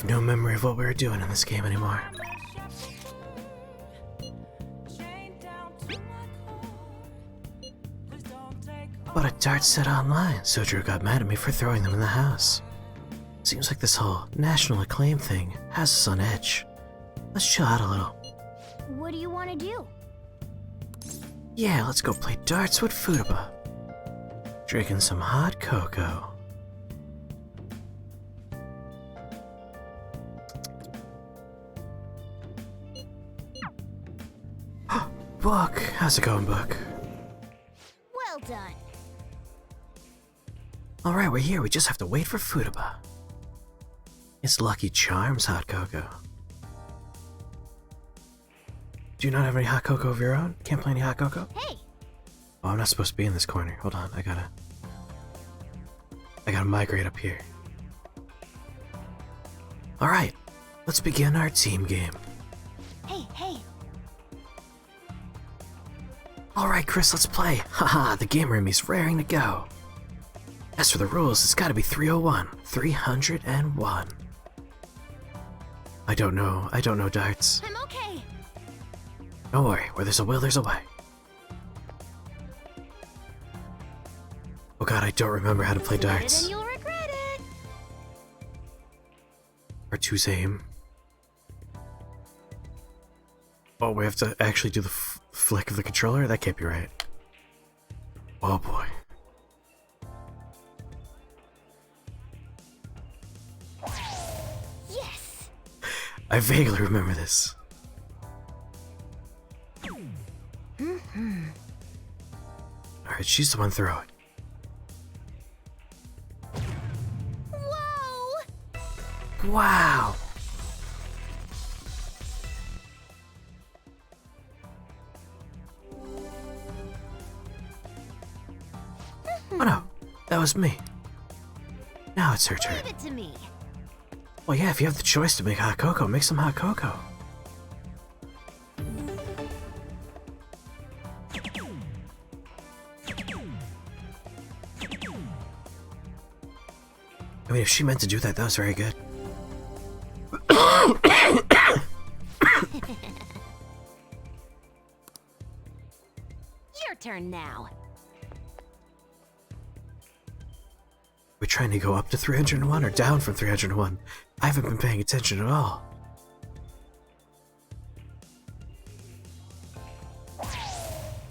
have no memory of what we were doing in this game anymore. But a dart set online, so Drew got mad at me for throwing them in the house. Seems like this whole national acclaim thing has us on edge. Let's chill out a little. What do you want to do? Yeah, let's go play darts with Futaba. Drinking some hot cocoa. Book! How's it going, Book? Well done. Alright, we're here. We just have to wait for Futaba. It's Lucky Charms hot cocoa. Do you not have any hot cocoa of your own? Can't play any hot cocoa? Hey! Oh, I'm not supposed to be in this corner. Hold on, I gotta migrate up here. Alright, let's begin our team game. Hey, hey! Alright, Chris, let's play. Haha, the game room is raring to go. As for the rules, it's gotta be 301. 301. I don't know darts. I'm okay! Don't worry, where there's a will, there's a way. Oh god, I don't remember how to play darts. And you'll regret it! R2's aim. Oh, we have to actually do the flick of the controller? That can't be right. Oh boy. Yes! I vaguely remember this. Alright, she's the one throw it. Whoa! Wow! Oh no, that was me. Now it's her turn. Leave it to me! Well, yeah, if you have the choice to make hot cocoa, make some hot cocoa. I mean, if she meant to do that, that was very good. Your turn now. We're trying to go up to 301 or down from 301. I haven't been paying attention at all.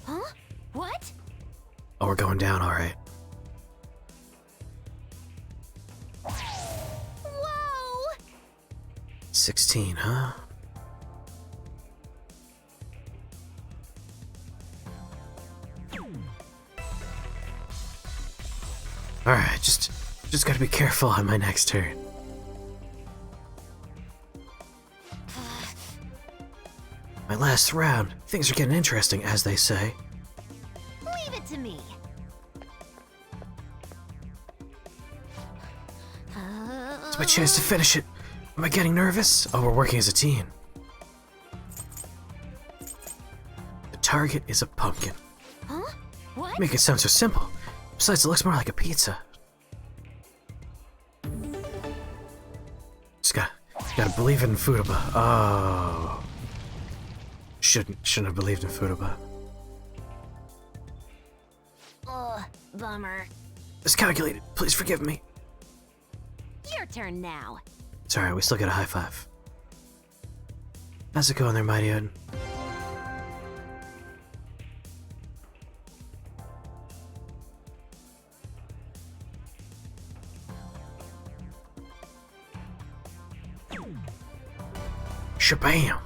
Huh? What? Oh, we're going down, alright. Whoa! 16, huh? Alright, just gotta be careful on my next turn. My last round. Things are getting interesting, as they say. Leave it to me. It's my chance to finish it. Am I getting nervous? Oh, we're working as a team. The target is a pumpkin. Huh? What? Make it sound so simple. Besides, it looks more like a pizza. Just gotta believe in Futaba. Oh. Shouldn't have believed in Futaba. Ugh, bummer. Miscalculated. Please forgive me. Your turn now. It's alright, we still get a high five. How's it going there, Mighty Odin? Shabam!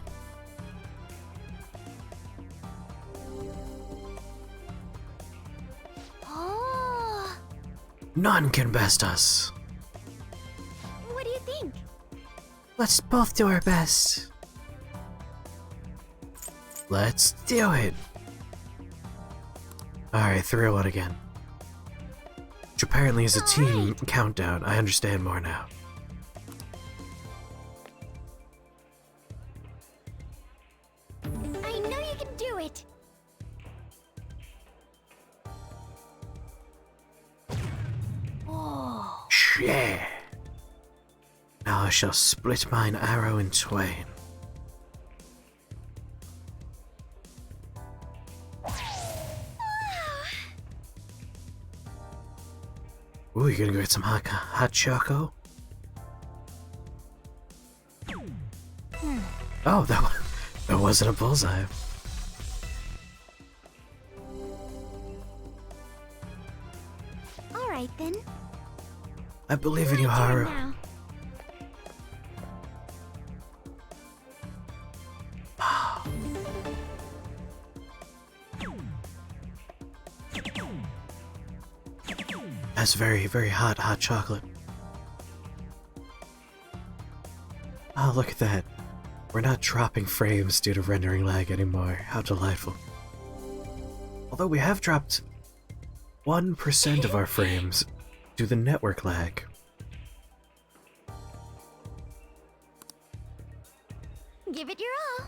Oh, None can best us. what do you think? Let's both do our best. Let's do it. Alright, 301 again. Which apparently is a team countdown. I understand more now. I know you can do it. Oh, Yeah. Now I shall split mine arrow in twain. Ooh, you gonna go get some hot choco? Oh, that wasn't a bullseye. All right then. I believe in you, My turn Haru. now. That's very, very hot chocolate. Oh, look at that. We're not dropping frames due to rendering lag anymore. How delightful. Although we have dropped 1% of our frames due to the network lag. Give it your all.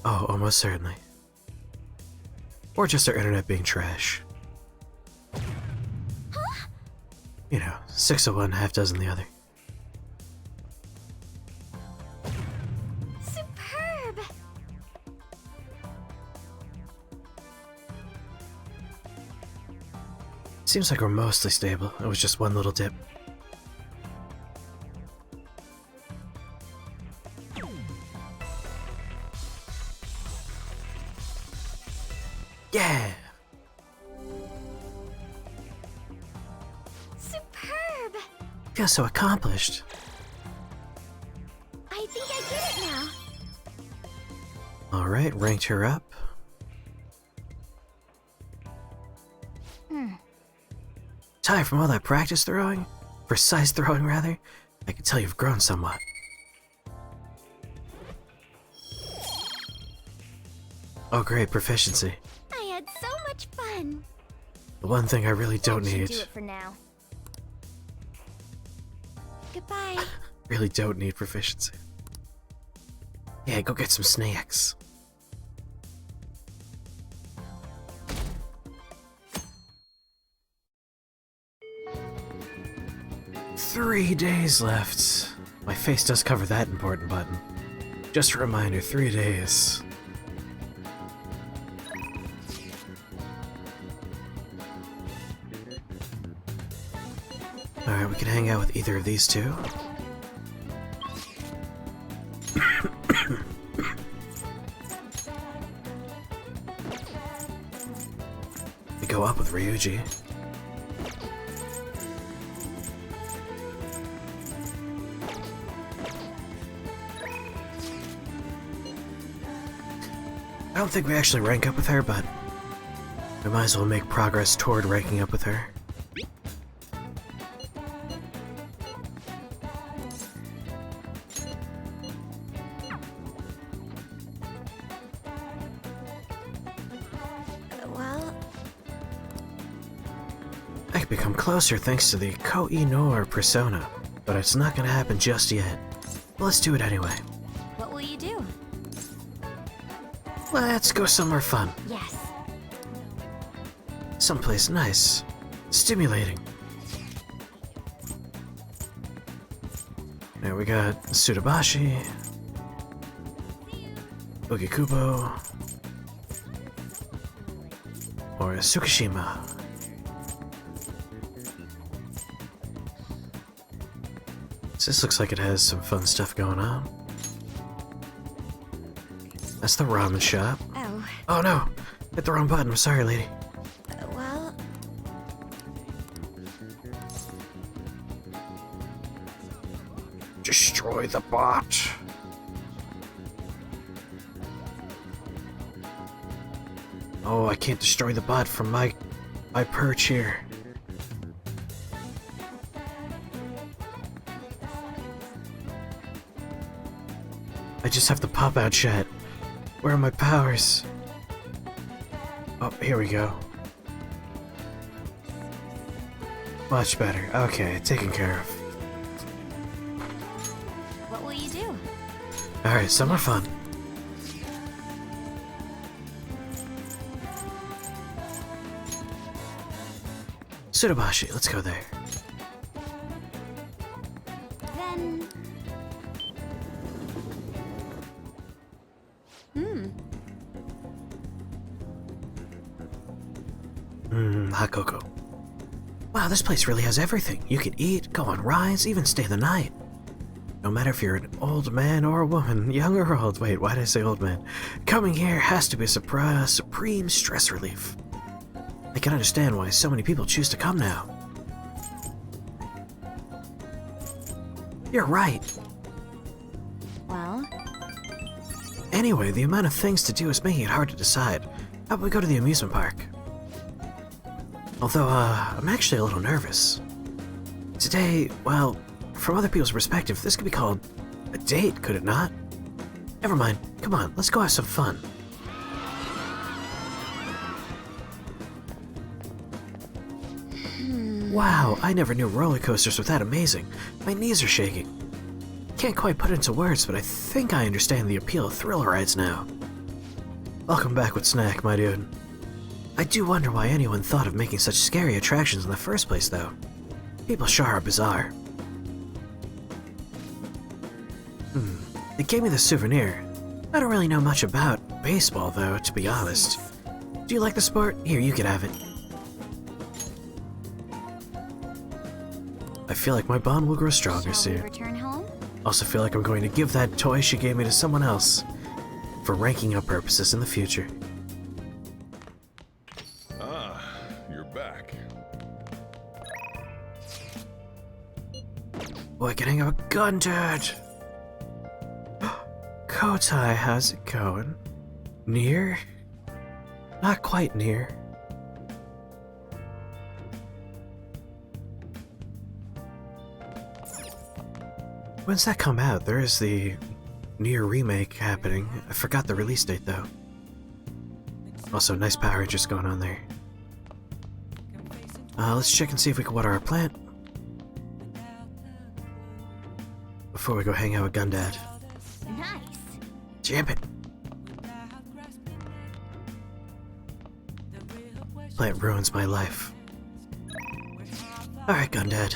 Oh, almost certainly. Or just our internet being trash. You know, 6 of one, half dozen the other. Superb. Seems like we're mostly stable. It was just one little dip. Yeah! Superb. Feel so accomplished. I think I get it now. Alright, ranked her up. Ty, from all that practice throwing, precise throwing rather, I can tell you've grown somewhat. Oh great, proficiency. I had so much fun. The one thing I really don't That should need. do it for now. Goodbye. Really don't need proficiency. Yeah, go get some snacks. Three days left. My face does cover that important button. Just a reminder, 3 days. Alright, we can hang out with either of these two. We go up with Ryuji. I don't think we actually rank up with her, but we might as well make progress toward ranking up with her. Well, I can become closer thanks to the Koh-i-Noor persona, but it's not gonna happen just yet. Let's do it anyway. what will you do? Let's go somewhere fun. Yes. Someplace nice. Stimulating. Now we got Tsudabashi. Ogikubo. Or Tsukishima. So this looks like it has some fun stuff going on. That's the Ramen Shop. Oh, Oh no! Hit the wrong button, I'm sorry, lady. well, Destroy the bot! Oh, I can't destroy the bot from my perch here. I just have the pop-out chat. Where are my powers? Oh, here we go. Much better. Okay, taken care of. what will you do? Alright, summer fun. Tsurubashi, let's go there. Then... Hot cocoa. Wow, this place really has everything. You can eat, go on rides, even stay the night. No matter if you're an old man or a woman, young or old. Wait, why did I say old man? Coming here has to be a supreme stress relief. I can understand why so many people choose to come now. You're right. Well... Anyway, the amount of things to do is making it hard to decide. How about we go to the amusement park? Although, I'm actually a little nervous. Today, well, from other people's perspective, this could be called a date, could it not? Never mind. Come on, let's go have some fun. Wow, I never knew roller coasters were that amazing. My knees are shaking. Can't quite put it into words, but I think I understand the appeal of thrill rides now. Welcome back with Snack, my dude. I do wonder why anyone thought of making such scary attractions in the first place, though. People sure are bizarre. They gave me this souvenir. I don't really know much about baseball, though, to be honest. Do you like the sport? Here, you can have it. I feel like my bond will grow stronger Shall we soon. return home? Also feel like I'm going to give that toy she gave me to someone else for ranking up purposes in the future. Ah, you're back. Boy, can hang up a gun, dude! Kotai, how's it going? Near? Not quite near. When's that come out? There is the Nier remake happening. I forgot the release date though. Also, nice Power Rangers going on there. Let's check and see if we can water our plant before we go hang out with Gundad. Nice. Jam it! Plant ruins my life. Alright, Gundad.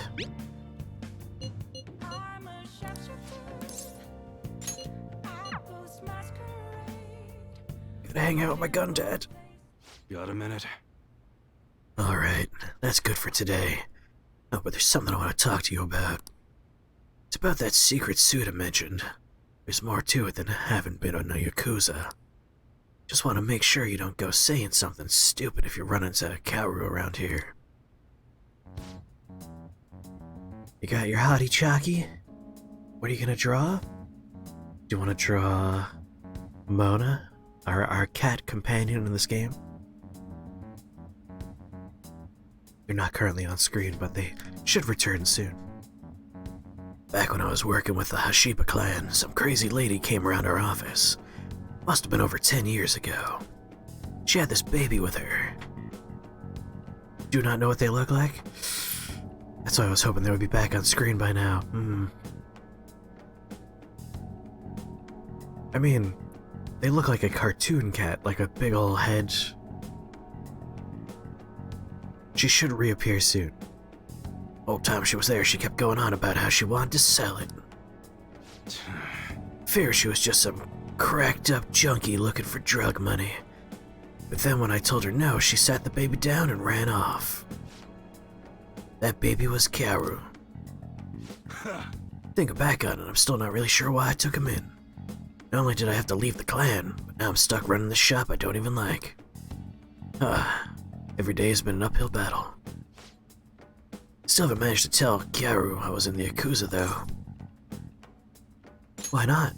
Gonna hang out with my Gundad. Got a minute? Alright, that's good for today. Oh, but there's something I want to talk to you about. It's about that secret suit I mentioned. There's more to it than having been on a Yakuza. Just want to make sure you don't go saying something stupid if you run into Kaoru around here. You got your hottie chalky? What are you gonna draw? Do you want to draw Mona, our cat companion in this game? They're not currently on screen, but they should return soon. Back when I was working with the Hashiba clan, some crazy lady came around our office. Must have been over 10 years ago. She had this baby with her. Do not know what they look like? That's why I was hoping they would be back on screen by now. I mean, they look like a cartoon cat, like a big ol' head. She should reappear soon. Whole time she was there, she kept going on about how she wanted to sell it. Fear she was just some cracked up junkie looking for drug money. But then when I told her no, she sat the baby down and ran off. That baby was Kaoru. Thinking back on it, I'm still not really sure why I took him in. Not only did I have to leave the clan, but now I'm stuck running the shop I don't even like. Every day has been an uphill battle. Still haven't managed to tell Kaoru I was in the Yakuza, though. Why not?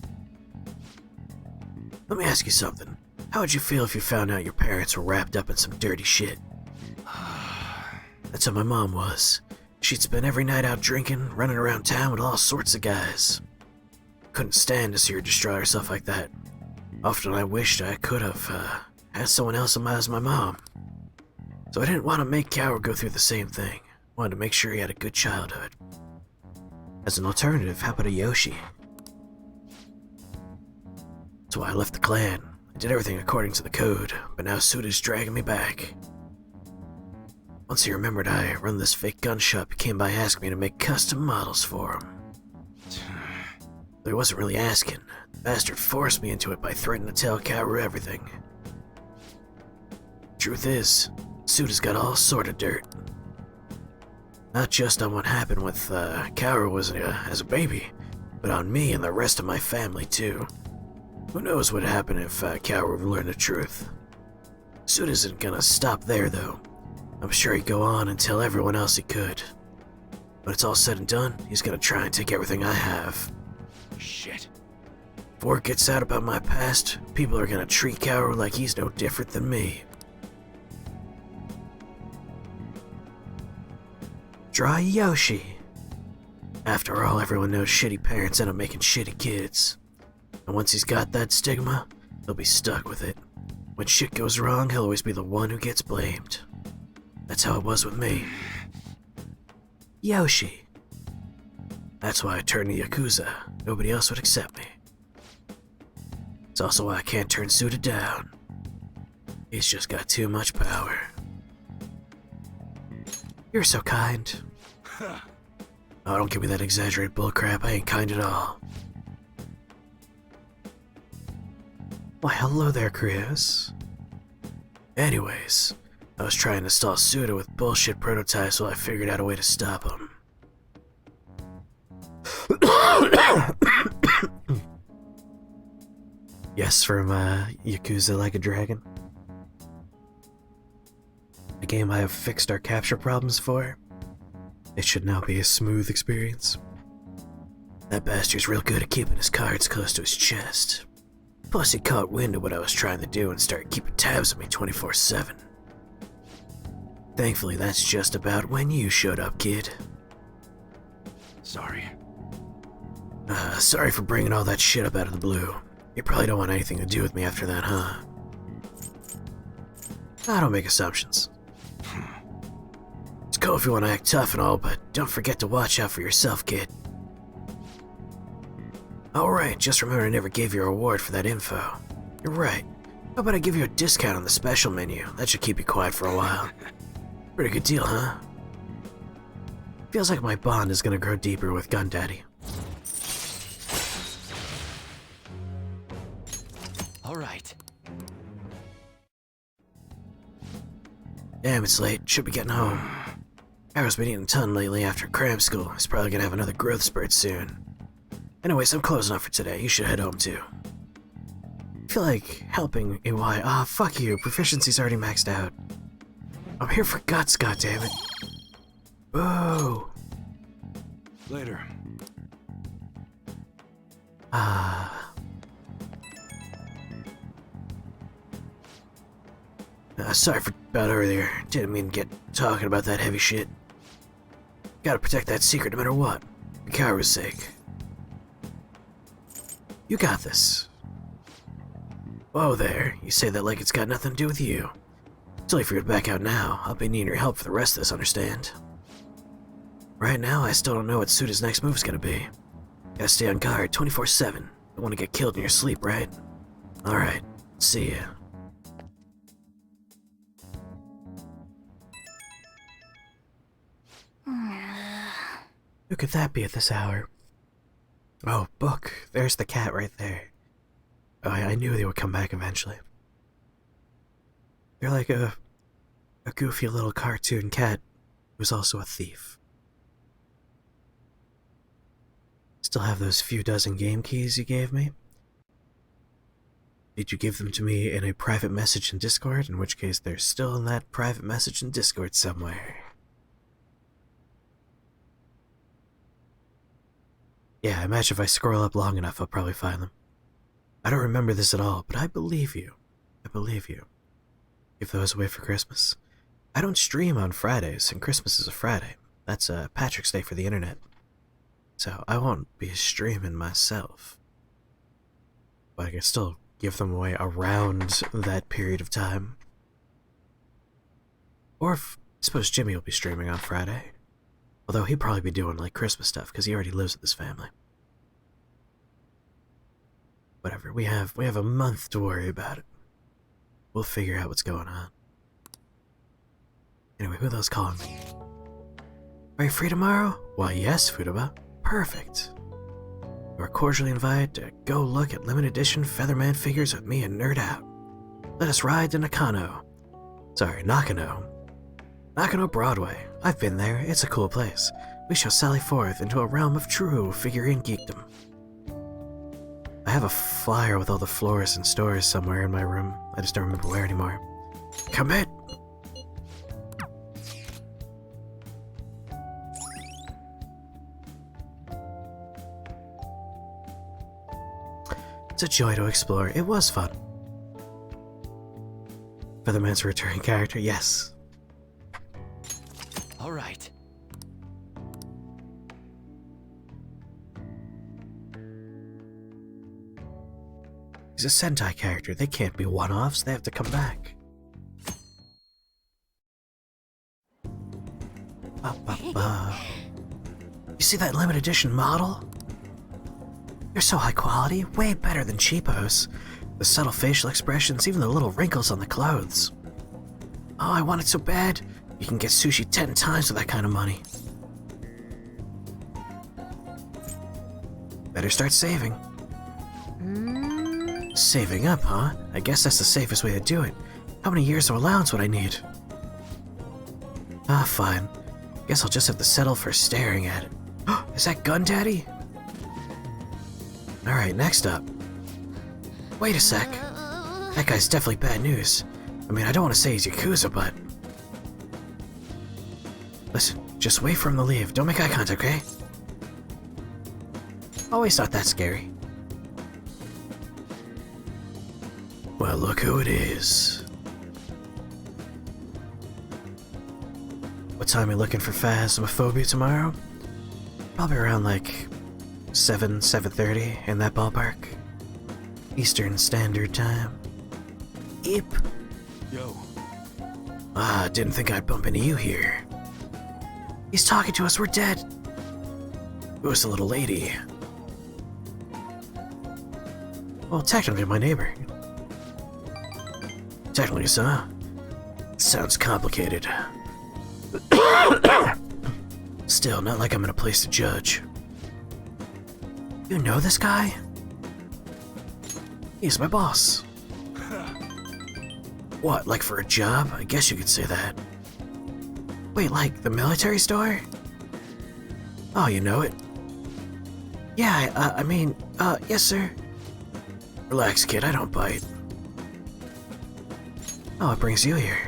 Let me ask you something. How would you feel if you found out your parents were wrapped up in some dirty shit? That's how my mom was. She'd spend every night out drinking, running around town with all sorts of guys. Couldn't stand to see her destroy herself like that. Often I wished I could have had someone else as my mom. So I didn't want to make Kaoru go through the same thing. Wanted to make sure he had a good childhood. As an alternative, how about a Yoshi? That's why I left the clan. I did everything according to the code, but now Suda's dragging me back. Once he remembered I run this fake gun shop, he came by asking me to make custom models for him. Though he wasn't really asking, the bastard forced me into it by threatening to tell Kaoru everything. Truth is, Suit has got all sort of dirt. Not just on what happened with Kaoru as a baby, but on me and the rest of my family too. Who knows what happened if Kaoru learned the truth. Suit isn't gonna stop there though. I'm sure he'd go on and tell everyone else he could. When it's all said and done, he's gonna try and take everything I have. Shit. If word gets out about my past, people are gonna treat Kaoru like he's no different than me. Dry Yoshi. After all, everyone knows shitty parents end up making shitty kids. And once he's got that stigma, he'll be stuck with it. When shit goes wrong, he'll always be the one who gets blamed. That's how it was with me. Yoshi. That's why I turned to Yakuza. Nobody else would accept me. It's also why I can't turn Suda down. He's just got too much power. You're so kind. Oh, don't give me that exaggerated bullcrap. I ain't kind at all. Why, hello there, Chris. Anyways, I was trying to stall Suda with bullshit prototypes while I figured out a way to stop him. Yes, from Yakuza Like a Dragon. A game I have fixed our capture problems for. It should now be a smooth experience. That bastard's real good at keeping his cards close to his chest. Plus he caught wind of what I was trying to do and started keeping tabs on me 24/7. Thankfully, that's just about when you showed up, kid. Sorry. Sorry for bringing all that shit up out of the blue. You probably don't want anything to do with me after that, huh? I don't make assumptions. It's cool if you want to act tough and all, but don't forget to watch out for yourself, kid. Alright, just remember I never gave you a reward for that info. You're right. How about I give you a discount on the special menu? That should keep you quiet for a while. Pretty good deal, huh? Feels like my bond is gonna grow deeper with Gun Daddy. Alright. Damn, it's late. Should be getting home. Arrow's been eating a ton lately after cram school. He's probably gonna have another growth spurt soon. Anyways, I'm closing up for today. You should head home too. I feel like helping AY. Ah, fuck you. Proficiency's already maxed out. I'm here for guts, goddammit. Boo. Later. Sorry about earlier. Didn't mean to get talking about that heavy shit. Gotta protect that secret no matter what. For Kaoru's sake. You got this. Whoa there. You say that like it's got nothing to do with you. Too late for you to back out now. I'll be needing your help for the rest of this, understand? Right now, I still don't know what Suda's next move's gonna be. Gotta stay on guard 24/7. Don't want to get killed in your sleep, right? Alright. See ya. Who could that be at this hour? Oh, Book. There's the cat right there. Oh, I knew they would come back eventually. They're like a goofy little cartoon cat who's also a thief. Still have those few dozen game keys you gave me? Did you give them to me in a private message in Discord? In which case they're still in that private message in Discord somewhere. Yeah, I imagine if I scroll up long enough, I'll probably find them. I don't remember this at all, but I believe you. I believe you. Give those away for Christmas. I don't stream on Fridays, and Christmas is a Friday. That's Patrick's Day for the internet. So I won't be streaming myself. But I can still give them away around that period of time. Or if, I suppose Jimmy will be streaming on Friday. Although he'd probably be doing like Christmas stuff, because he already lives with his family. Whatever, we have a month to worry about it. We'll figure out what's going on. Anyway, who are those calling me? Are you free tomorrow? Why, yes, Futaba. Perfect. You are cordially invited to go look at limited edition Featherman figures with me and nerd out. Let us ride to Nakano. Sorry, Nakano. Nakano Broadway. I've been there. It's a cool place. We shall sally forth into a realm of true figurine geekdom. I have a flyer with all the floors and stores somewhere in my room. I just don't remember where anymore. Commit! It's a joy to explore. It was fun. Featherman's a returning character, yes. All right. He's a Sentai character. They can't be one-offs. They have to come back. You see that limited edition model? They're so high quality, way better than cheapos. The subtle facial expressions, even the little wrinkles on the clothes. Oh, I want it so bad. You can get sushi 10 times with that kind of money. Better start saving. Saving up, huh? I guess that's the safest way to do it. How many years of allowance would I need? Ah, fine. Guess I'll just have to settle for staring at it. Is that Gun Daddy? Alright, next up. Wait a sec. That guy's definitely bad news. I mean, I don't want to say he's Yakuza, but... Listen, just wait for him to leave. Don't make eye contact, okay? Always thought that scary. Well, look who it is. What time are you looking for Phasmophobia tomorrow? Probably around like 7:30 in that ballpark. Eastern Standard Time. Yep. Yo. Ah, didn't think I'd bump into you here. He's talking to us, we're dead. Who's the little lady? Well, technically my neighbor. Technically, so. Sounds complicated. Still, not like I'm in a place to judge. You know this guy? He's my boss. What, like for a job? I guess you could say that. Wait, like the military store? Oh, you know it? Yeah, I mean, yes, sir. Relax, kid, I don't bite. Oh, it brings you here.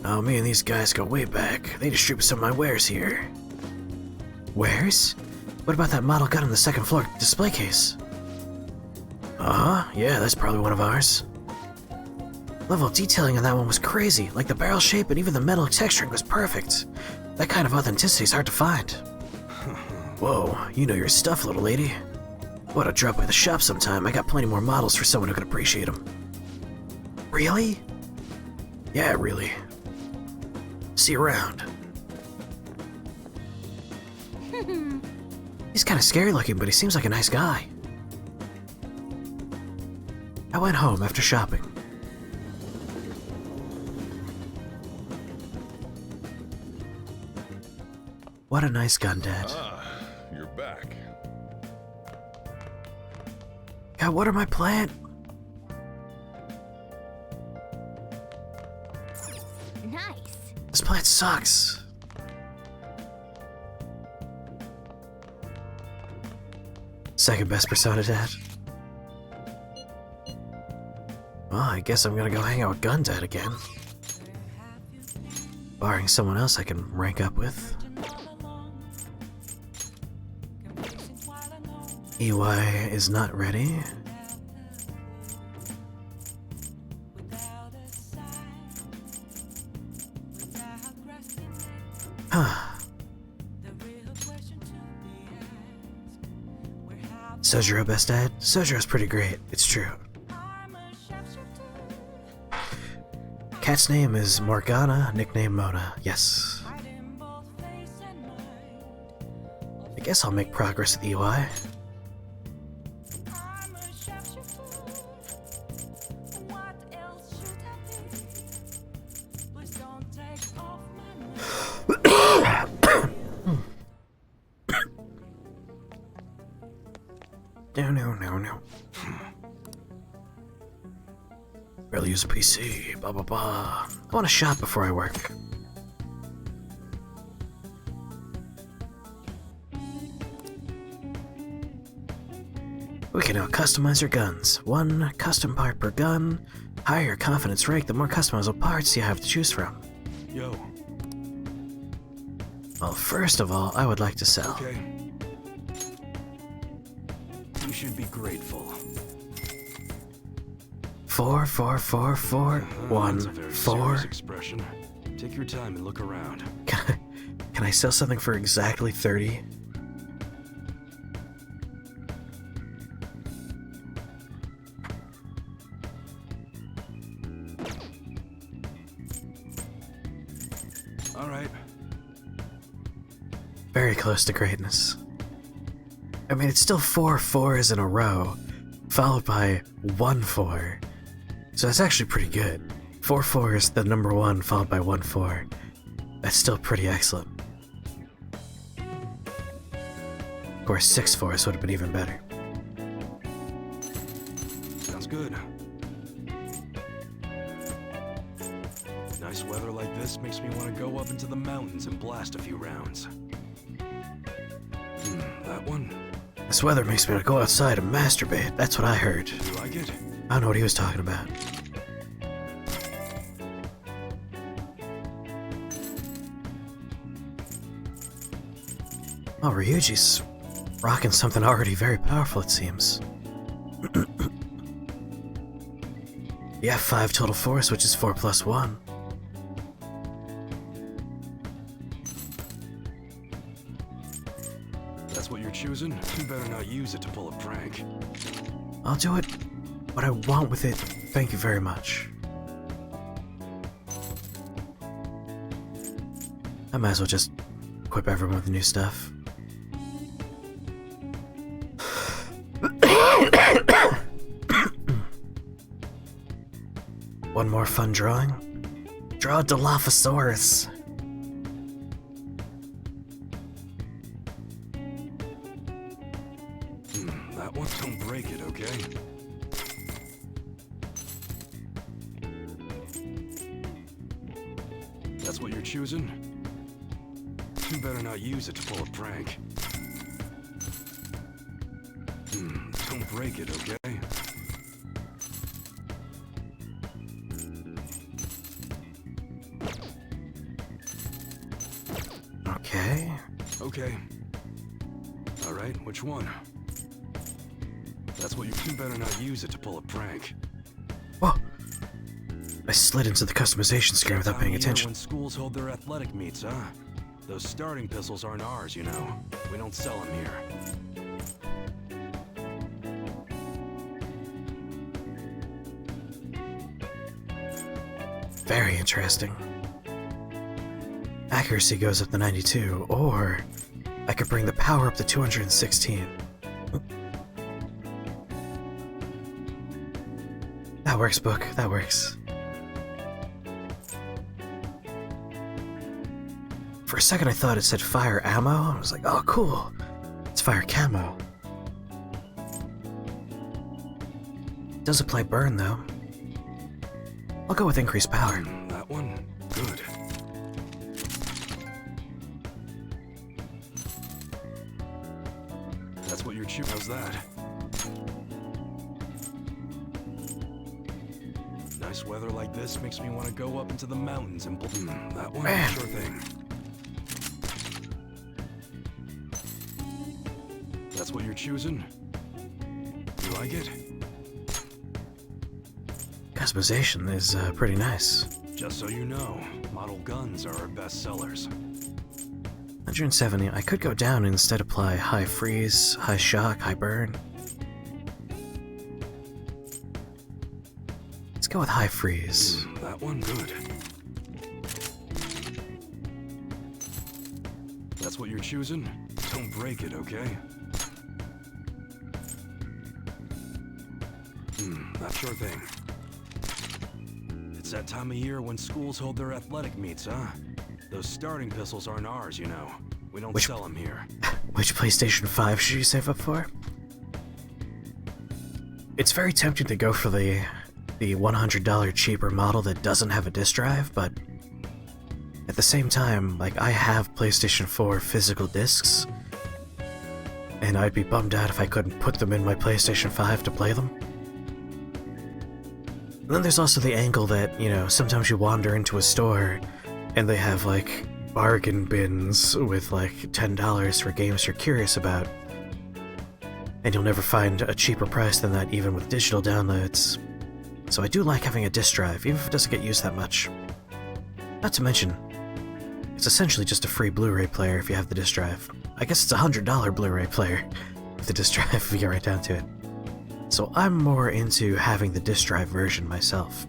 Oh, me and these guys go way back. They distribute some of my wares here. Wares? What about that model gun on the second floor display case? Uh-huh, yeah, that's probably one of ours. Level of detailing on that one was crazy, like the barrel shape and even the metal texturing was perfect. That kind of authenticity is hard to find. Whoa, you know your stuff, little lady. What, I'll drop by the shop sometime. I got plenty more models for someone who can appreciate them. Really? Yeah, really. See you around. He's kind of scary looking, but he seems like a nice guy. I went home after shopping. What a nice gun, Dad. Ah, you're back. God, what are my plans? Nice. This plant sucks. Second best Persona, Dad. Well, I guess I'm gonna go hang out with Gun Dad again. Barring someone else I can rank up with. EY is not ready. Sojiro best dad? Sojiro's pretty great, it's true. Cat's name is Morgana, nickname Mona, yes. I guess I'll make progress with EY. no. Barely use a PC, blah blah blah. I want to shop before I work. We can now customize your guns. 1 custom part per gun. Higher your confidence rank, the more customizable parts you have to choose from. Yo. Well, first of all, I would like to sell. Okay. You should be grateful. 4, 4, 4, 4, That's a 1, very 4. serious expression. Take your time and look around. Can I sell something for exactly 30? All right. Very close to greatness. I mean, it's still 4 4s in a row, followed by 1 4. So that's actually pretty good. 4 4s, the number 1, followed by 1 4. That's still pretty excellent. Of course, 6 4s would have been even better. Sounds good. Nice weather like this makes me want to go up into the mountains and blast a few rounds. That one? This weather makes me want to go outside and masturbate. That's what I heard. You like it? I don't know what he was talking about. Oh, Ryuji's rocking something already very powerful, it seems. You have 5 total force, which is 4 plus 1. That's what you're choosing? You better not use it to pull a prank. I'll do it what I want with it. Thank you very much. I might as well just equip everyone with the new stuff. One more fun drawing. Draw a Dilophosaurus. That one? Don't break it, okay? That's what you're choosing? You better not use it to pull a prank. Don't break it, okay? Okay. Okay. Alright, which one? That's what you better not use it to pull a prank. Whoa! I slid into the customization screen without paying attention. When schools hold their athletic meets, huh? Those starting pistols aren't ours, you know. We don't sell them here. Very interesting. Accuracy goes up to 92, or I could bring the power up to 216. That works, book. That works. For a second I thought it said fire ammo. I was like, oh cool. It's fire camo. Does apply burn though. I'll go with increased power. That one? Good. That's what you're choosing. How's that? Nice weather like this makes me want to go up into the mountains and that one? Man. Sure thing. That's what you're choosing? You like it? Customization is pretty nice. Just so you know, model guns are our best sellers. 170. I could go down and instead apply high freeze, high shock, high burn. Let's go with high freeze. That one? Good. That's what you're choosing? Don't break it, okay? That sure thing. It's that time of year when schools hold their athletic meets, huh? Those starting pistols aren't ours, you know. We don't sell them here. Which PlayStation 5 should you save up for? it's very tempting to go for the $100 cheaper model that doesn't have a disk drive, but at the same time, like, I have PlayStation 4 physical discs, and I'd be bummed out if I couldn't put them in my PlayStation 5 to play them. And then there's also the angle that, you know, sometimes you wander into a store and they have, like, bargain bins with, like, $10 for games you're curious about. And you'll never find a cheaper price than that even with digital downloads. So I do like having a disc drive, even if it doesn't get used that much. Not to mention, it's essentially just a free Blu-ray player if you have the disc drive. I guess it's a $100 Blu-ray player with the disc drive if you get right down to it. So I'm more into having the disc drive version myself.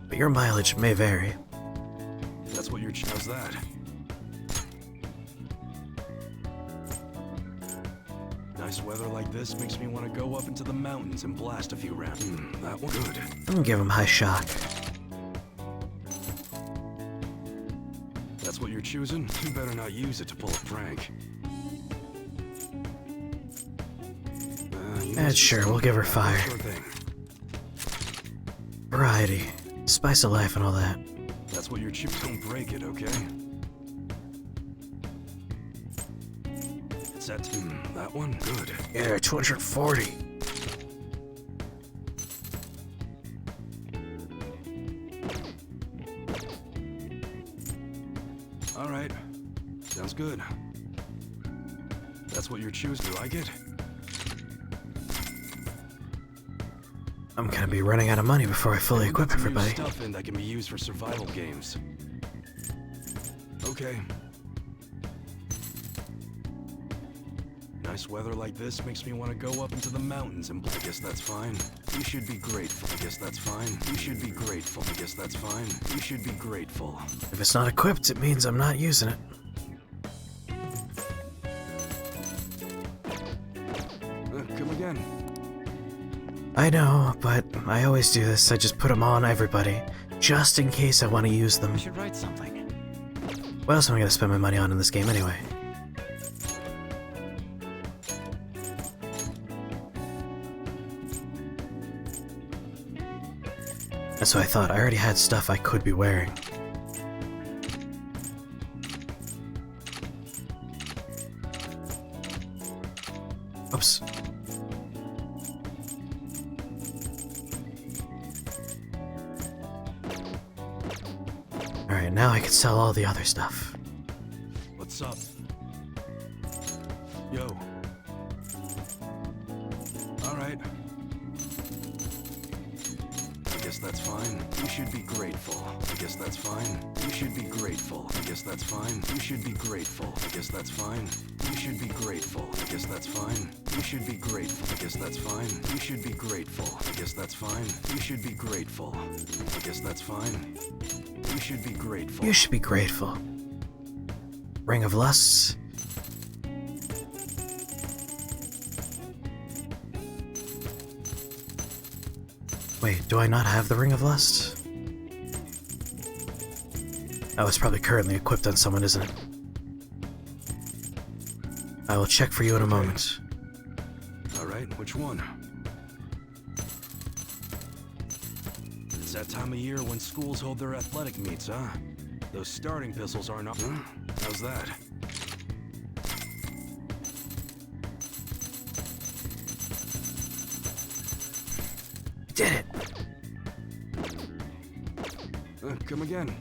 But your mileage may vary. That's what your how's that? Nice weather like this makes me want to go up into the mountains and blast a few rounds. That one good. I'm gonna give him high shock. That's what you're choosing? You better not use it to pull a prank. Sure, we'll give her fire. Sure thing. Variety, spice of life and all that. That's what you're choosing. Don't break it, okay? It's that that one? Good. Yeah, 240. Alright. Sounds good. That's what you're choosing. You like it? I'm gonna be running out of money before I fully equip everybody. Stuff in that can be used for survival games. Okay. Nice weather like this makes me want to go up into the mountains and I guess that's fine. You should be grateful. I guess that's fine. You should be grateful. I guess that's fine. You should be grateful. If it's not equipped, it means I'm not using it. Come again. I know, but I always do this. I just put them on everybody, just in case I want to use them. I should write something. What else am I gonna spend my money on in this game anyway? And so I thought I already had stuff I could be wearing. Oops. Alright, now I can sell all the other stuff. What's up? Yo. Alright. I guess that's fine. You should be grateful. I guess that's fine. You should be grateful. I guess that's fine. You should be grateful. I guess that's fine. You should be grateful. I guess that's fine. You should be grateful. I guess that's fine. You should be grateful. I guess that's fine. You should be grateful. I guess that's fine. You should be grateful. You should be grateful. Ring of Lusts. Wait, do I not have the Ring of Lust? Oh, it's probably currently equipped on someone, isn't it? I will check for you in a moment. Alright, which one? It's that time of year when schools hold their athletic meets, huh? Those starting pistols aren't up. Huh? How's that? You did it! Come again.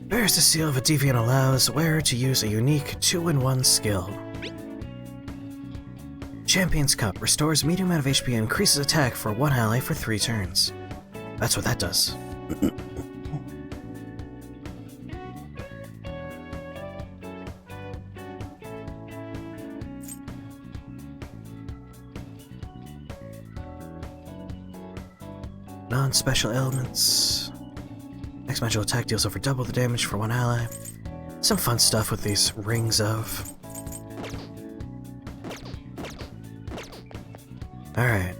Bears the seal of a deviant allows wearer to use a unique 2-in-1 skill. Champion's Cup restores medium amount of HP and increases attack for one ally for 3 turns. That's what that does. Non-special elements. Next magical attack deals over double the damage for one ally. Some fun stuff with these rings of. Alright.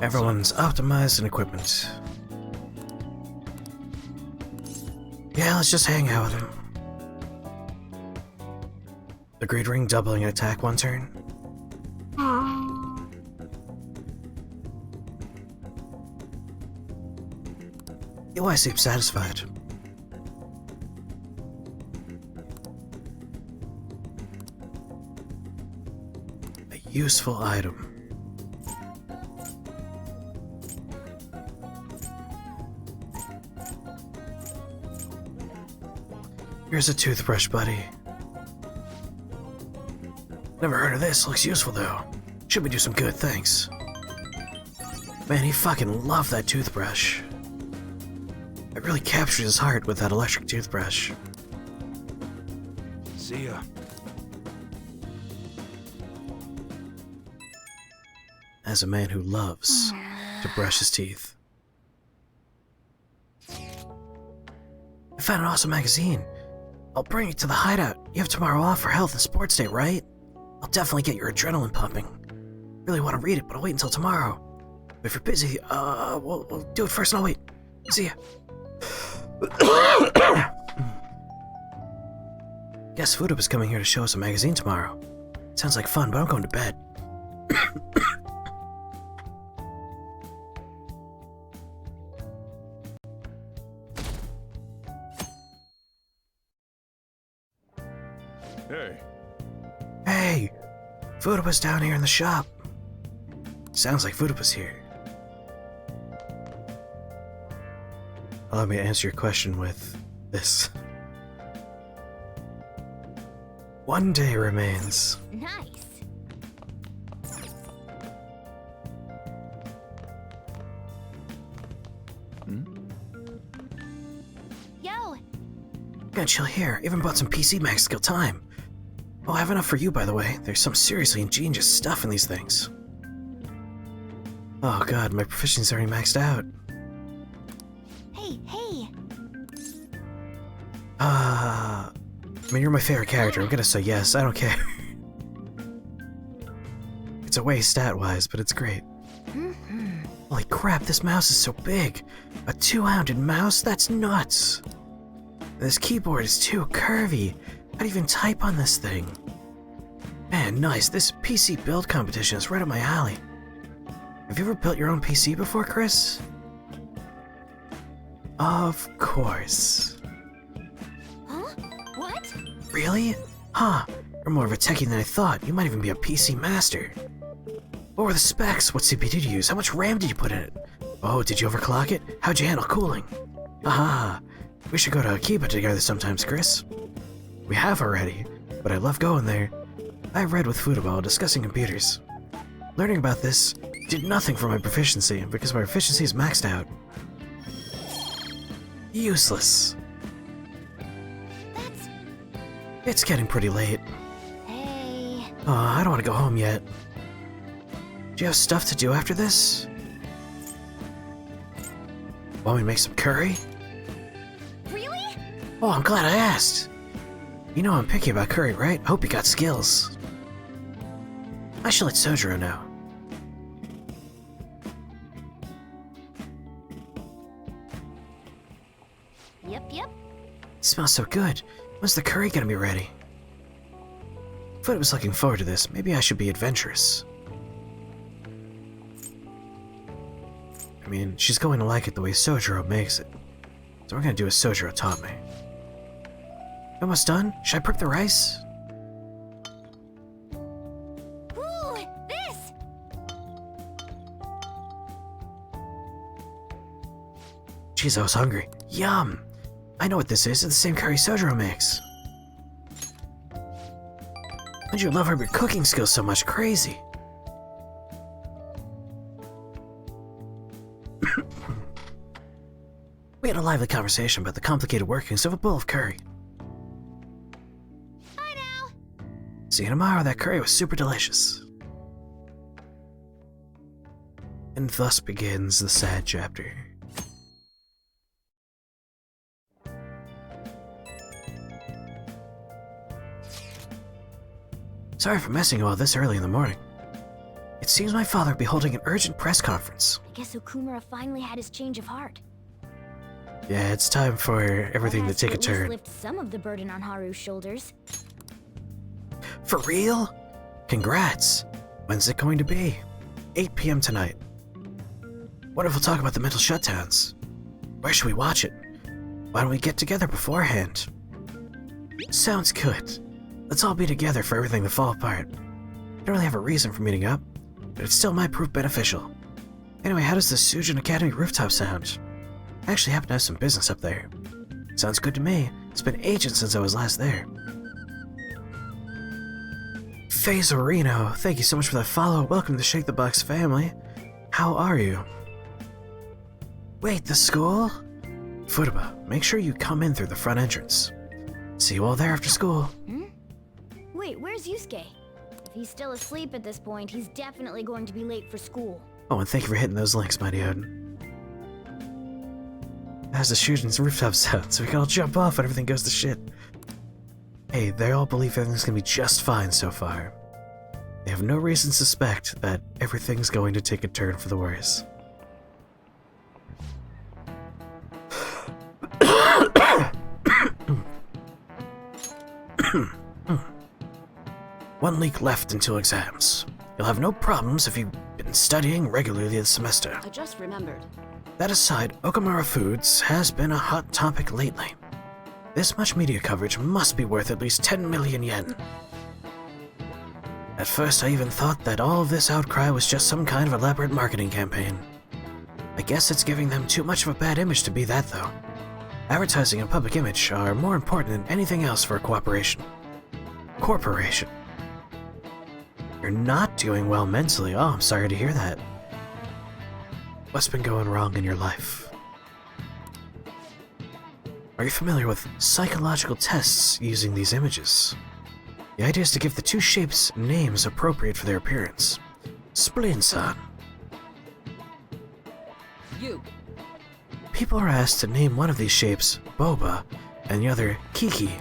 Everyone's optimized in equipment. Yeah, let's just hang out with him. The Greed Ring doubling an attack one turn. I seem satisfied. A useful item. Here's a toothbrush, buddy. Never heard of this. Looks useful, though. Should we do some good things? Man, he fucking loved that toothbrush. I really captured his heart with that electric toothbrush. See ya. As a man who loves to brush his teeth. I found an awesome magazine. I'll bring it to the hideout. You have tomorrow off for health and sports day, right? I'll definitely get your adrenaline pumping. Really want to read it, but I'll wait until tomorrow. But if you're busy, we'll do it first and I'll wait. See ya. Guess Fuda was coming here to show us a magazine tomorrow. Sounds like fun, but I'm going to bed. Hey, Hey! Fudapa's down here in the shop. Sounds like Fudapa's here. Allow me to answer your question with this. One day remains. Nice. Yo, Gonna chill here. Even bought some PC max to kill time. Oh, I have enough for you, by the way. There's some seriously ingenious stuff in these things. Oh god, my proficiency's already maxed out. hey. I mean, you're my favorite character. I'm gonna say yes. I don't care. It's a waste stat-wise, but it's great. Holy crap, this mouse is so big. A two-handed mouse? That's nuts. This keyboard is too curvy. How do you even type on this thing? Man, nice. This PC build competition is right up my alley. Have you ever built your own PC before, Chris? Of course. Huh? What? Really? Huh. You're more of a techie than I thought. You might even be a PC master. What were the specs? What CPU did you use? How much RAM did you put in it? Oh, did you overclock it? How'd you handle cooling? Aha. We should go to Kevid together sometimes, Chris. We have already, but I love going there. I read with Fuda while discussing computers. Learning about this did nothing for my proficiency, because my proficiency is maxed out. Useless. That's... It's getting pretty late. Hey. Oh, I don't want to go home yet. Do you have stuff to do after this? Want me to make some curry? Really? Oh, I'm glad I asked. You know I'm picky about curry, right? I hope you got skills. I should let Sojiro know. Yep. It smells so good. When's the curry gonna be ready? Foot was looking forward to this. Maybe I should be adventurous. I mean, she's going to like it the way Sojiro makes it. So we're gonna do as Sojiro taught me. Almost done? Should I prep the rice? Ooh, this! Jeez, I was hungry. Yum! I know what this is. It's the same curry Sojiro makes. How'd you love her cooking skills so much? Crazy. We had a lively conversation about the complicated workings of a bowl of curry. Bye now! See you tomorrow. That curry was super delicious. And thus begins the sad chapter. Sorry for messing you all this early in the morning. It seems my father will be holding an urgent press conference. I guess Okumura finally had his change of heart. Yeah, it's time for everything to take a turn. Lift some of the burden on Haru's shoulders. For real? Congrats! When's it going to be? 8 p.m. tonight. What if we'll talk about the mental shutdowns? Where should we watch it? Why don't we get together beforehand? Sounds good. Let's all be together for everything to fall apart. I don't really have a reason for meeting up, but it still might prove beneficial. Anyway, how does the Sujin Academy rooftop sound? I actually happen to have some business up there. Sounds good to me. It's been ages since I was last there. Fazorino, thank you so much for that follow. Welcome to Shake the Box family. How are you? Wait, the school? Futaba, make sure you come in through the front entrance. See you all there after school. Hmm? Wait, where's Yusuke? If he's still asleep at this point, he's definitely going to be late for school. Oh, and thank you for hitting those links, my dude. How's the Shujin's rooftop sound, so we can all jump off and everything goes to shit. Hey, they all believe everything's gonna be just fine so far. They have no reason to suspect that everything's going to take a turn for the worse. One week left until exams. You'll have no problems if you've been studying regularly this semester. I just remembered. That aside, Okamura Foods has been a hot topic lately. This much media coverage must be worth at least 10 million yen. At first I even thought that all of this outcry was just some kind of elaborate marketing campaign. I guess it's giving them too much of a bad image to be that though. Advertising and public image are more important than anything else for a corporation. You're not doing well mentally. Oh, I'm sorry to hear that. What's been going wrong in your life? Are you familiar with psychological tests using these images? The idea is to give the two shapes names appropriate for their appearance. Spleen-san. You. People are asked to name one of these shapes Boba and the other Kiki.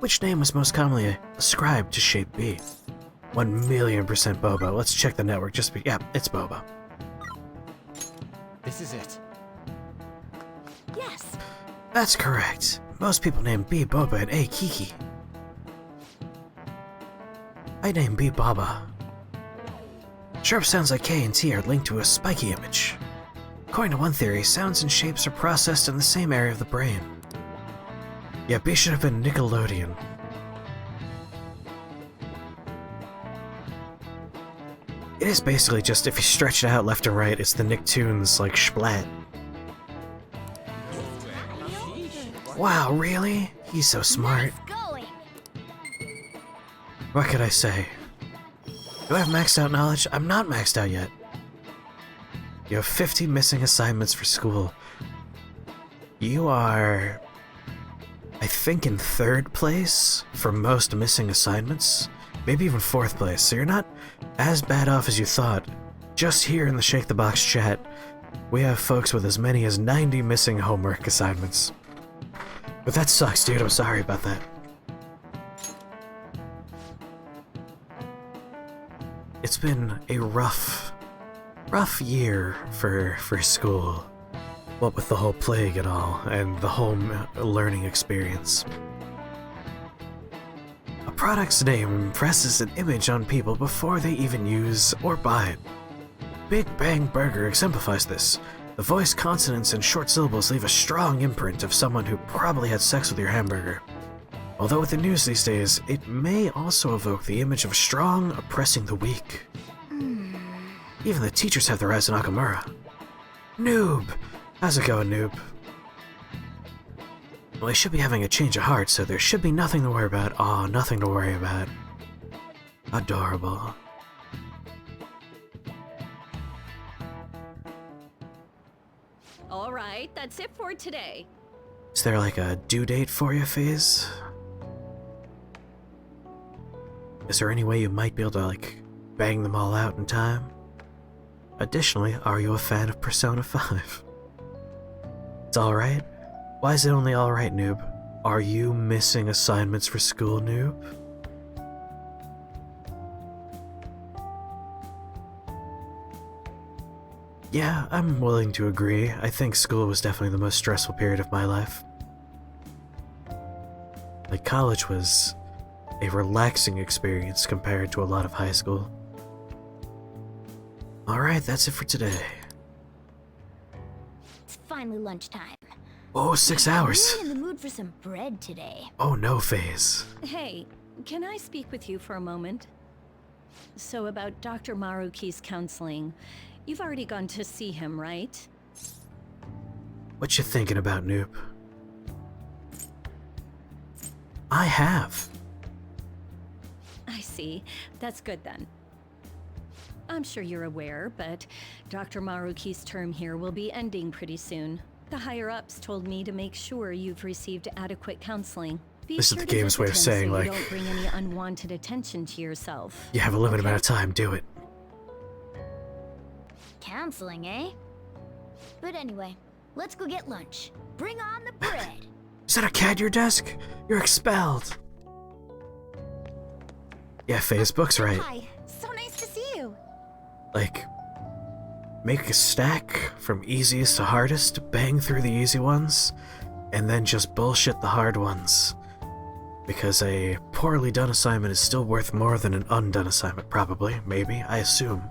Which name was most commonly ascribed to shape B? 1,000,000% Boba. Let's check the network. Yeah, it's Boba. This is it. Yes. That's correct. Most people name B Boba and A Kiki. I name B Baba. Sharp sounds like K and T are linked to a spiky image. According to one theory, sounds and shapes are processed in the same area of the brain. Yeah, B should have been Nickelodeon. It is basically just, if you stretch it out left and right, it's the Nicktoons, like, splat. Wow, really? He's so smart. Going. What could I say? Do I have maxed out knowledge? I'm not maxed out yet. You have 50 missing assignments for school. You are, I think, in 3rd place for most missing assignments. Maybe even 4th place, so you're not as bad off as you thought. Just here in the Shake the Box chat, we have folks with as many as 90 missing homework assignments. But that sucks, dude. I'm sorry about that. It's been a rough year for school. What with the whole plague and all, and the home learning experience. A product's name impresses an image on people before they even use or buy it. Big Bang Burger exemplifies this. The voice consonants and short syllables leave a strong imprint of someone who probably had sex with your hamburger. Although with the news these days, it may also evoke the image of strong oppressing the weak. Even the teachers have their eyes on Nakamura. Noob! How's it going, Noob? Well, he should be having a change of heart, so there should be nothing to worry about. Aw, nothing to worry about. Adorable. All right, that's it for today. Is there like a due date for you, FaZe? Is there any way you might be able to, like, bang them all out in time? Additionally, are you a fan of Persona 5? It's alright? Why is it only alright, Noob? Are you missing assignments for school, Noob? Yeah, I'm willing to agree. I think school was definitely the most stressful period of my life. Like, college was a relaxing experience compared to a lot of high school. Alright, that's it for today. It's finally lunchtime. Oh, 6 hours. I'm really in the mood for some bread today. Oh no, Phase. Hey, can I speak with you for a moment? So about Dr. Maruki's counseling, you've already gone to see him, right? What you thinking about, Noob? I have. I see. That's good then. I'm sure you're aware, but Dr. Maruki's term here will be ending pretty soon. The higher-ups told me to make sure you've received adequate counseling. Be This is sure the to game's way of visit him saying, so like, you don't bring any unwanted attention to yourself. you have a limited Okay? amount of time, do it. Counseling, eh? But anyway, let's go get lunch. Bring on the bread. Is that a cat at your desk? You're expelled. Yeah, Facebook's right. Hi, so nice to see you. Like, make a stack from easiest to hardest, bang through the easy ones, and then just bullshit the hard ones. Because a poorly done assignment is still worth more than an undone assignment, probably, maybe, I assume.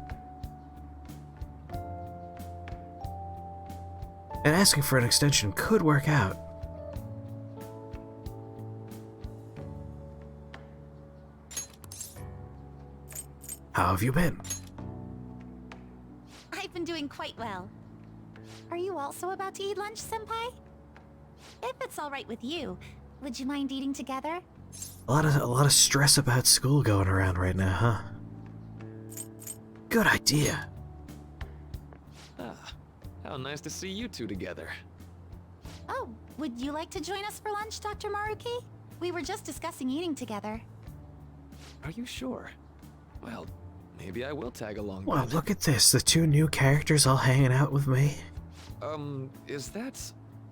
And asking for an extension could work out. How have you been? I've been doing quite well. Are you also about to eat lunch, Senpai? If it's all right with you, would you mind eating together? A lot of stress about school going around right now, huh? Good idea. Ah, how nice to see you two together. Oh, would you like to join us for lunch, Dr. Maruki? We were just discussing eating together. Are you sure? Well, maybe I will tag along. Wow, then. look at this. The two new characters all hanging out with me. Is that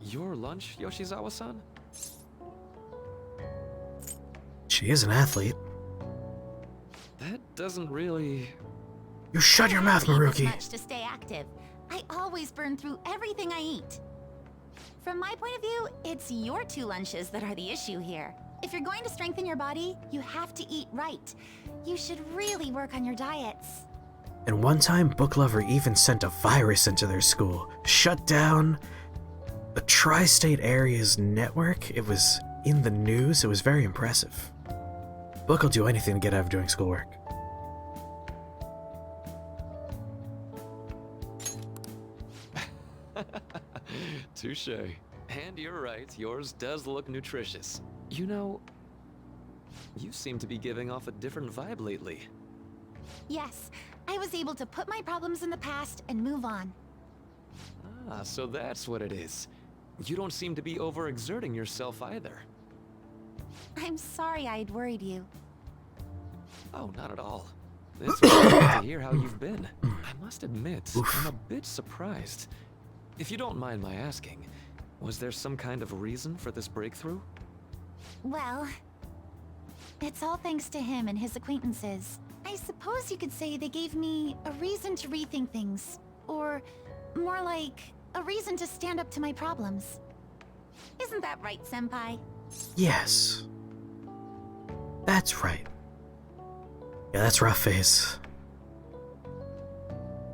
your lunch, Yoshizawa-san? She is an athlete. That doesn't really... You shut your mouth, I don't eat this Maruki. much to stay active. I always burn through everything I eat. From my point of view, it's your two lunches that are the issue here. If you're going to strengthen your body, you have to eat right. You should really work on your diets. And one time, Book Lover even sent a virus into their school. Shut down the tri-state area's network. It was in the news. It was very impressive. Book will do anything to get out of doing schoolwork. Touche. And you're right, yours does look nutritious. You know, you seem to be giving off a different vibe lately. Yes, I was able to put my problems in the past and move on. Ah, so that's what it is. You don't seem to be overexerting yourself either. I'm sorry I'd worried you. Oh, not at all. It's really good to hear how you've been. I must admit, I'm a bit surprised. If you don't mind my asking, was there some kind of reason for this breakthrough? Well, it's all thanks to him and his acquaintances. I suppose you could say they gave me a reason to rethink things. Or, more like, a reason to stand up to my problems. Isn't that right, Senpai? Yes. That's right. Yeah, that's rough, Face.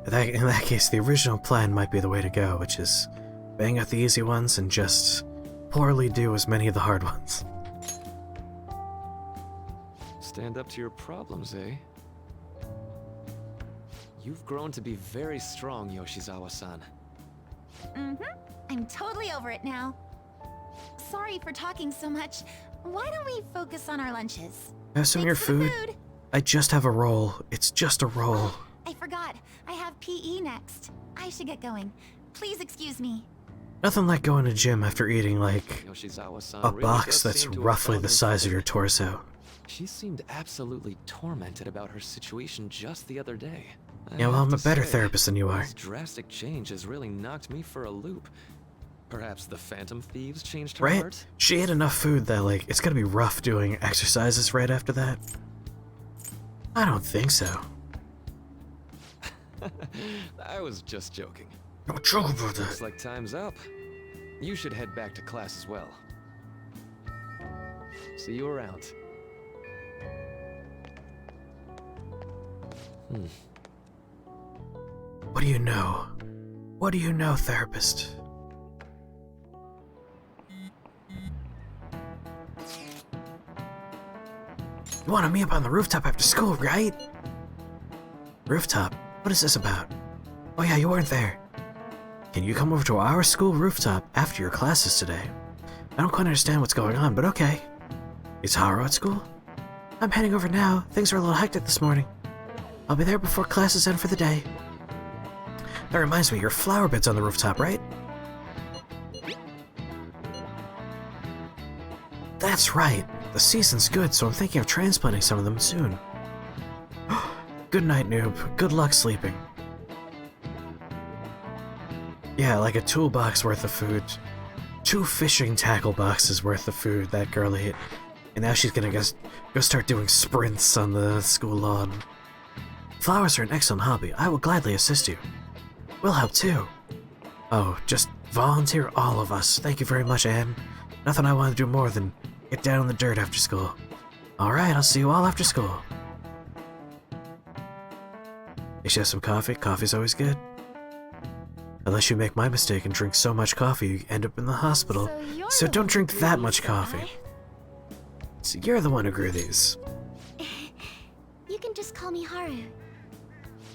In that case, the original plan might be the way to go, which is bang out the easy ones and just poorly do as many of the hard ones. Stand up to your problems, eh? You've grown to be very strong, Yoshizawa-san. Mm-hmm. I'm totally over it now. Sorry for talking so much. Why don't we focus on our lunches? Have some of your Thanks for the food? I just have a roll. It's just a roll. I forgot. I have PE next. I should get going. Please excuse me. Nothing like going to gym after eating, like, Yoshizawa-san a really box does that's seem to have roughly found the her size of your footing. torso. She seemed absolutely tormented about her situation just the other day. I Yeah, well, have I'm a to better say, therapist than you are. This drastic change has really knocked me for a loop. Perhaps the Phantom Thieves changed her Right? heart? She ate enough food that, like, it's gonna be rough doing exercises right after that. I don't think so. I was just joking. Don't joke about Looks that. like time's up. You should head back to class as well. See you around. What do you know? What do you know, therapist? You want to meet up on the rooftop after school, right? Rooftop? What is this about? Oh yeah, you weren't there. Can you come over to our school rooftop after your classes today? I don't quite understand what's going on, but okay. Is Haru at school? I'm heading over now. Things are a little hectic this morning. I'll be there before classes end for the day. That reminds me, your flower bed's on the rooftop, right? That's right. The season's good, so I'm thinking of transplanting some of them soon. Good night, noob. Good luck sleeping. Yeah, like a toolbox worth of food. 2 fishing tackle boxes worth of food that girl ate. And now she's gonna go start doing sprints on the school lawn. Flowers are an excellent hobby. I will gladly assist you. We'll help too. Oh, just volunteer all of us. Thank you very much, Anne. Nothing I want to do more than get down in the dirt after school. Alright, I'll see you all after school. You should have some coffee. Coffee's always good. Unless you make my mistake and drink so much coffee you end up in the hospital. So don't drink that much coffee. So you're the one who grew these. You can just call me Haru.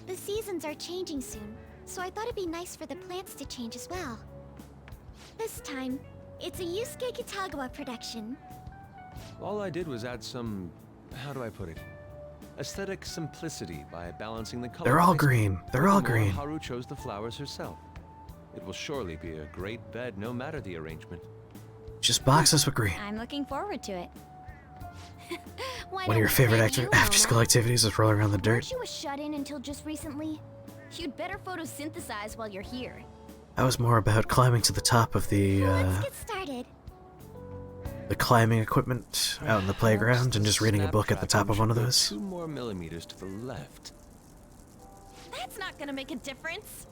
The seasons are changing soon, so I thought it'd be nice for the plants to change as well. This time, it's a Yusuke Kitagawa production. All I did was add some, how do I put it? Aesthetic simplicity by balancing the colors. They're all green. They're all Furthermore, green. Haru chose the flowers herself. It will surely be a great bed no matter the arrangement. Just box us with green. I'm looking forward to it. Why One of your don't we favorite plan you, after-school Mona? activities is rolling around the dirt. Weren't you a shut-in until just recently? You'd better photosynthesize while you're here. That was more about climbing to the top of Let's get started. the climbing equipment out in the playground and just reading a book at the top of one of those. 2 more millimeters to the left. That's not gonna make a difference.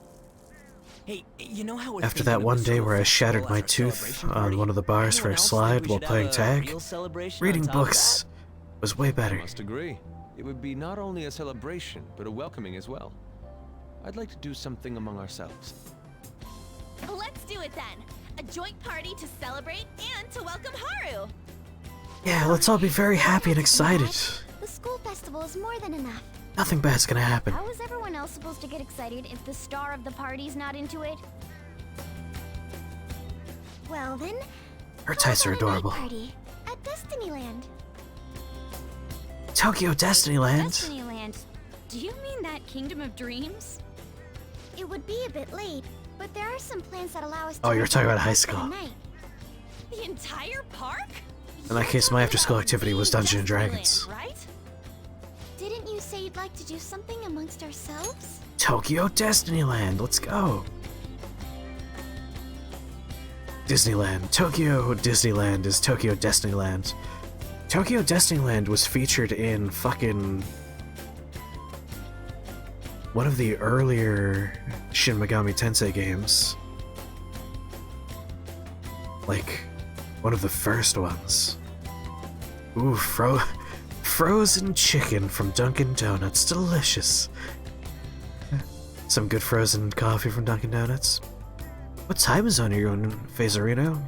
Hey, you know how After that one day where I shattered my tooth on one of the bars for a slide while playing tag, reading books was way I better. must agree. It would be not only a celebration, but a welcoming as well. I'd like to do something among ourselves. Let's do it then. A joint party to celebrate and to welcome Haru. Yeah, let's all be very happy and excited. The school festival is more than enough. Nothing bad's gonna happen. How is everyone else supposed to get excited if the star of the party's not into it? Well then, Her tights are how about a night adorable. Party at Destinyland. Tokyo Destinyland? Destinyland. Do you mean that Kingdom of Dreams? It would be a bit late, but there are some plans that allow us to Oh, you're rent talking the about high park for the school. night. The entire park? In that case, my after-school activity was Dungeons and Dragons. Destinyland, right? Didn't you say you'd like to do something amongst ourselves? Tokyo Destinyland, let's go. Disneyland. Tokyo Disneyland is Tokyo Destinyland. Tokyo Destinyland was featured in fucking one of the earlier Shin Megami Tensei games. Like, one of the first ones. Ooh, frozen chicken from Dunkin' Donuts. Delicious. Some good frozen coffee from Dunkin' Donuts. What time zone are you in, Phasarino?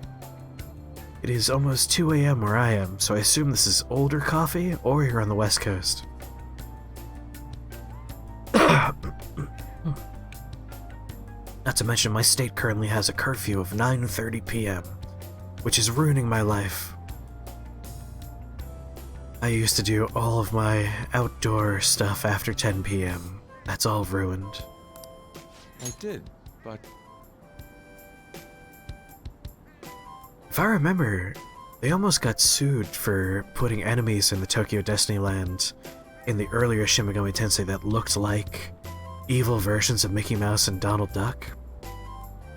It is almost 2 a.m. where I am, so I assume this is older coffee, or you're on the West Coast. Not to mention, my state currently has a curfew of 9:30 p.m., which is ruining my life. I used to do all of my outdoor stuff after 10 p.m. That's all ruined. I did, but If I remember, they almost got sued for putting enemies in the Tokyo Destinyland in the earlier Shin Megami Tensei that looked like evil versions of Mickey Mouse and Donald Duck.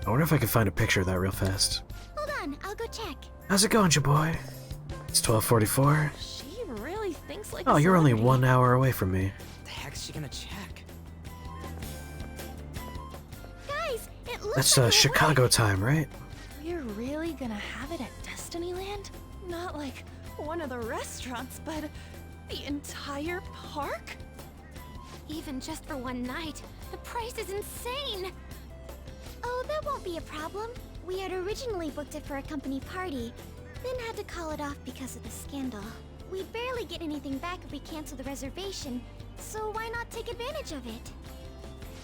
I wonder if I can find a picture of that real fast. Hold on, I'll go check. How's it going, ya boy? It's 12:44. She really thinks like Oh, a you're only celebrity. 1 hour away from me. The heck's she gonna check? looks That's like we're Chicago time, right? We're really gonna have it at Destinyland? Not like one of the restaurants, but the entire park? Even just for one night, the price is insane! Oh, that won't be a problem. We had originally booked it for a company party, then had to call it off because of the scandal. We'd barely get anything back if we cancel the reservation, so why not take advantage of it?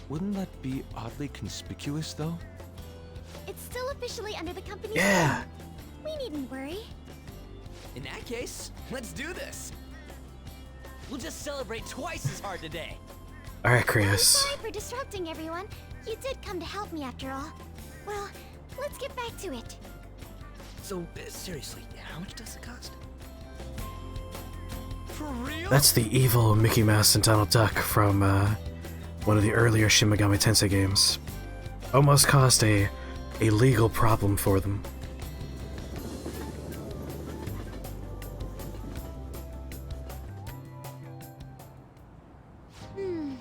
Wouldn't that be oddly conspicuous, though? It's still officially under the company's Yeah. name. We needn't worry. In that case, let's do this. We'll just celebrate twice as hard today. Alright, I'm Krios. sorry for disrupting everyone. You did come to help me after all. Well, let's get back to it. So, seriously, how much does it cost? For real? That's the evil Mickey Mouse and Donald Duck from one of the earlier Shin Megami Tensei games. Almost caused a legal problem for them.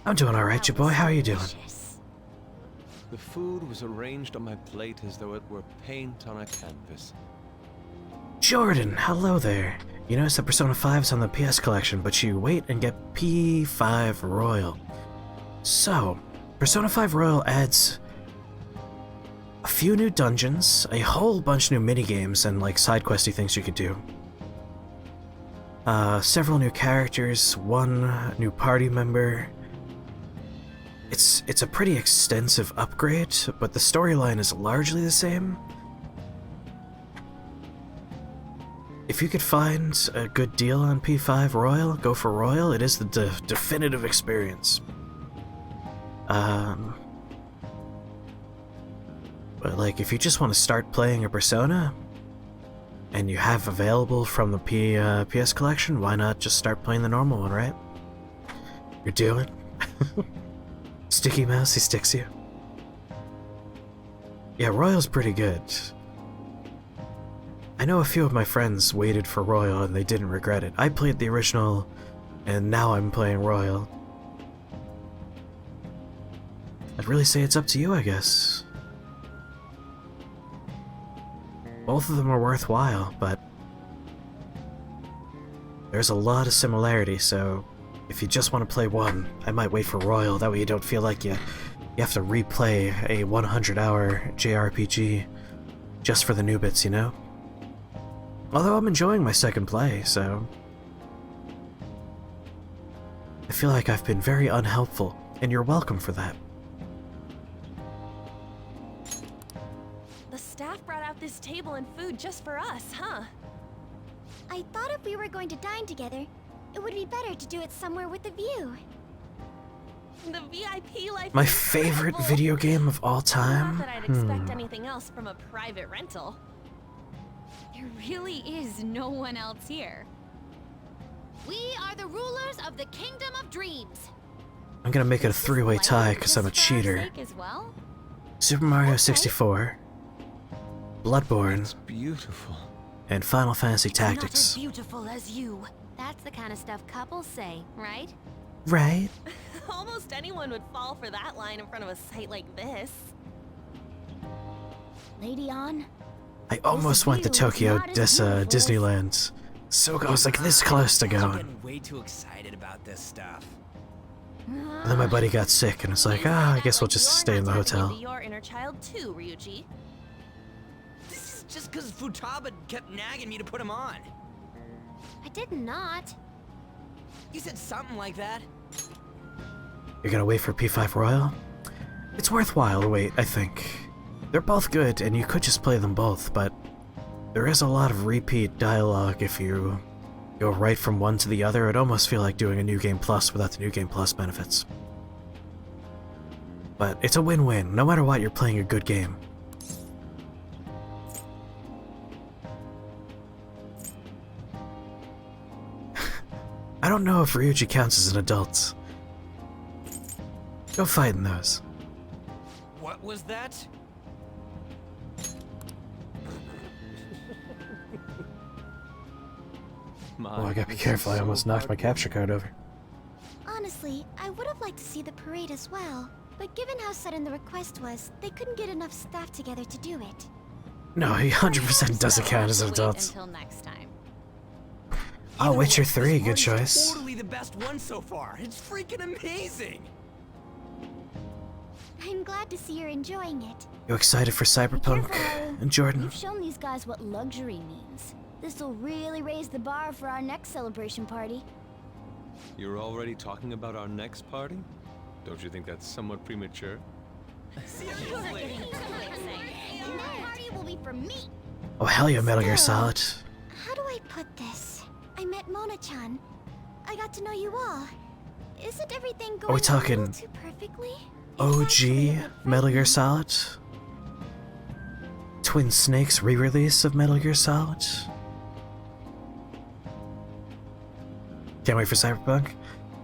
I'm doing alright, your boy. How are you doing? Delicious. The food was arranged on my plate as though it were paint on a canvas. Jordan, hello there. You notice that Persona 5 is on the PS collection, but you wait and get P5 Royal. So, Persona 5 Royal adds a few new dungeons, a whole bunch of new minigames, and like side questy things you could do. Several new characters, one new party member. It's a pretty extensive upgrade, but the storyline is largely the same. If you could find a good deal on P5 Royal, go for Royal. It is the definitive experience. But like, if you just want to start playing a Persona, and you have available from the PS collection, why not just start playing the normal one, right? You're doing. Sticky Mouse, he sticks you. Yeah, Royal's pretty good. I know a few of my friends waited for Royal and they didn't regret it. I played the original, and now I'm playing Royal. I'd really say it's up to you, I guess. Both of them are worthwhile, but there's a lot of similarity, so if you just want to play one, I might wait for Royal, that way you don't feel like you have to replay a 100-hour JRPG just for the new bits, you know? Although I'm enjoying my second play, so I feel like I've been very unhelpful, and you're welcome for that. The staff brought out this table and food just for us, huh? I thought if we were going to dine together, it would be better to do it somewhere with a view. The VIP life My is favorite incredible. video game of all time? Not that I'd expect anything else from a private rental. There really is no one else here. We are the rulers of the Kingdom of Dreams. I'm gonna make it a three-way tie because I'm a Just for our cheater. sake as well? Super Mario 64, Bloodborne, It's beautiful. and Final Fantasy Tactics. Beautiful as you. That's the kind of stuff couples say, right? Right? Almost anyone would fall for that line in front of a site like this. Lady on. I almost went to Tokyo Disneyland. So I was like this close to I'm going. getting way too excited about this stuff. And then my buddy got sick and it's like, I guess we'll just stay in the hotel. Your inner child too, Ryuji. This is just because Futaba kept nagging me to put him on. I did not. You said something like that. You're gonna wait for P5 Royal? It's worthwhile to wait, I think. They're both good, and you could just play them both, but there is a lot of repeat dialogue if you go right from one to the other. It'd almost feel like doing a New Game Plus without the New Game Plus benefits. But it's a win-win. No matter what, you're playing a good game. I don't know if Ryuji counts as an adult. Go fight in those. What was that? Oh, I gotta be careful. I almost knocked my capture card over. Honestly, I would have liked to see the parade as well. But given how sudden the request was, they couldn't get enough staff together to do it. No, he 100% doesn't count as an Wait adult. until next time. Oh, Either Witcher way, 3, this good party's choice. Totally the best one so far. It's freaking amazing. I'm glad to see you're enjoying it. You excited for Cyberpunk? And Jordan? You've shown these guys what luxury means. This'll really raise the bar for our next celebration party. You're already talking about our next party? Don't you think that's somewhat premature? Seriously. And that party will be for me. Oh, hell yeah, Metal Gear Solid. How do I put this? I met Mona-chan. I got to know you all. Isn't everything going Are we talking a little too perfectly? It's actually a OG bit Metal Gear frightening. Solid? Twin Snakes re-release of Metal Gear Solid? Can't wait for Cyberpunk.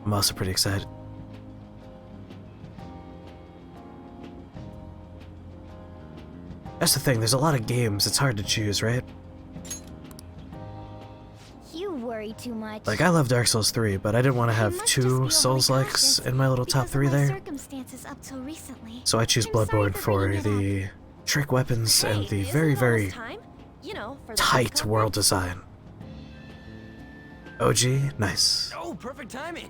I'm also pretty excited. That's the thing, there's a lot of games, it's hard to choose, right? You worry too much. Like, I love Dark Souls 3, but I didn't want to I have must just two be Souls-likes overly in my little cautious top 3 because of my there. circumstances up till recently. So I choose I'm sorry Bloodborne for for bringing it the trick weapons and the Hey, very, isn't it very almost time? You know, for the tight next world conference? design. OG, nice. Oh, perfect timing.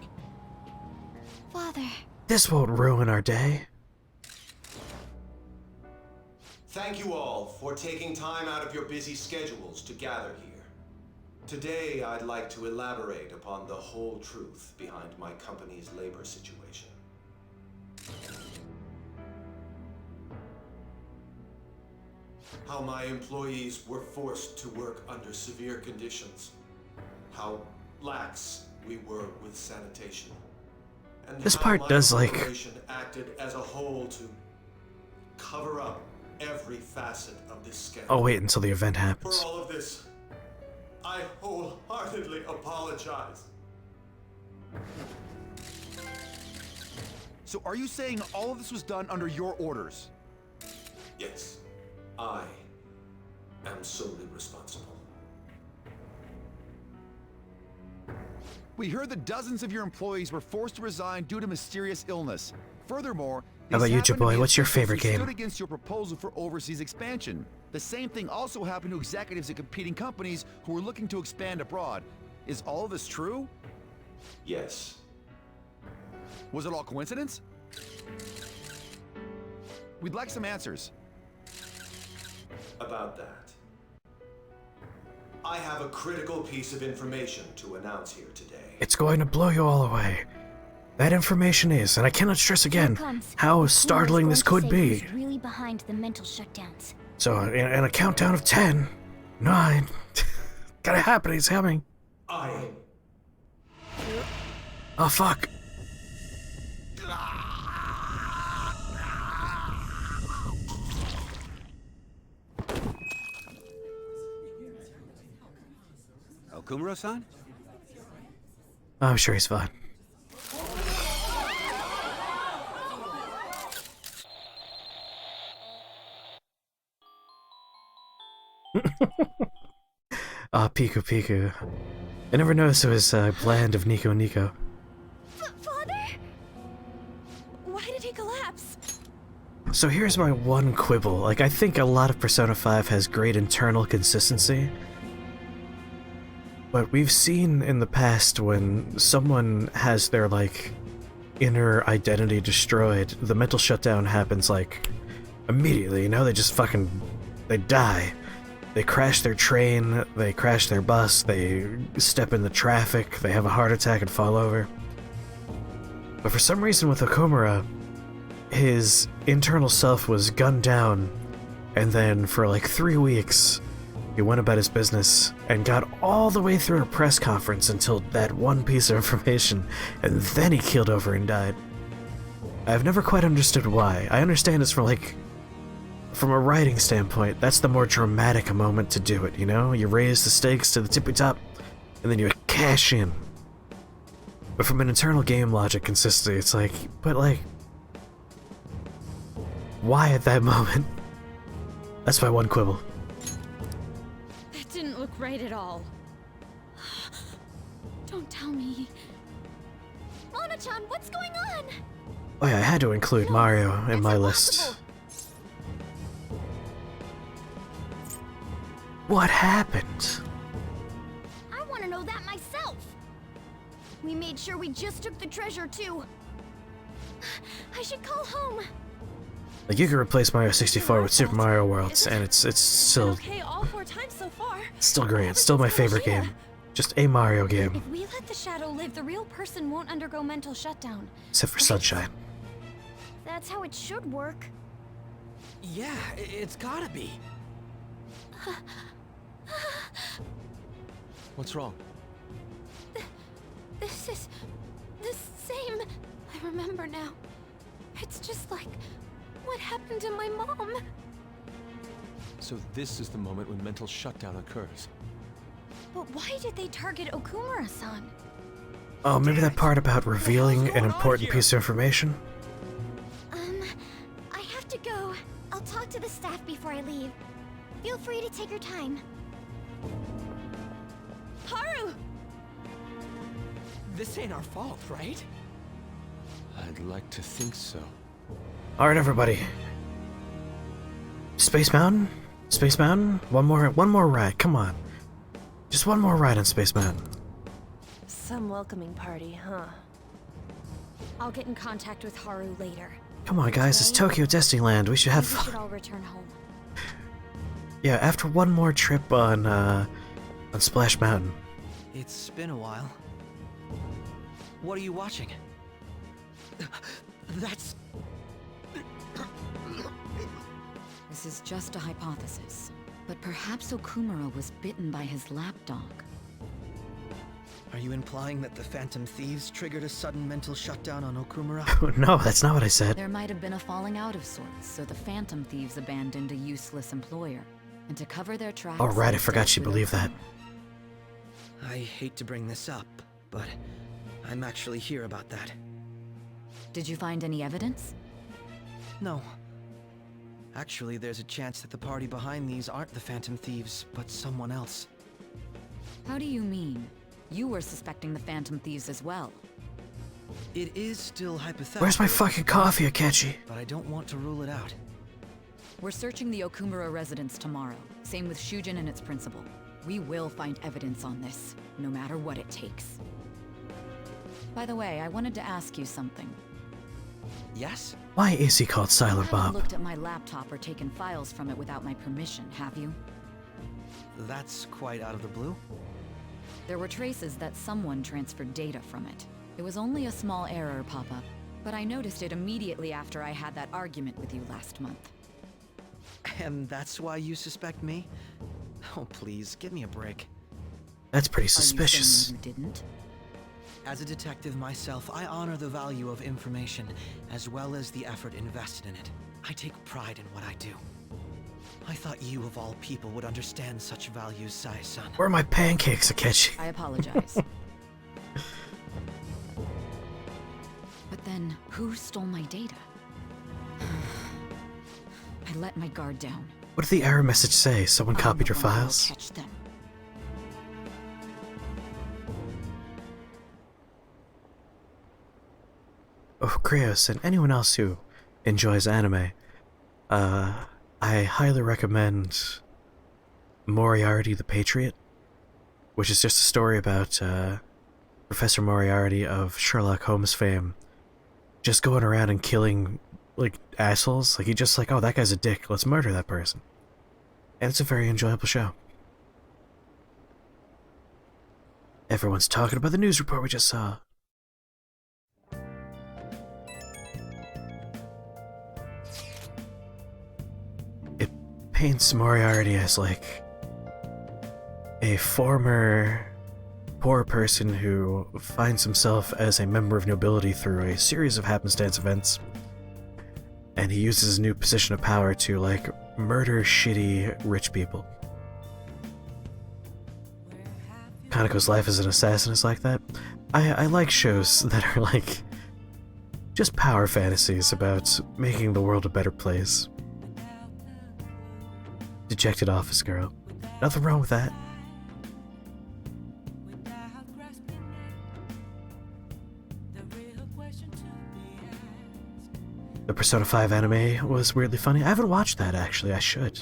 Father, This won't ruin our day. Thank you all for taking time out of your busy schedules to gather here. Today, I'd like to elaborate upon the whole truth behind my company's labor situation. How my employees were forced to work under severe conditions. How lax we were with sanitation. And This how part my does, like- corporation acted as a whole to cover up every facet of this scandal. I'll wait until the event For happens. all of this, I wholeheartedly apologize. So are you saying all of this was done under your orders? Yes, I am solely responsible. We heard that dozens of your employees were forced to resign due to mysterious illness. Furthermore, How about these you, happened to Jaboy? be What's your officials favorite who game? Stood against your proposal for overseas expansion. The same thing also happened to executives at competing companies who were looking to expand abroad. Is all of this true? Yes. Was it all coincidence? We'd like some answers. About that. I have a critical piece of information to announce here today. It's going to blow you all away. That information is, and I cannot stress again, how startling this could be. Who's really behind the mental shutdowns? So, in a countdown of 10, 9, gotta happen, it's coming. I... Oh, fuck. Okumura-san? I'm sure he's fine. Piku Piku. I never noticed it was a blend of Nico Nico. Father? Why did he collapse? So here's my one quibble. Like, I think a lot of Persona 5 has great internal consistency. But we've seen in the past when someone has their, like, inner identity destroyed, the mental shutdown happens, like, immediately, you know? They just fucking... they die. They crash their train, they crash their bus, they step in the traffic, they have a heart attack and fall over. But for some reason with Okumura, his internal self was gunned down, and then for like 3 weeks, he went about his business and got all the way through a press conference until that one piece of information, and then he keeled over and died. I've never quite understood why. I understand it's from a writing standpoint, that's the more dramatic moment to do it, you know? You raise the stakes to the tippy top, and then you cash in. But from an internal game logic consistency, it's like, but like, why at that moment? That's my one quibble. That didn't look right at all. Don't tell me. Mona-chan, what's going on? Oh yeah, I had to include Mario in my list. What happened? I want to know that myself. We made sure we just took the treasure too. I should call home. Like, you could replace Mario 64 with Super Mario Worlds, and it's still Okay, all 4 times so far. still great. It's still my favorite game. Just a Mario game, If we let the shadow live, the real person won't undergo mental shutdown. except for Sunshine. That's how it should work. Yeah, it's gotta be. What's wrong? This is the same. I remember now. It's just like what happened to my mom. So this is the moment when mental shutdown occurs. But why did they target Okumura-san? Oh, maybe that part about revealing an important piece of information? I have to go. I'll talk to the staff before I leave. Feel free to take your time. Haru! This ain't our fault, right? I'd like to think so. Alright, everybody. Space Mountain? Space Mountain? One more ride, come on. Just one more ride on Space Mountain. Some welcoming party, huh? I'll get in contact with Haru later. Come on, guys, it's Tokyo Disneyland. We should have We should fun. all return home. Yeah, after one more trip on Splash Mountain. It's been a while. What are you watching? That's... This is just a hypothesis, but perhaps Okumura was bitten by his lapdog. Are you implying that the Phantom Thieves triggered a sudden mental shutdown on Okumura? No, that's not what I said. There might have been a falling out of sorts, so the Phantom Thieves abandoned a useless employer. And to cover their tracks... Oh, right, I they forgot dealt she with believed that. I hate to bring this up, but I'm actually here about that. Did you find any evidence? No. Actually, there's a chance that the party behind these aren't the Phantom Thieves, but someone else. How do you mean? You were suspecting the Phantom Thieves as well. It is still hypothetical. Where's my fucking coffee, Akechi? But I don't want to rule it out. We're searching the Okumura residence tomorrow. Same with Shujin and its principal. We will find evidence on this, no matter what it takes. By the way, I wanted to ask you something. Yes? Why is he called Silent You haven't Bob? looked at my laptop or taken files from it without my permission, have you? That's quite out of the blue. There were traces that someone transferred data from it. It was only a small error pop-up, but I noticed it immediately after I had that argument with you last month. And that's why you suspect me? Oh, please, give me a break. That's pretty Are you suspicious. saying you didn't? As a detective myself, I honor the value of information, as well as the effort invested in it. I take pride in what I do. I thought you, of all people, would understand such values, Sai-san. Where are my pancakes, Akechi? I apologize. But then, who stole my data? I let my guard down. What did the error message say? Someone copied your I'm the one who will files? catch them. Oh, Krios, and anyone else who enjoys anime, I highly recommend Moriarty the Patriot, which is just a story about Professor Moriarty of Sherlock Holmes fame just going around and killing, like, assholes. Like, he just like, oh, that guy's a dick, let's murder that person. And it's a very enjoyable show. Everyone's talking about the news report we just saw. It paints Moriarty as, like, a former poor person who finds himself as a member of nobility through a series of happenstance events. And he uses his new position of power to, like, murder shitty rich people. Kaneko's life as an assassin is like that. I like shows that are like just power fantasies about making the world a better place. Dejected office girl. Nothing wrong with that. The Persona 5 anime was weirdly funny. I haven't watched that, actually. I should.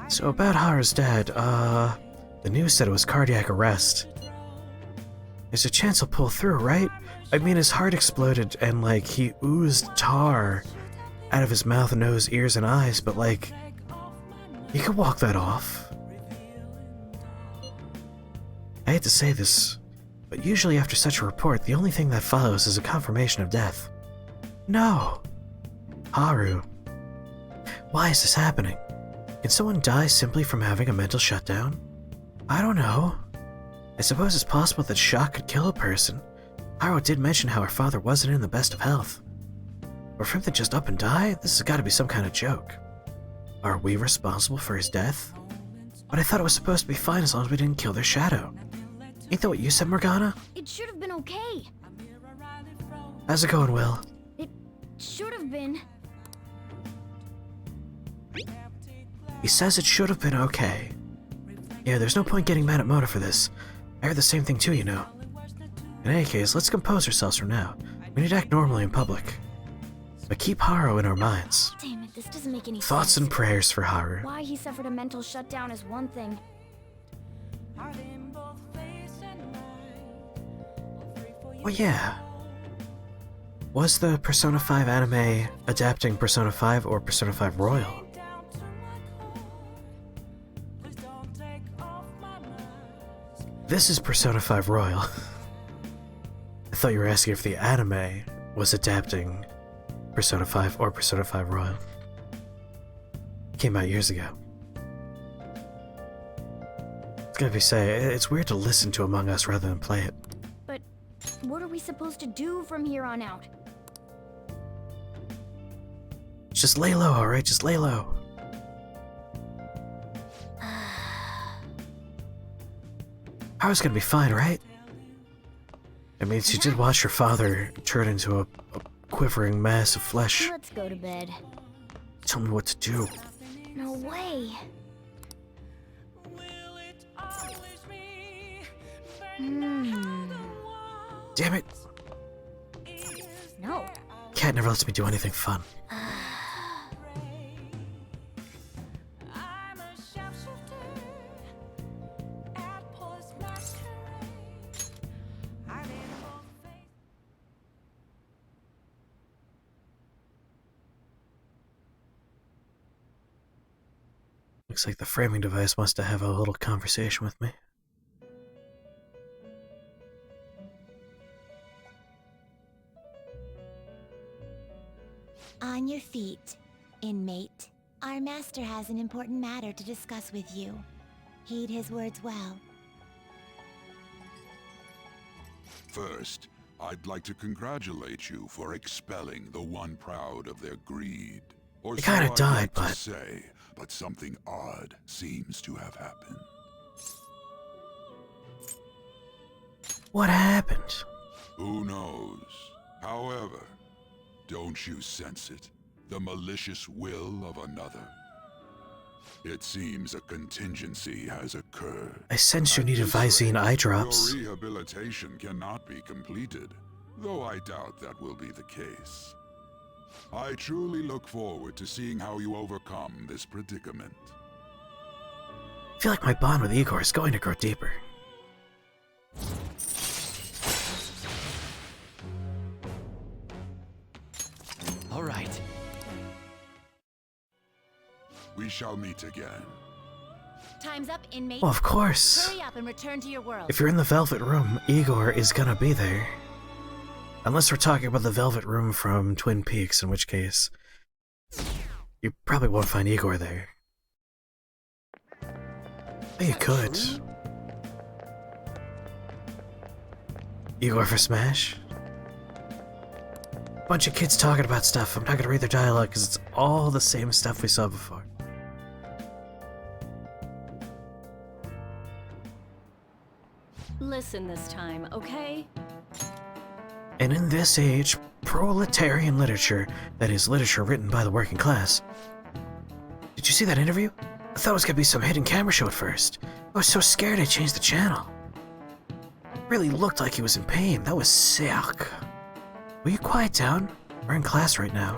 So about Haru's dad, the news said it was cardiac arrest. There's a chance he'll pull through, right? I mean, his heart exploded and, like, he oozed tar out of his mouth, nose, ears, and eyes, but, like, he could walk that off. I hate to say this, but usually after such a report, the only thing that follows is a confirmation of death. No! Haru. Why is this happening? Can someone die simply from having a mental shutdown? I don't know. I suppose it's possible that shock could kill a person. Haru did mention how her father wasn't in the best of health. Or for him to just up and die? This has got to be some kind of joke. Are we responsible for his death? But I thought it was supposed to be fine as long as we didn't kill their shadow. Ain't that what you said, Morgana? It should have been okay. How's it going, Will? It should have been. He says it should have been okay. Yeah, there's no point getting mad at Mona for this. I heard the same thing too, you know. In any case, let's compose ourselves from now. We need to act normally in public. But keep Haru in our minds. Damn it, this doesn't make any sense. Thoughts and prayers for Haru. Why he suffered a mental shutdown is one thing. Well, yeah. Was the Persona 5 anime adapting Persona 5 or Persona 5 Royal? This is Persona 5 Royal. I thought you were asking if the anime was adapting Persona 5 or Persona 5 Royal. Came out years ago. It's gotta be say, it's weird to listen to Among Us rather than play it. But what are we supposed to do from here on out? Just lay low, alright? Just lay low. Haru's gonna be fine, right? I mean, she did watch her father turn into a quivering mass of flesh. Let's go to bed. Tell me what to do. No way. Damn it. No. Cat never lets me do anything fun. Looks like the framing device wants to have a little conversation with me. On your feet, inmate. Our master has an important matter to discuss with you. Heed his words well. First, I'd like to congratulate you for expelling the one proud of their greed. Or They so kinda I'd died, like to but... say, but something odd seems to have happened. What happened? Who knows? However, don't you sense it? The malicious will of another? It seems a contingency has occurred. I sense you need a Visine eye drops. Your rehabilitation cannot be completed, though I doubt that will be the case. I truly look forward to seeing how you overcome this predicament. I feel like my bond with Igor is going to grow deeper. All right. We shall meet again. Time's up, inmate. Well, of course. Hurry up and return to your world. If you're in the Velvet Room, Igor is gonna be there. Unless we're talking about the Velvet Room from Twin Peaks, in which case you probably won't find Igor there. But you could. Igor for Smash? Bunch of kids talking about stuff. I'm not gonna read their dialogue because it's all the same stuff we saw before. Listen this time, okay? And in this age, proletarian literature, that is literature written by the working class. Did you see that interview? I thought it was gonna be some hidden camera show at first. I was so scared I changed the channel. Really looked like he was in pain. That was sick. Will you quiet down? We're in class right now.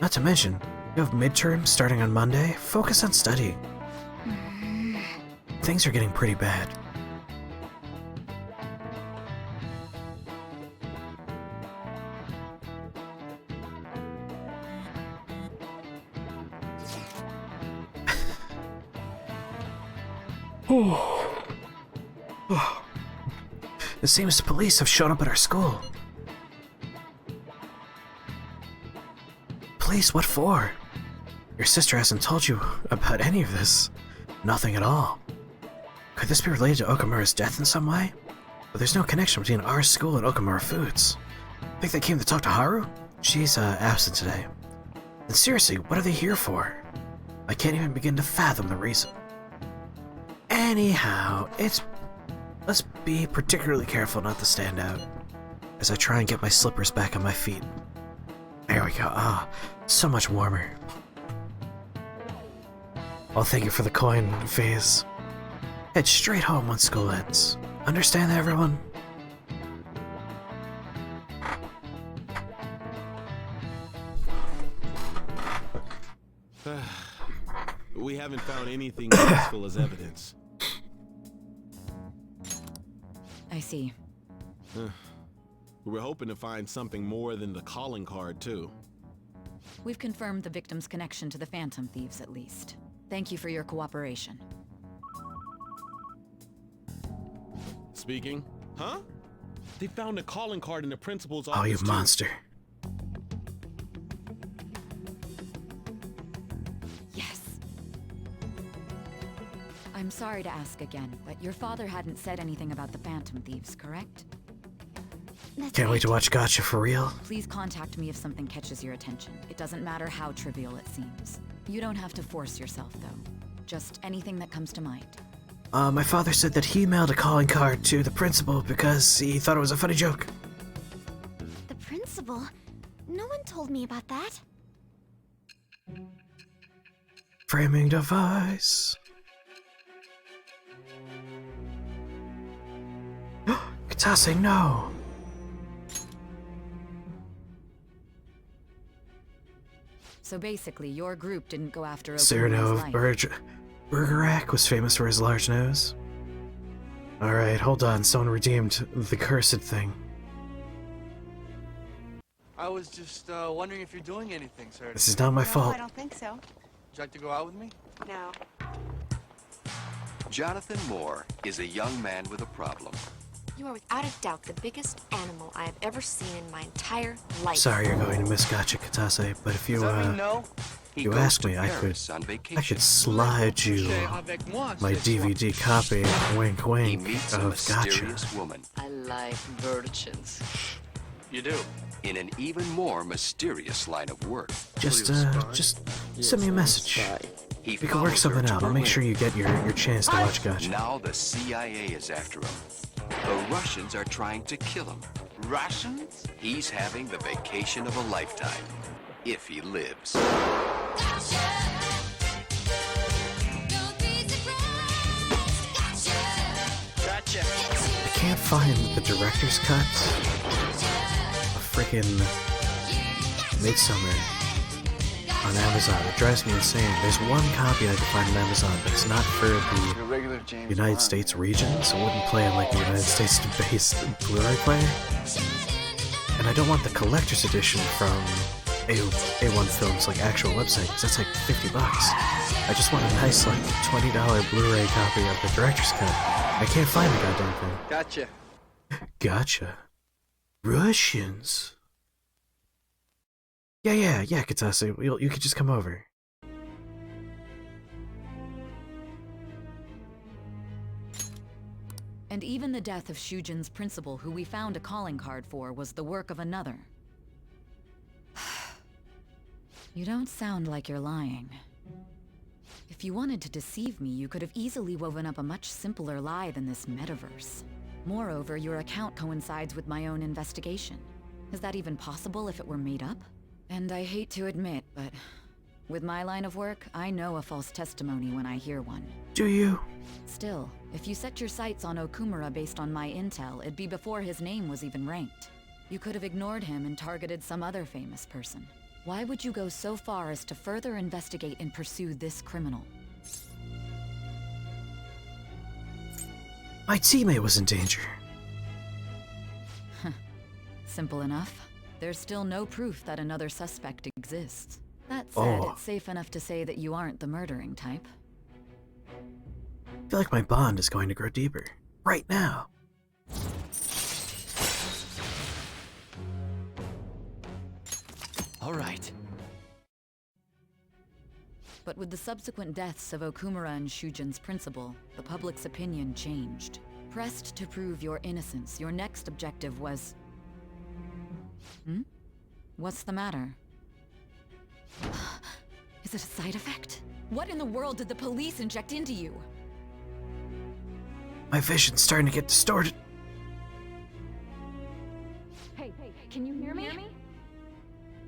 Not to mention, you have midterms starting on Monday. Focus on studying. Things are getting pretty bad. It seems the police have shown up at our school. Police, what for? Your sister hasn't told you about any of this. Nothing at all. Could this be related to Okamura's death in some way? But there's no connection between our school and Okamura Foods. Think they came to talk to Haru? She's absent today. And seriously, what are they here for? I can't even begin to fathom the reason. Anyhow, let's be particularly careful not to stand out as I try and get my slippers back on my feet. There we go. Ah, so much warmer. Well, thank you for the coin, Phase. Head straight home once school ends. Understand that, everyone? We haven't found anything useful as evidence. I see. We were hoping to find something more than the calling card, too. We've confirmed the victim's connection to the Phantom Thieves, at least. Thank you for your cooperation. Speaking? Huh? They found a calling card in the principal's office. Oh, you too. monster. Yes. I'm sorry to ask again, but your father hadn't said anything about the Phantom Thieves, correct? Can't wait to watch Gotcha for real. Please contact me if something catches your attention. It doesn't matter how trivial it seems. You don't have to force yourself, though. Just anything that comes to mind. My father said that he mailed a calling card to the principal because he thought it was a funny joke. The principal? No one told me about that. Framing device. Katase, no. So basically, your group didn't go after Cyrano Okamura's of life. Bergerac was famous for his large nose. Alright, hold on. Someone redeemed the cursed thing. I was just wondering if you're doing anything, sir. This is not my fault. I don't think so. Would you like to go out with me? No. Jonathan Moore is a young man with a problem. You are without a doubt the biggest animal I have ever seen in my entire life. Sorry you're going to miss Gotcha, Katase, but if you, you ask me, I could slide you my DVD copy, wink wink, of Gotcha. Woman. I like virgins. You do? In an even more mysterious line of work. Just send me a message. We can work something out. I'll make sure you get your chance to watch Gotcha. Now the CIA is after him. The Russians are trying to kill him. Russians? He's having the vacation of a lifetime. If he lives. Gotcha. I can't find the director's cut of freaking Midsummer on Amazon. It drives me insane. There's one copy I can find on Amazon, but it's not for the United States region, so it wouldn't play on like the United States-based Blu-ray player. And I don't want the collector's edition from A1 Films, like actual website, because that's like $50. I just want a nice like $20 Blu-ray copy of the director's cut. I can't find the goddamn thing. Gotcha. Gotcha. Russians. Yeah, Katase, you could just come over. And even the death of Shujin's principal, who we found a calling card for, was the work of another. You don't sound like you're lying. If you wanted to deceive me, you could have easily woven up a much simpler lie than this metaverse. Moreover, your account coincides with my own investigation. Is that even possible if it were made up? And I hate to admit, but With my line of work, I know a false testimony when I hear one. Do you? Still, if you set your sights on Okumura based on my intel, it'd be before his name was even ranked. You could have ignored him and targeted some other famous person. Why would you go so far as to further investigate and pursue this criminal? My teammate was in danger. Simple enough. There's still no proof that another suspect exists. That said, it's safe enough to say that you aren't the murdering type. I feel like my bond is going to grow deeper. Right now. All right. But with the subsequent deaths of Okumura and Shujin's principal, the public's opinion changed. Pressed to prove your innocence, your next objective was... What's the matter? Is it a side effect? What in the world did the police inject into you? My vision's starting to get distorted. Hey, can you hear me?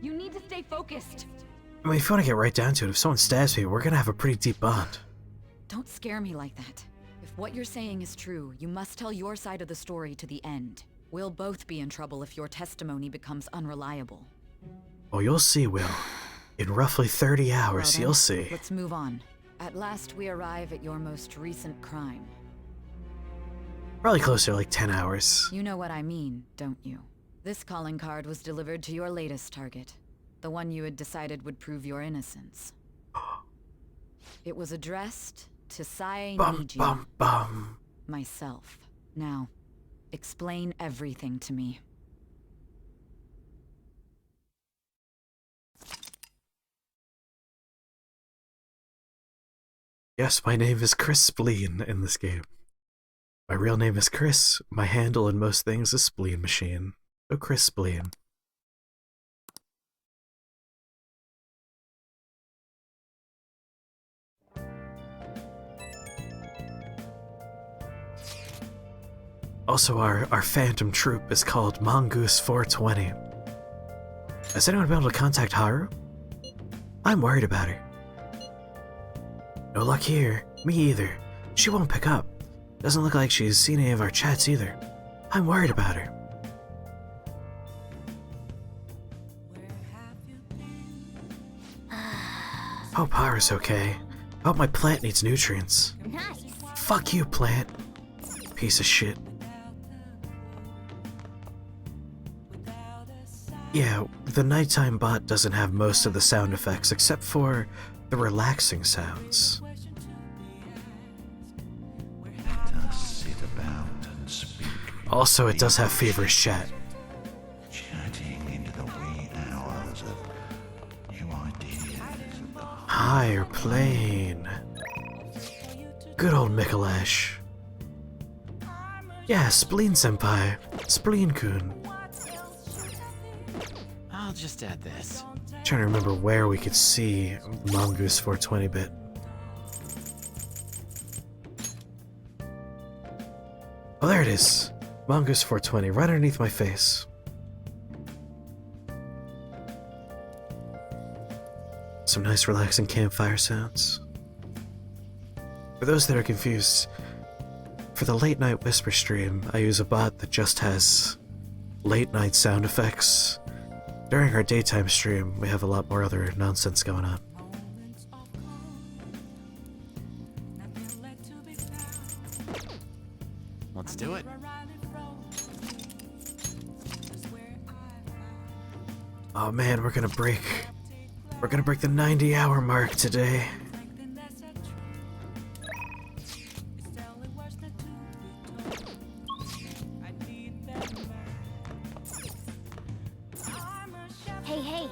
You need to stay focused. I mean, if you want to get right down to it, if someone stabs me, we're gonna have a pretty deep bond. Don't scare me like that. If what you're saying is true, you must tell your side of the story to the end. We'll both be in trouble if your testimony becomes unreliable. Oh, you'll see, Will. In roughly 30 hours, Well then, you'll see. Let's move on. At last we arrive at your most recent crime. Probably closer to like 10 hours. You know what I mean, don't you? This calling card was delivered to your latest target. The one you had decided would prove your innocence. It was addressed to Sae Niji. Myself. Now, explain everything to me. Yes, my name is Chris Spleen in this game. My real name is Chris. My handle in most things is Spleen Machine. So Chris Spleen. Also, our phantom troop is called Mongoose 420. Has anyone been able to contact Haru? I'm worried about her. No luck here. Me either. She won't pick up. Doesn't look like she's seen any of our chats either. I'm worried about her. Hope Haru's okay. Hope my plant needs nutrients. Nice. Fuck you, plant. Piece of shit. Yeah, the nighttime bot doesn't have most of the sound effects except for the relaxing sounds. Also, it does have feverish chat. Chatting into the wee hours of new ideas. Higher plane. Good old Mikolash. Yeah, Spleen Senpai. Spleen-kun. I'll just add this. Trying to remember where we could see Mongoose 420-bit. Oh, there it is. Mongoose 420, right underneath my face. Some nice relaxing campfire sounds. For those that are confused, for the late night whisper stream, I use a bot that just has late night sound effects. During our daytime stream, we have a lot more other nonsense going on. Let's do it. Oh man, we're gonna break the 90-hour mark today. Hey.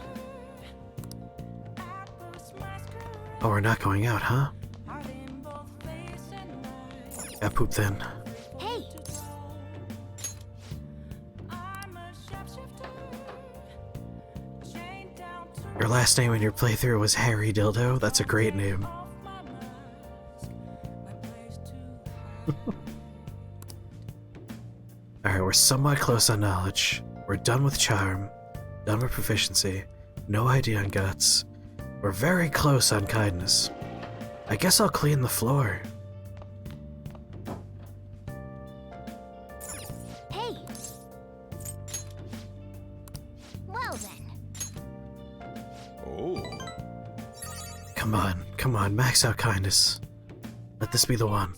Oh, we're not going out, huh? Yeah, poop then. Hey. Your last name in your playthrough was Harry Dildo? That's a great name. Alright, we're somewhat close on knowledge. We're done with charm. Done with proficiency. No ID on guts. We're very close on kindness. I guess I'll clean the floor. Hey! Well then. Oh. Come on, max out kindness. Let this be the one.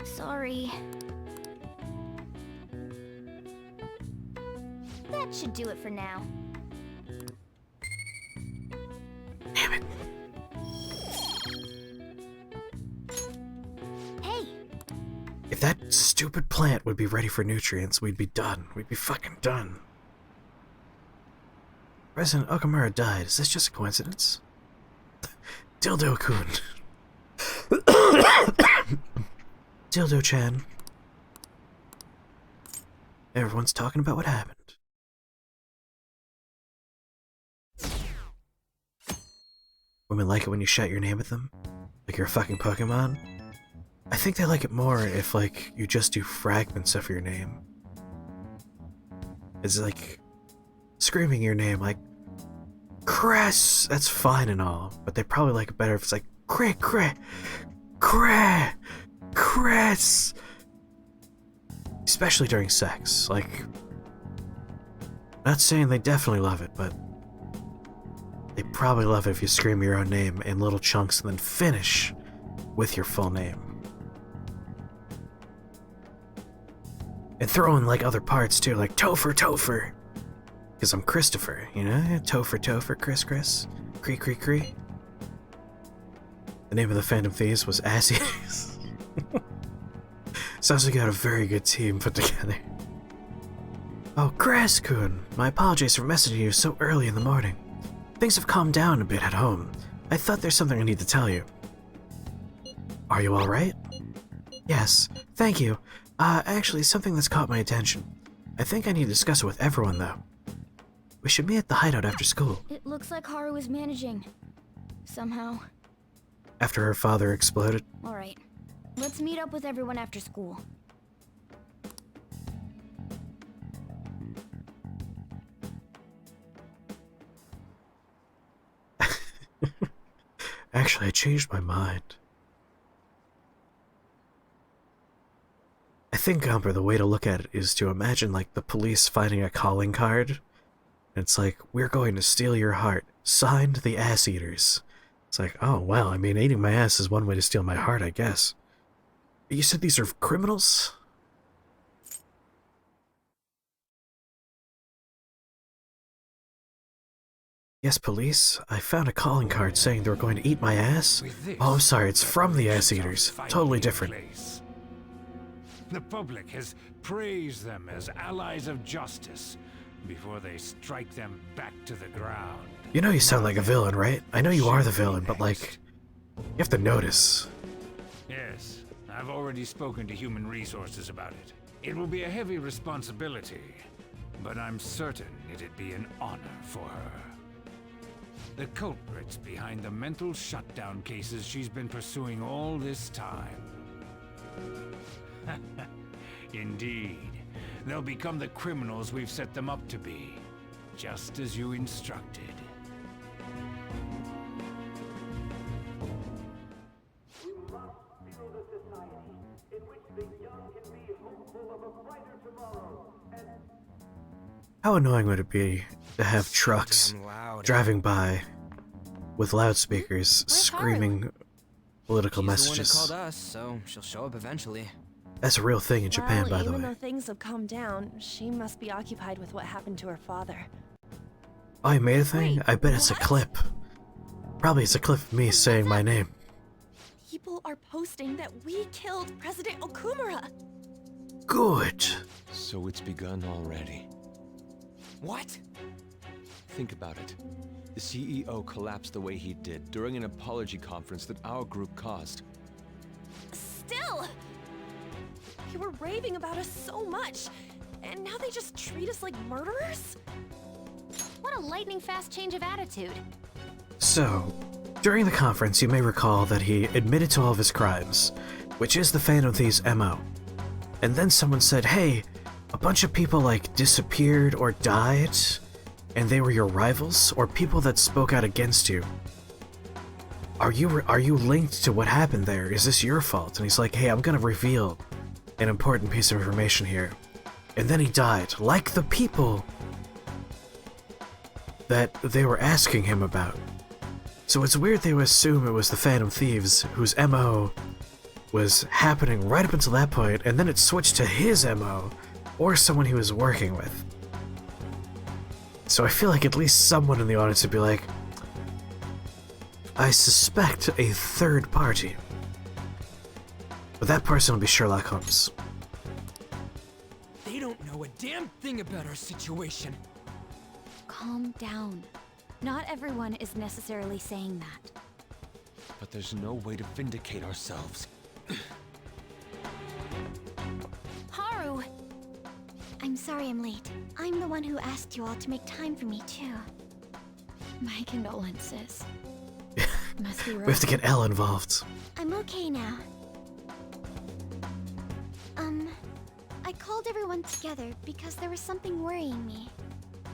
Sorry. That should do it for now. Damn it. Hey! If that stupid plant would be ready for nutrients, we'd be done. We'd be fucking done. President Okamura died. Is this just a coincidence? Dildo-kun. Dildo-chan. Everyone's talking about what happened. Women like it when you shout your name at them? Like you're a fucking Pokemon? I think they like it more if, like, you just do fragments of your name. It's like screaming your name, like, Cress! That's fine and all, but they probably like it better if it's like, Cress! Especially during sex. Like, not saying they definitely love it, but they probably love it if you scream your own name in little chunks and then finish with your full name. And throw in like other parts too, like Topher. Because I'm Christopher, you know? Topher, Chris, Cree. The name of the Phantom Thieves was Ass Eaters. Sounds like you got a very good team put together. Oh, Grass-kun, my apologies for messaging you so early in the morning. Things have calmed down a bit at home. I thought there's something I need to tell you. Are you alright? Yes, thank you. Actually, something that's caught my attention. I think I need to discuss it with everyone, though. We should meet at the hideout after school. It looks like Haru is managing. Somehow. After her father exploded. Alright. Let's meet up with everyone after school. Actually, I changed my mind. I think, Gumper, the way to look at it is to imagine, like, the police finding a calling card. And it's like, we're going to steal your heart. Signed, the Ass Eaters. It's like, oh, well, I mean, eating my ass is one way to steal my heart, I guess. You said these are criminals? Yes, police. I found a calling card saying they were going to eat my ass. Oh, I'm sorry, it's from the Ass Eaters. Totally different. The public has praised them as allies of justice before they strike them back to the ground. You know you sound like a villain, right? I know you are the villain, but like, you have to notice. Yes, I've already spoken to Human Resources about it. It will be a heavy responsibility, but I'm certain it'd be an honor for her. The culprits behind the mental shutdown cases she's been pursuing all this time. Indeed. They'll become the criminals we've set them up to be, just as you instructed. How annoying would it be to have trucks driving by with loudspeakers screaming political messages? She's the one who called us, so she'll show up eventually. That's a real thing in Japan, by the Even way. though things have calmed down, she must be occupied with what happened to her father. Oh, you made a thing? I bet it's a clip. Probably it's a clip of me saying my name. People are posting that we killed President Okumura. Good. So it's begun already. What? Think about it. The CEO collapsed the way he did during an apology conference that our group caused. Still! You were raving about us so much, and now they just treat us like murderers? What a lightning-fast change of attitude. So, during the conference, you may recall that he admitted to all of his crimes, which is the Phantom Thieves' MO. And then someone said, hey, a bunch of people, like, disappeared or died, and they were your rivals or people that spoke out against you, are you linked to what happened there? Is this your fault? And he's like, hey, I'm gonna reveal an important piece of information here. And then he died, like the people that they were asking him about. So it's weird they would assume it was the Phantom Thieves, whose MO was happening right up until that point, and then it switched to his MO, or someone he was working with. So I feel like at least someone in the audience would be like, I suspect a third party. But that person will be Sherlock Holmes. They don't know a damn thing about our situation. Calm down. Not everyone is necessarily saying that. But there's no way to vindicate ourselves. Haru! I'm sorry I'm late. I'm the one who asked you all to make time for me, too. My condolences. Must be rough. We have to get Elle involved. I'm okay now. I called everyone together because there was something worrying me.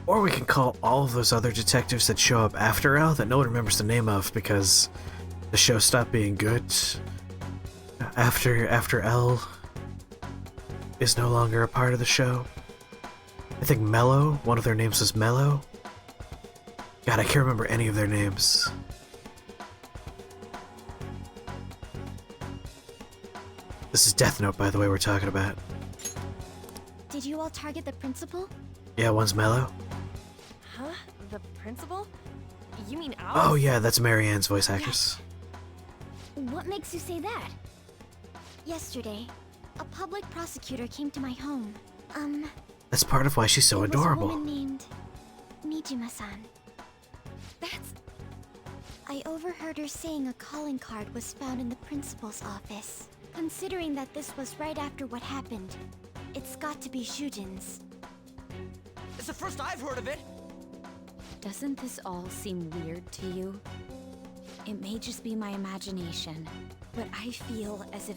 Or we can call all of those other detectives that show up after Elle that no one remembers the name of because the show stopped being good after Elle is no longer a part of the show. I think Mello, one of their names was Mello. God, I can't remember any of their names. This is Death Note, by the way, we're talking about. Did you all target the principal? Yeah, one's Mello. Huh? The principal? You mean ours? Oh yeah, that's Marianne's voice actress. What makes you say that? Yesterday, a public prosecutor came to my home. That's part of why she's so it adorable. was a woman named Mijima-san. That's... I overheard her saying a calling card was found in the principal's office. Considering that this was right after what happened, it's got to be Shujin's. It's the first I've heard of it. Doesn't this all seem weird to you? It may just be my imagination, but I feel as if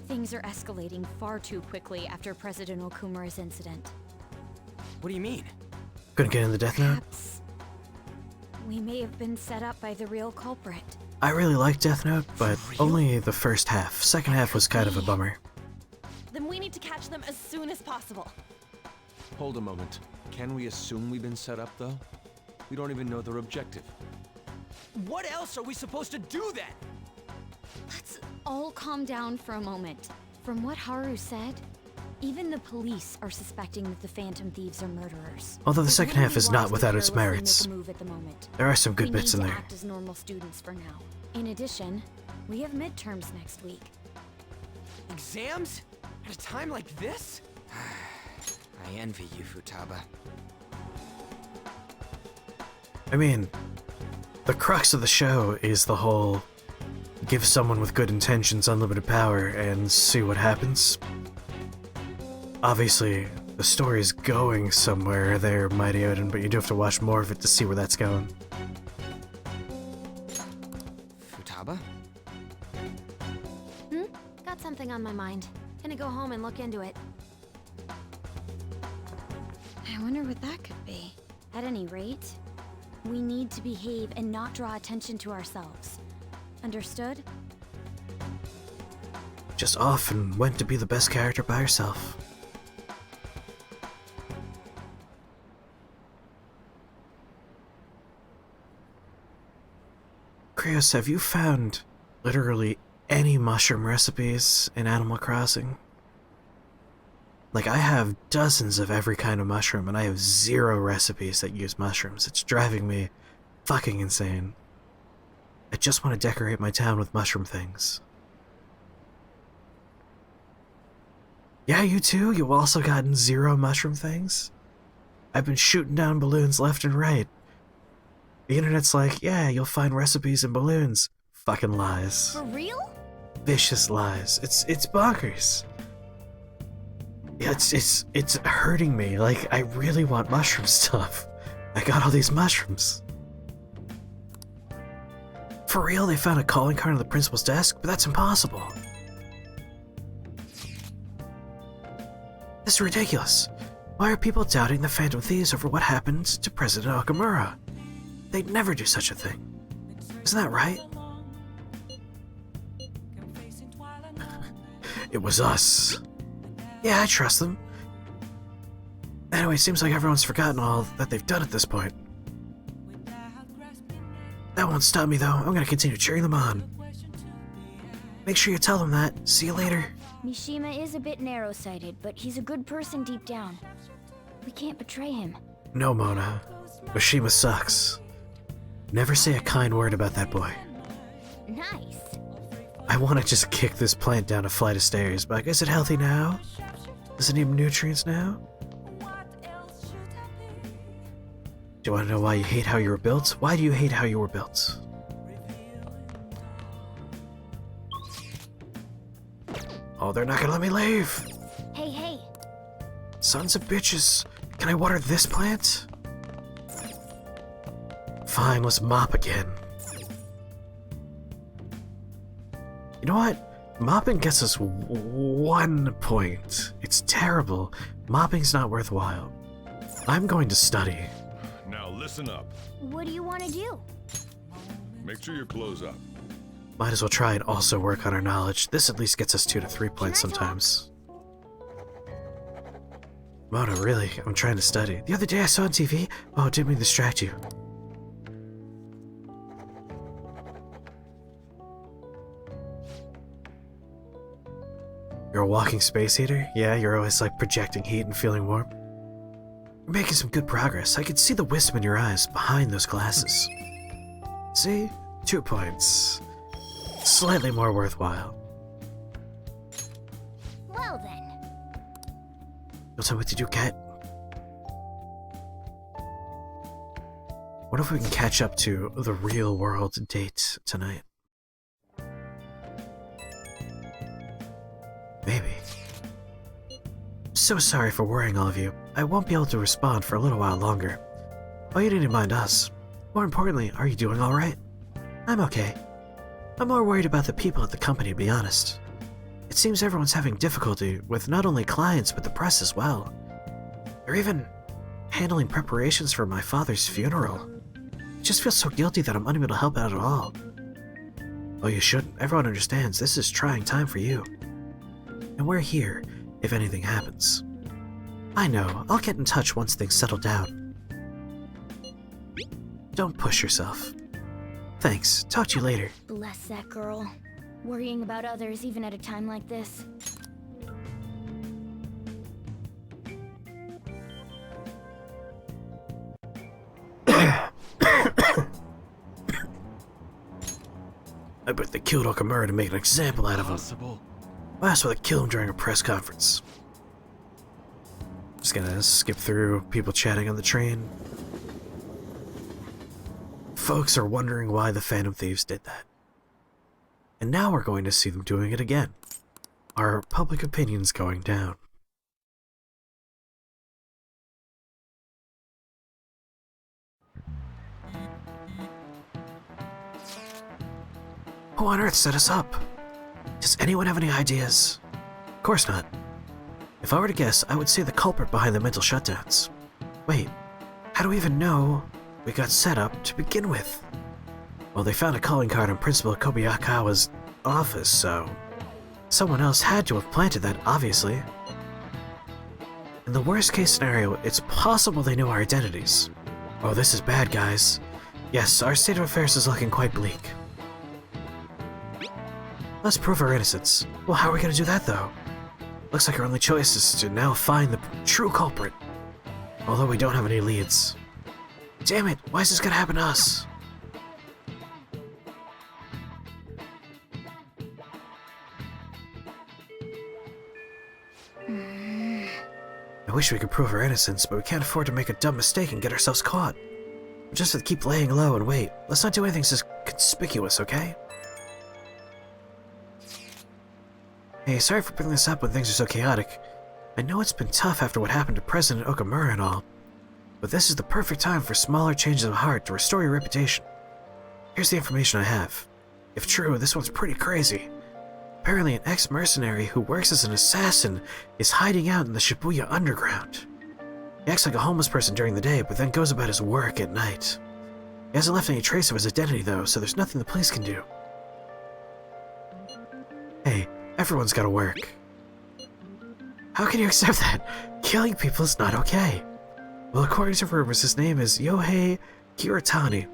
things are escalating far too quickly after President Okumura's incident. What do you mean? Gonna get in the Death Note? Perhaps we may have been set up by the real culprit. I really like Death Note, but only the first half. Second half was kind of a bummer. Then we need to catch them as soon as possible. Hold a moment. Can we assume we've been set up, though? We don't even know their objective. What else are we supposed to do then? Let's all calm down for a moment. From what Haru said, even the police are suspecting that the Phantom Thieves are murderers. Although the It second wouldn't half be is wise not to without its carelessly merits. make a move at the moment. There are some good bits in We there. need to act as normal students for now. In addition, we have midterms next week. Exams? At a time like this? I envy you, Futaba. I mean, the crux of the show is the whole give someone with good intentions unlimited power and see what happens. Obviously, the story's going somewhere there, Mighty Odin, but you do have to watch more of it to see where that's going. Futaba? Got something on my mind. Gonna go home and look into it. I wonder what that could be. At any rate, we need to behave and not draw attention to ourselves. Understood? Just off and went to be the best character by herself. Krios, have you found literally any mushroom recipes in Animal Crossing? Like, I have dozens of every kind of mushroom, and I have 0 recipes that use mushrooms. It's driving me fucking insane. I just want to decorate my town with mushroom things. Yeah, you too? You've also gotten 0 mushroom things? I've been shooting down balloons left and right. The internet's like, yeah, you'll find recipes in balloons. Fucking lies. For real? Vicious lies. It's bonkers. Yeah, it's hurting me. Like, I really want mushroom stuff. I got all these mushrooms. For real, they found a calling card on the principal's desk? But that's impossible. This is ridiculous. Why are people doubting the Phantom Thieves over what happened to President Okamura? They'd never do such a thing. Isn't that right? It was us. Yeah, I trust them. Anyway, seems like everyone's forgotten all that they've done at this point. That won't stop me, though. I'm gonna continue cheering them on. Make sure you tell them that. See you later. Mishima is a bit narrow-sighted, but he's a good person deep down. We can't betray him. No, Mona. Mishima sucks. Never say a kind word about that boy. Nice. I want to just kick this plant down a flight of stairs, but is it healthy now? Does it need nutrients now? Do you want to know why you hate how you were built? Why do you hate how you were built? Oh, they're not gonna let me leave! Hey, hey. Sons of bitches. Can I water this plant? Fine, let's mop again. You know what? Mopping gets us 1 point. It's terrible. Mopping's not worthwhile. I'm going to study. Now listen up. What do you want to do? Make sure your clothes up. Might as well try and also work on our knowledge. This at least gets us 2 to 3 points sometimes. Mona, really? I'm trying to study. The other day I saw on TV. Oh, didn't mean to distract you. You're a walking space heater? Yeah, you're always like projecting heat and feeling warm. You're making some good progress. I can see the wisp in your eyes behind those glasses. See? 2 points. Slightly more worthwhile. Well then. You'll tell me what to do, Cat. What if we can catch up to the real world date tonight? Maybe. So sorry for worrying all of you. I won't be able to respond for a little while longer. Oh, you didn't mind us. More importantly, are you doing alright? I'm okay. I'm more worried about the people at the company, to be honest. It seems everyone's having difficulty with not only clients, but the press as well. They're even handling preparations for my father's funeral. I just feel so guilty that I'm unable to help out at all. Oh, you shouldn't. Everyone understands this is trying time for you. And we're here if anything happens. I know. I'll get in touch once things settle down. Don't push yourself. Thanks. Talk to you later. Bless that girl. Worrying about others even at a time like this. I bet they killed Okamura to make an example out of him. That's why they killed him during a press conference. Just gonna skip through people chatting on the train. Folks are wondering why the Phantom Thieves did that. And now we're going to see them doing it again. Our public opinion's going down. Who on earth set us up? Does anyone have any ideas? Of course not. If I were to guess, I would say the culprit behind the mental shutdowns. Wait, how do we even know we got set up to begin with? Well, they found a calling card on Principal Kobayakawa's office, so someone else had to have planted that, obviously. In the worst case scenario, it's possible they knew our identities. Oh, this is bad, guys. Yes, our state of affairs is looking quite bleak. Let's prove our innocence. Well, how are we gonna do that, though? Looks like our only choice is to now find the true culprit. Although we don't have any leads. Damn it, why is this gonna happen to us? I wish we could prove our innocence, but we can't afford to make a dumb mistake and get ourselves caught. We'll just have to keep laying low and wait. Let's not do anything so conspicuous, okay? Hey, sorry for bringing this up when things are so chaotic. I know it's been tough after what happened to President Okamura and all, but this is the perfect time for smaller changes of heart to restore your reputation. Here's the information I have. If true, this one's pretty crazy. Apparently an ex-mercenary who works as an assassin is hiding out in the Shibuya underground. He acts like a homeless person during the day, but then goes about his work at night. He hasn't left any trace of his identity, though, so there's nothing the police can do. Hey, everyone's gotta work. How can you accept that? Killing people is not okay. Well, according to rumors, his name is Yohei Kiritani.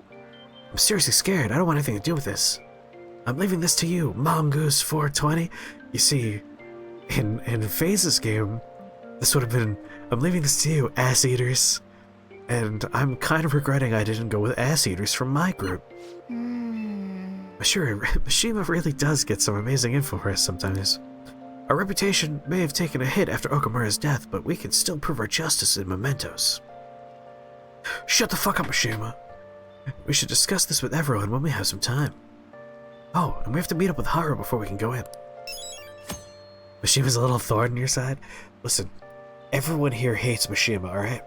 I'm seriously scared. I don't want anything to do with this. I'm leaving this to you, Mongoose 420. You see, in FaZe's game, this would have been, I'm leaving this to you, ass eaters. And I'm kind of regretting I didn't go with ass eaters from my group. Sure, Mishima really does get some amazing info for us sometimes. Our reputation may have taken a hit after Okamura's death, but we can still prove our justice in mementos. Shut the fuck up, Mishima. We should discuss this with everyone when we have some time. Oh, and we have to meet up with Haru before we can go in. Mishima's a little thorn in your side? Listen, everyone here hates Mishima, alright?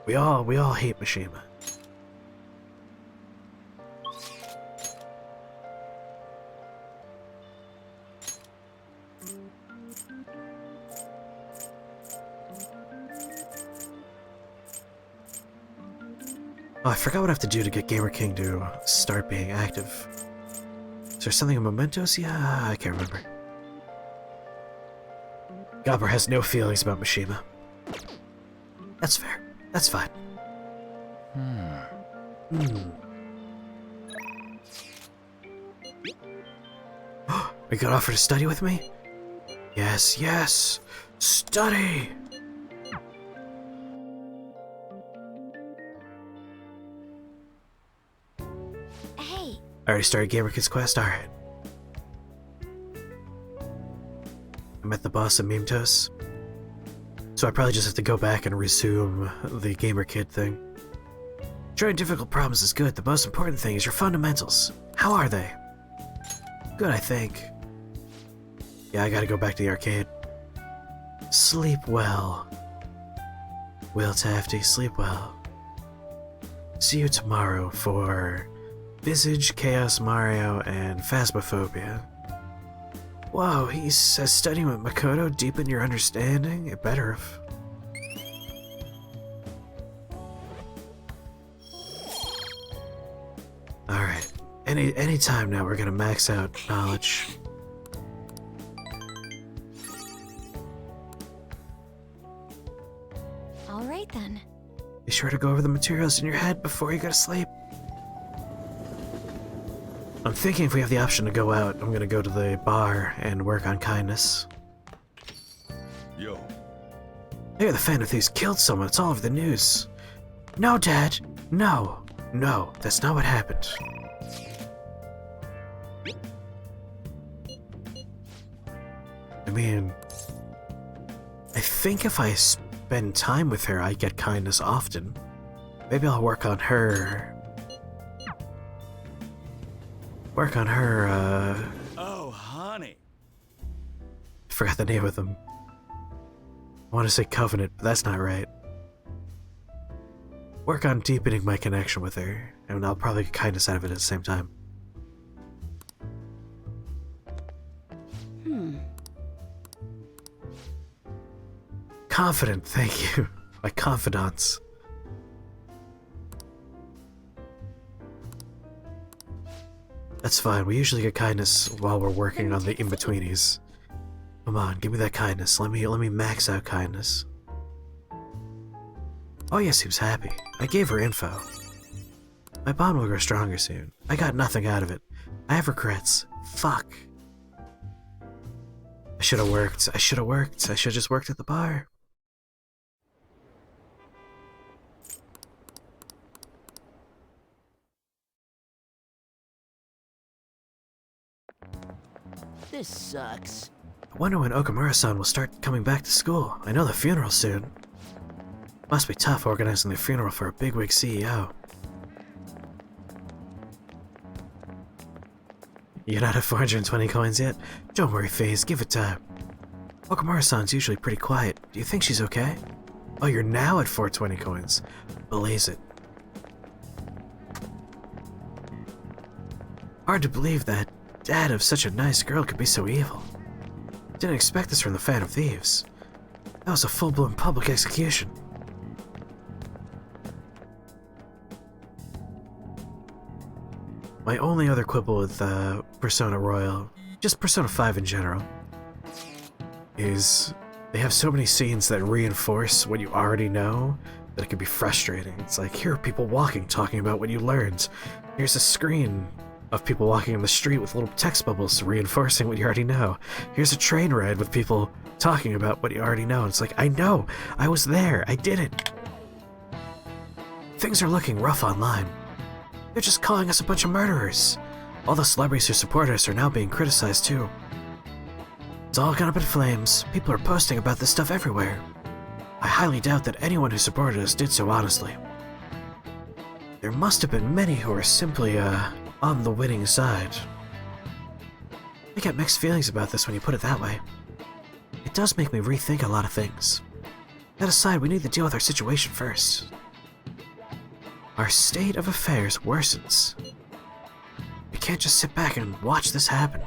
We all hate Mishima. Oh, I forgot what I have to do to get Gamer King to start being active. Is there something in Mementos? Yeah, I can't remember. Gabber has no feelings about Mishima. That's fair. That's fine. We got offered to study with me? Yes, yes! Study! Hey. I already started Gamer Kid's quest? Alright. I met the boss of Mementos. So I probably just have to go back and resume the Gamer Kid thing. Trying difficult problems is good. The most important thing is your fundamentals. How are they? Good, I think. Yeah, I gotta go back to the arcade. Sleep well. Will Tafty, sleep well. See you tomorrow for Visage, Chaos Mario, and Phasmophobia. Whoa, he says studying with Makoto deepen your understanding? It better have. Alright. Any time now we're gonna max out knowledge. Alright then. Be sure to go over the materials in your head before you go to sleep. I'm thinking if we have the option to go out, I'm gonna go to the bar and work on kindness. Yo. Hey, the Fan of Thieves killed someone. It's all over the news. No, Dad. No. No, that's not what happened. I mean, I think if I spend time with her, I get kindness often. Maybe I'll work on her. Oh, honey. I forgot the name of them. I want to say Covenant, but that's not right. Work on deepening my connection with her, and I'll probably get kindness out of it at the same time. Confident, thank you. My confidants. That's fine, we usually get kindness while we're working on the in-betweenies. Come on, give me that kindness. Let me max out kindness. Oh yes, he was happy. I gave her info. My bond will grow stronger soon. I got nothing out of it. I have regrets. Fuck. I should have worked. I should have just worked at the bar. This sucks. I wonder when Okamura-san will start coming back to school. I know the funeral's soon. Must be tough organizing the funeral for a bigwig CEO. You're not at 420 coins yet? Don't worry, FaZe, give it time. Okamura-san's usually pretty quiet. Do you think she's okay? Oh, you're now at 420 coins. Blaze it. Hard to believe that dad of such a nice girl could be so evil. Didn't expect this from the Fan of Thieves. That was a full-blown public execution. My only other quibble with Persona Royal, just Persona 5 in general, is they have so many scenes that reinforce what you already know that it can be frustrating. It's like, here are people walking, talking about what you learned. Here's a screen of people walking in the street with little text bubbles reinforcing what you already know. Here's a train ride with people talking about what you already know. It's like, I know, I was there, I did it. Things are looking rough online. They're just calling us a bunch of murderers. All the celebrities who support us are now being criticized too. It's all gone up in flames. People are posting about this stuff everywhere. I highly doubt that anyone who supported us did so honestly. There must have been many who are simply, on the winning side. I get mixed feelings about this when you put it that way. It does make me rethink a lot of things. That aside, we need to deal with our situation first. Our state of affairs worsens. We can't just sit back and watch this happen.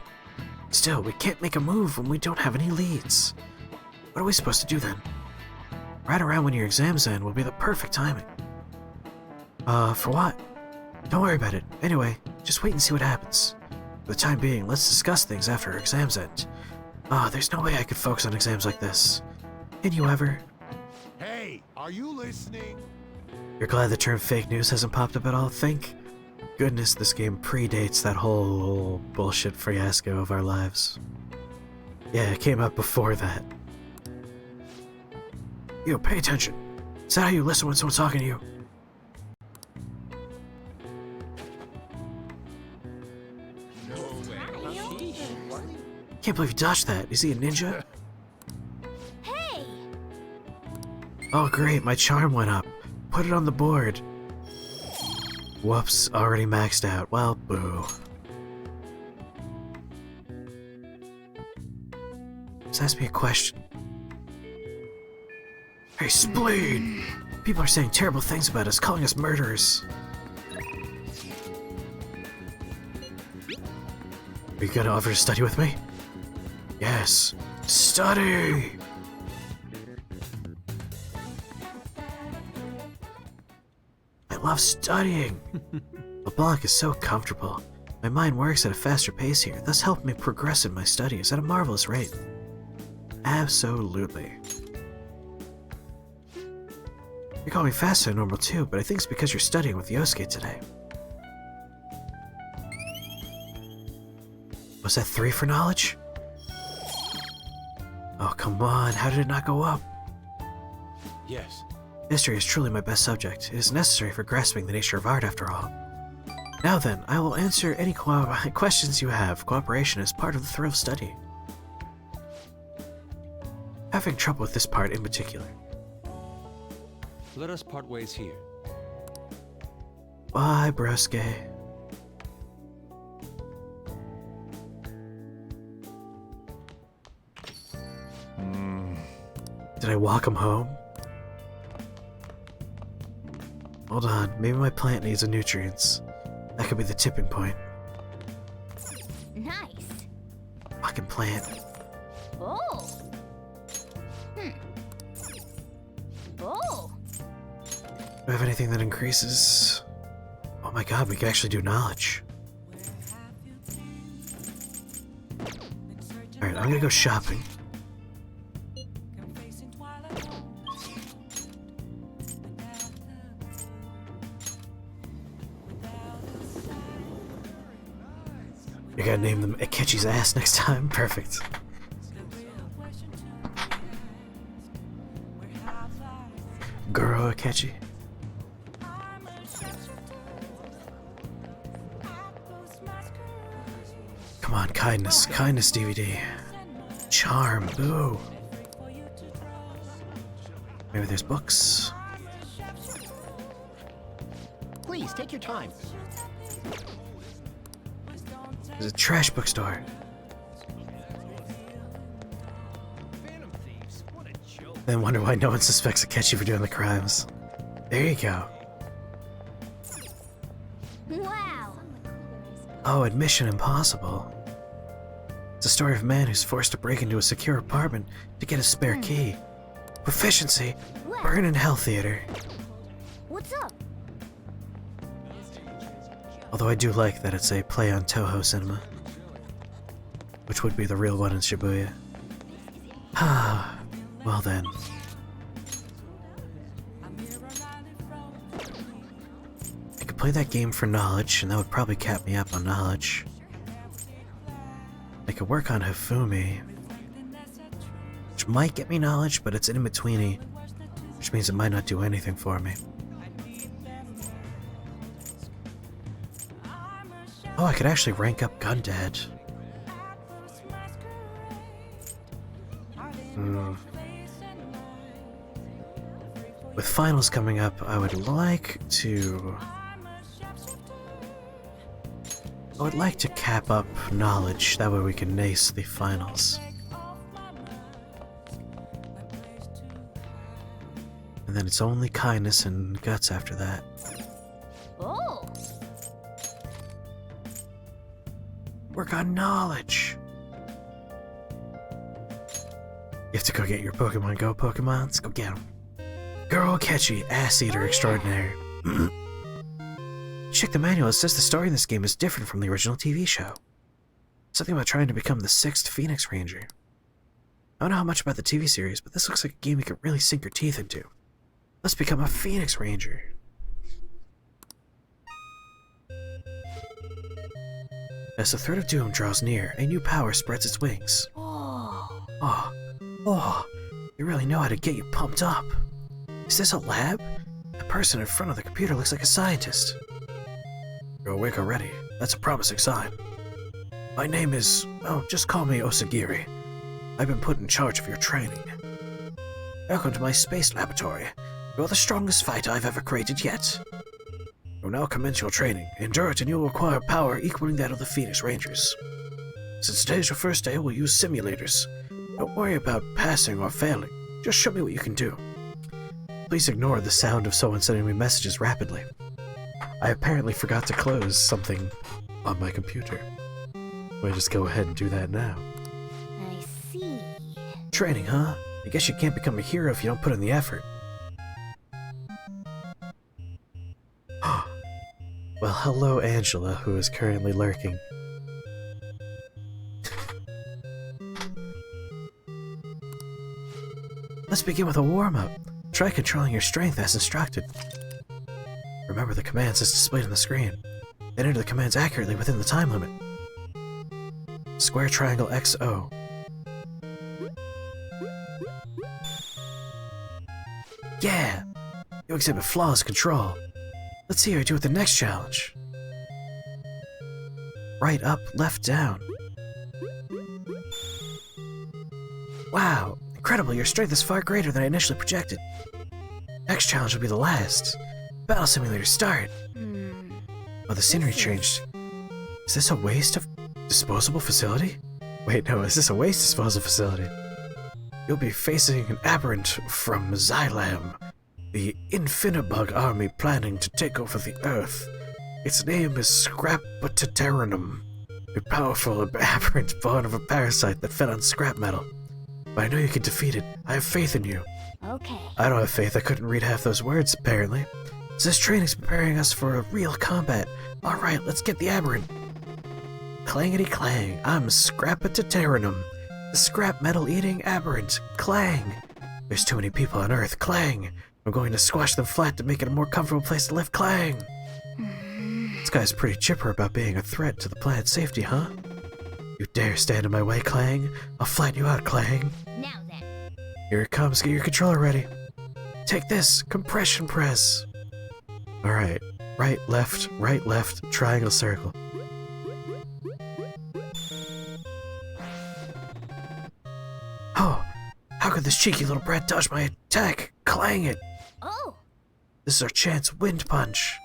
Still, we can't make a move when we don't have any leads. What are we supposed to do then? Right around when your exams end will be the perfect timing. For what? Don't worry about it. Anyway, just wait and see what happens. For the time being, let's discuss things after our exams end. There's no way I could focus on exams like this. Can you ever? Hey, are you listening? You're glad the term fake news hasn't popped up at all? Thank goodness this game predates that whole bullshit fiasco of our lives. Yeah, it came out before that. Yo, pay attention. Is that how you listen when someone's talking to you? Can't believe you dodged that. Is he a ninja? Hey! Oh great, my charm went up. Put it on the board. Whoops, already maxed out. Well, boo. Just ask me a question. Hey, Spleen! People are saying terrible things about us, calling us murderers. Are you gonna offer to study with me? Yes. Study! I love studying. LeBlanc is so comfortable. My mind works at a faster pace here, thus helping me progress in my studies at a marvelous rate. Absolutely. You're going faster than normal too, but I think it's because you're studying with Yosuke today. Was that 3 for knowledge? Oh, come on, how did it not go up? Yes. History is truly my best subject. It is necessary for grasping the nature of art, after all. Now then, I will answer any questions you have. Cooperation is part of the thrill of studying. Having trouble with this part in particular. Let us part ways here. Bye, broske. Did I walk him home? Hold on, maybe my plant needs nutrients. That could be the tipping point. Nice. Fucking plant. Oh. Oh. Do I have anything that increases? Oh my god, we can actually do knowledge. Alright, I'm gonna go shopping. You gotta name them Akechi's ass next time. Perfect. Goro Akechi. Come on, kindness. Kindness DVD. Charm. Boo. Maybe there's books. Please, take your time. There's a trash bookstore. Then wonder why no one suspects Akechi for doing the crimes. There you go. Wow. Oh, Admission Impossible. It's a story of a man who's forced to break into a secure apartment to get a spare key. Proficiency. Burn in Hell Theater. What's up? Although I do like that it's a play on Toho Cinema, which would be the real one in Shibuya. Ah, well then. I could play that game for knowledge, and that would probably cap me up on knowledge. I could work on Hifumi, which might get me knowledge, but it's in-betweeny, which means it might not do anything for me. Oh, I could actually rank up Gundad. With finals coming up, I would like to cap up knowledge, that way we can ace the finals. And then it's only kindness and guts after that. Oh. Work on knowledge. You have to go get your Pokemon Go Pokemons. Go get them. Girl catchy, ass eater extraordinary. Check the manual. It says the story in this game is different from the original TV show. Something about trying to become the 6th Phoenix Ranger. I don't know how much about the TV series, but this looks like a game you could really sink your teeth into. Let's become a Phoenix Ranger. As the threat of doom draws near, a new power spreads its wings. Oh, you really know how to get you pumped up. Is this a lab? The person in front of the computer looks like a scientist. You're awake already. That's a promising sign. My name is... oh, just call me Osagiri. I've been put in charge of your training. Welcome to my space laboratory. You're the strongest fighter I've ever created yet. You'll now commence your training. Endure it and you'll acquire power equaling that of the Phoenix Rangers. Since today's your first day, we'll use simulators. Don't worry about passing or failing. Just show me what you can do. Please ignore the sound of someone sending me messages rapidly. I apparently forgot to close something on my computer. I'll just go ahead and do that now. I see. Training, huh? I guess you can't become a hero if you don't put in the effort. Well, hello Angela, who is currently lurking. Let's begin with a warm-up. Try controlling your strength as instructed. Remember the commands as displayed on the screen, and enter the commands accurately within the time limit. Square triangle XO. Yeah! You exhibit flawless control. Let's see how you do with the next challenge. Right up, left down. Wow! Incredible, your strength is far greater than I initially projected. Next challenge will be the last. Battle simulator start. Oh, the scenery changed. Is this a waste of disposable facility? Wait, no, is this a waste disposal facility? You'll be facing an aberrant from Xylam, the Infinibug army planning to take over the Earth. Its name is Scrapatateranum, a powerful aberrant born of a parasite that fed on scrap metal. But I know you can defeat it. I have faith in you. Okay. I don't have faith. I couldn't read half those words, apparently. This training's preparing us for a real combat. Alright, let's get the aberrant. Clangety clang. I'm Scrapatateranum, the scrap metal eating aberrant. Clang. There's too many people on Earth. Clang. I'm going to squash them flat to make it a more comfortable place to live. Clang. This guy's pretty chipper about being a threat to the planet's safety, huh? You dare stand in my way, Clang? I'll flatten you out, Clang. Now then. Here it comes. Get your controller ready. Take this. Compression press. Alright. Right, left, triangle, circle. Oh! How could this cheeky little brat dodge my attack? Clang it! Oh! This is our chance. Wind punch.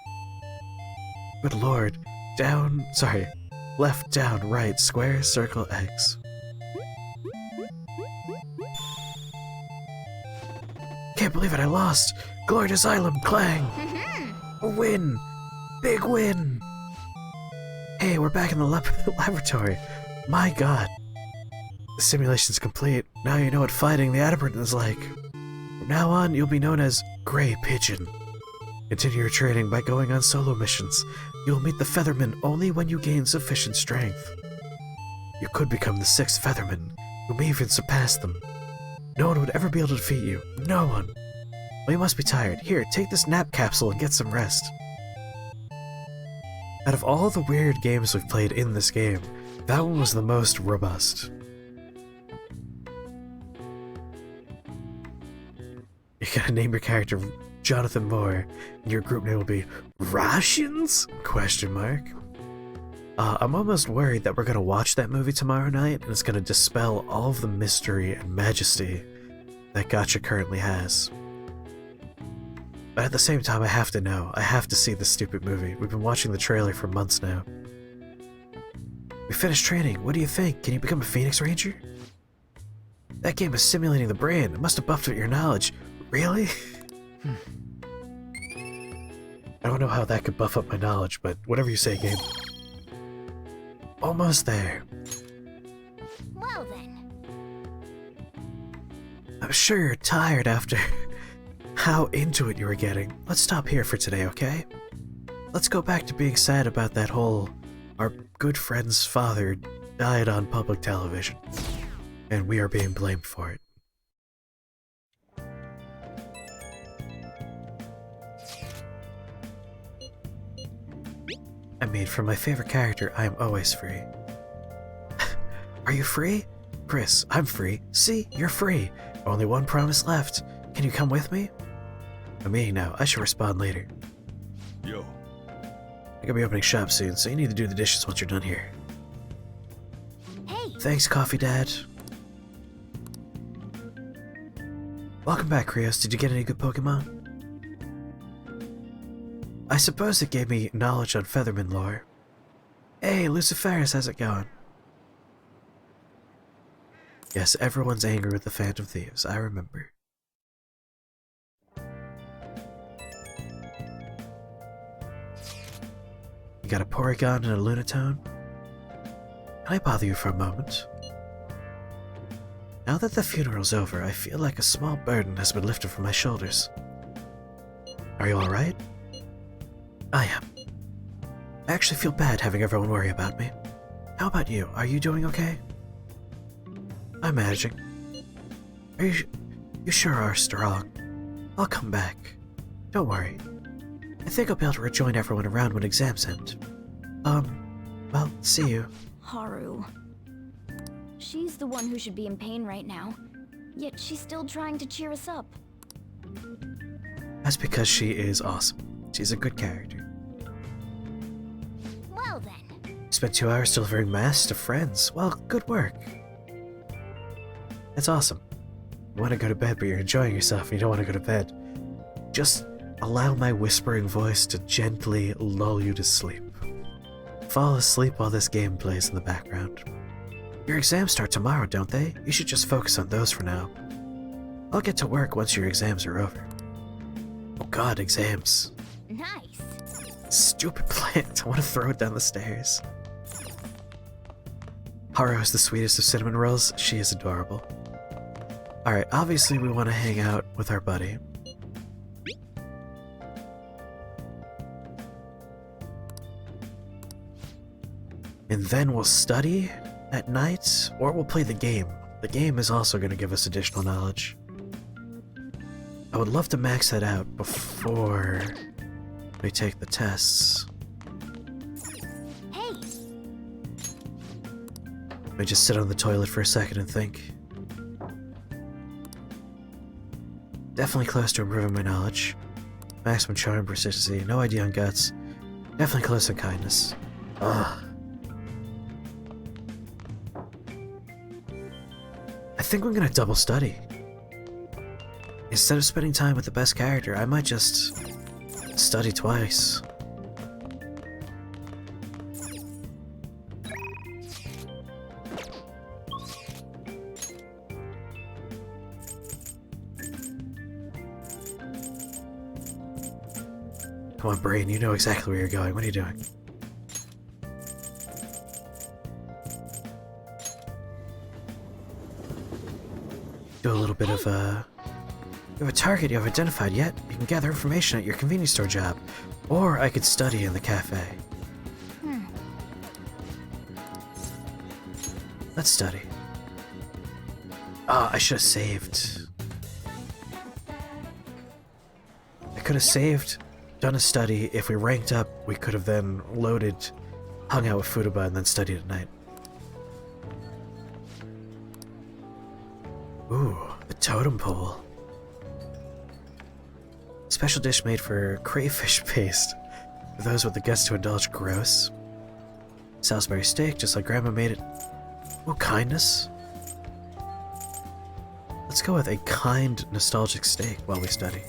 Good lord. Down. Sorry. Left, down, right, square, circle, X. Can't believe it, I lost. Glory to Xylem, Clang. A win. Big win. Hey, we're back in the laboratory. My god. The simulation's complete. Now you know what fighting the aberrant is like. From now on, you'll be known as Grey Pigeon. Continue your training by going on solo missions. You'll meet the Featherman only when you gain sufficient strength. You could become the 6th Featherman, who may even surpass them. No one would ever be able to defeat you. No one. Well, you must be tired. Here, take this nap capsule and get some rest. Out of all the weird games we've played in this game, that one was the most robust. You gotta name your character Jonathan Moore, and your group name will be Rations? ? I'm almost worried that we're gonna watch that movie tomorrow night, and it's gonna dispel all of the mystery and majesty that Gacha currently has. But at the same time, I have to know. I have to see this stupid movie. We've been watching the trailer for months now. We finished training. What do you think? Can you become a Phoenix Ranger? That game is simulating the brain. It must have buffed up your knowledge. Really? I don't know how that could buff up my knowledge, but whatever you say, game. Almost there. Well then. I'm sure you're tired after how into it you were getting. Let's stop here for today, okay? Let's go back to being sad about that whole our good friend's father died on public television, and we are being blamed for it. I mean, for my favorite character, I am always free. Are you free? Chris, I'm free. See, you're free. Only one promise left. Can you come with me? I'm meeting now. I should respond later. Yo. I'm gonna be opening shop soon, so you need to do the dishes once you're done here. Hey. Thanks, Coffee Dad. Welcome back, Krios. Did you get any good Pokemon? I suppose it gave me knowledge on Featherman lore. Hey, Luciferus, how's it going? Yes, everyone's angry with the Phantom Thieves, I remember. You got a Porygon and a Lunatone? Can I bother you for a moment? Now that the funeral's over, I feel like a small burden has been lifted from my shoulders. Are you alright? I am. I actually feel bad having everyone worry about me. How about you? Are you doing okay? I'm managing. You sure are strong. I'll come back. Don't worry. I think I'll be able to rejoin everyone around when exams end. Well, see you. Haru. She's the one who should be in pain right now. Yet she's still trying to cheer us up. That's because she is awesome. She's a good character. Well then. Spent 2 hours delivering masks to friends. Well, good work. That's awesome. You want to go to bed, but you're enjoying yourself and you don't want to go to bed. Just allow my whispering voice to gently lull you to sleep. Fall asleep while this game plays in the background. Your exams start tomorrow, don't they? You should just focus on those for now. I'll get to work once your exams are over. Oh god, exams. Nice. Stupid plant. I want to throw it down the stairs. Haru is the sweetest of cinnamon rolls. She is adorable. Alright, obviously we want to hang out with our buddy. And then we'll study at night, or we'll play the game. The game is also going to give us additional knowledge. I would love to max that out before we take the tests. Hey. Let me just sit on the toilet for a second and think. Definitely close to improving my knowledge. Maximum charm, persistency, no ID on guts. Definitely close on kindness. Ugh. I think I'm gonna double study. Instead of spending time with the best character, I might just study twice. Come on, brain, you know exactly where you're going. What are you doing? Do a little bit of, You have a target you have identified yet? You can gather information at your convenience store job. Or I could study in the cafe. Let's study. Oh, I should have saved. I could have saved, done a study. If we ranked up, we could have then loaded, hung out with Futaba, and then studied at night. Ooh, the totem pole. Special dish made for crayfish paste. For those with the guts to indulge. Gross. Salisbury steak, just like Grandma made it. Oh, kindness. Let's go with a kind, nostalgic steak while we study.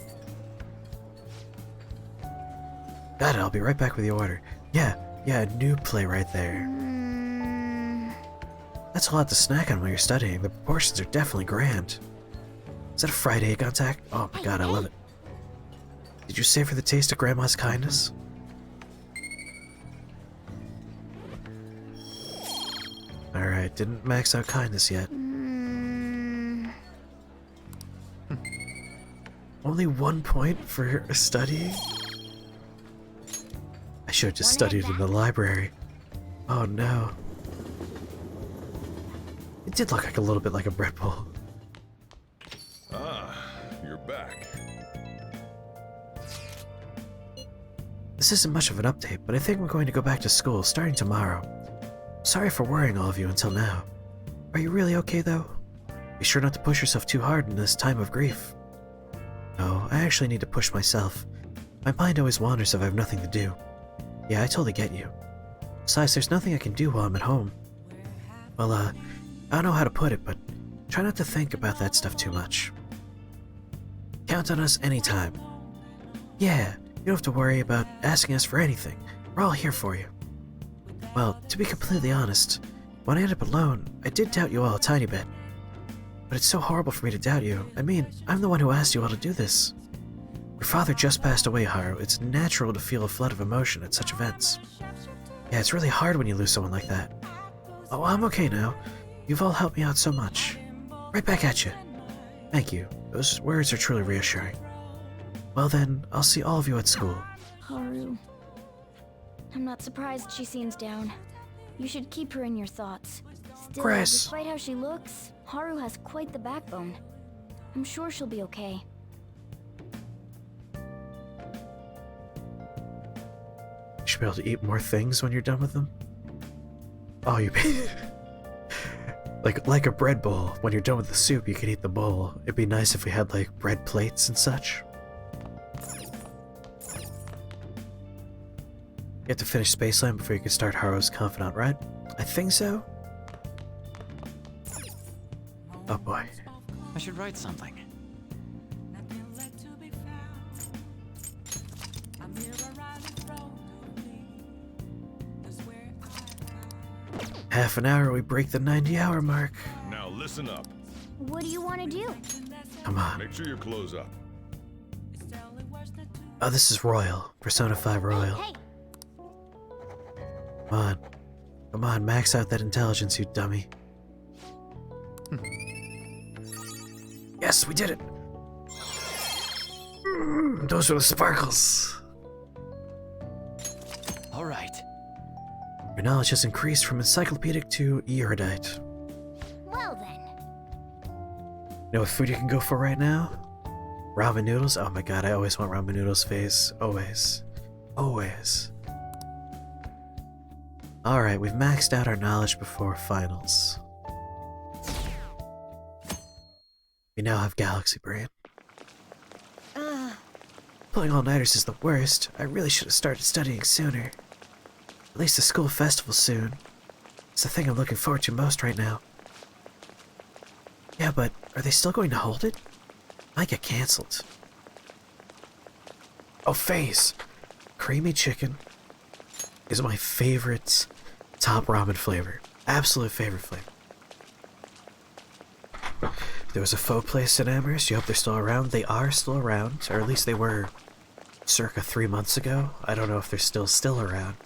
Got it, I'll be right back with the order. Yeah, a new play right there. That's a lot to snack on while you're studying. The proportions are definitely grand. Is that a fried egg on tack? Oh my god, I love it. Did you savor the taste of Grandma's kindness? Alright, didn't max out kindness yet. Only 1 point for studying? I should have just studied in the library. Oh no. It did look like a little bit like a bread bowl. Ah, you're back. This isn't much of an update, but I think we're going to go back to school starting tomorrow. Sorry for worrying all of you until now. Are you really okay though? Be sure not to push yourself too hard in this time of grief. No, I actually need to push myself. My mind always wanders if I have nothing to do. Yeah, I totally get you. Besides, there's nothing I can do while I'm at home. Well, I don't know how to put it, but try not to think about that stuff too much. Count on us anytime. Yeah, you don't have to worry about asking us for anything. We're all here for you. Well, to be completely honest, when I ended up alone, I did doubt you all a tiny bit. But it's so horrible for me to doubt you. I mean, I'm the one who asked you all to do this. Your father just passed away, Haru. It's natural to feel a flood of emotion at such events. Yeah, it's really hard when you lose someone like that. Oh, I'm okay now. You've all helped me out so much. Right back at you. Thank you. Those words are truly reassuring. Well then, I'll see all of you at school. Haru. I'm not surprised she seems down. You should keep her in your thoughts. Still, Chris. despite how she looks, Haru has quite the backbone. I'm sure she'll be okay. You should be able to eat more things when you're done with them. Oh, you like a bread bowl. When you're done with the soup, you can eat the bowl. It'd be nice if we had like bread plates and such. You have to finish Spaceland before you can start Haru's Confidant, right? I think so. Oh boy. I should write something. Half an hour, we break the 90-hour mark. Now listen up. What do you want to do? Come on. Make sure you close up. Oh, this is Royal. Persona 5 Royal. Hey. Come on. Come on, max out that intelligence, you dummy. Yes, we did it! Those were the sparkles! Alright. Your knowledge has increased from encyclopedic to erudite. Well then. Know what food you can go for right now? Ramen noodles? Oh my god, I always want ramen noodles phase. Always. Always. Alright, we've maxed out our knowledge before finals. We now have Galaxy Brain. Pulling all-nighters is the worst. I really should have started studying sooner. At least the school festival's soon. It's the thing I'm looking forward to most right now. Yeah, but are they still going to hold it? Might get cancelled. Oh, phase! Creamy chicken is my favorite top ramen flavor. Absolute favorite flavor. There was a faux place in Amherst. You hope they're still around? They are still around, or at least they were circa 3 months ago. I don't know if they're still around.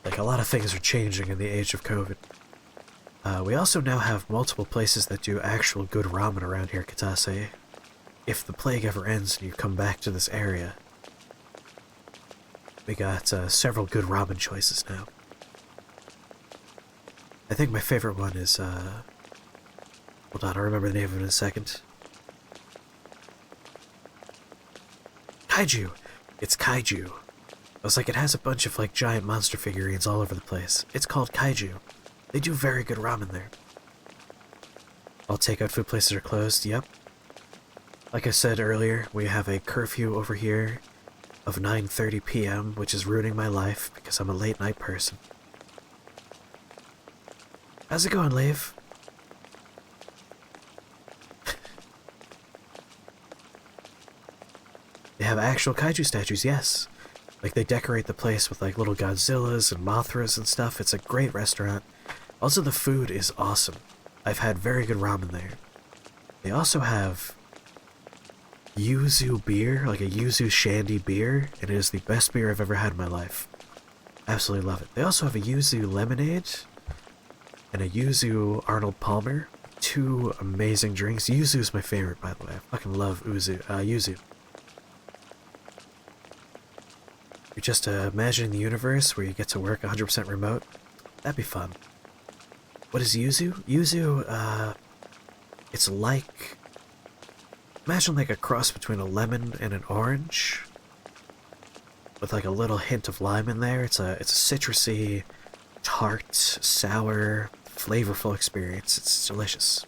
Like, a lot of things are changing in the age of COVID. We also now have multiple places that do actual good ramen around here, Katase. If the plague ever ends and you come back to this area, we got several good ramen choices now. I think my favorite one is, hold on, I'll remember the name of it in a second. Kaiju! It's Kaiju. I was like, it has a bunch of, like, giant monster figurines all over the place. It's called Kaiju. They do very good ramen there. All takeout food places are closed, yep. Like I said earlier, we have a curfew over here of 9:30 p.m., which is ruining my life because I'm a late night person. How's it going, Lave? They have actual kaiju statues, yes. Like, they decorate the place with, like, little Godzillas and Mothras and stuff. It's a great restaurant. Also, the food is awesome. I've had very good ramen there. They also have yuzu beer, like a yuzu shandy beer, and it is the best beer I've ever had in my life. Absolutely love it. They also have a yuzu lemonade and a yuzu Arnold Palmer. Two amazing drinks. Yuzu is my favorite, by the way. I fucking love yuzu. You're just imagining the universe where you get to work 100% remote. That'd be fun. What is yuzu? Yuzu, it's like... Imagine like a cross between a lemon and an orange. With like a little hint of lime in there. It's a citrusy, tart, sour, flavorful experience. It's delicious.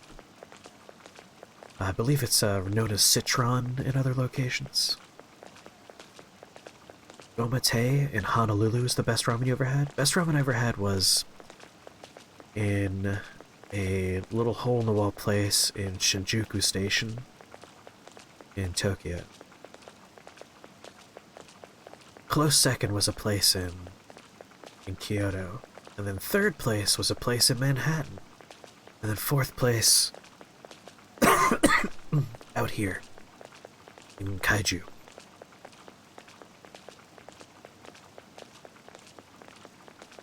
I believe it's known as citron in other locations. Gomate in Honolulu is the best ramen you ever had. Best ramen I ever had was in a little hole-in-the-wall place in Shinjuku Station in Tokyo. Close second was a place in Kyoto. And then third place was a place in Manhattan. And then fourth place out here in Kaiju.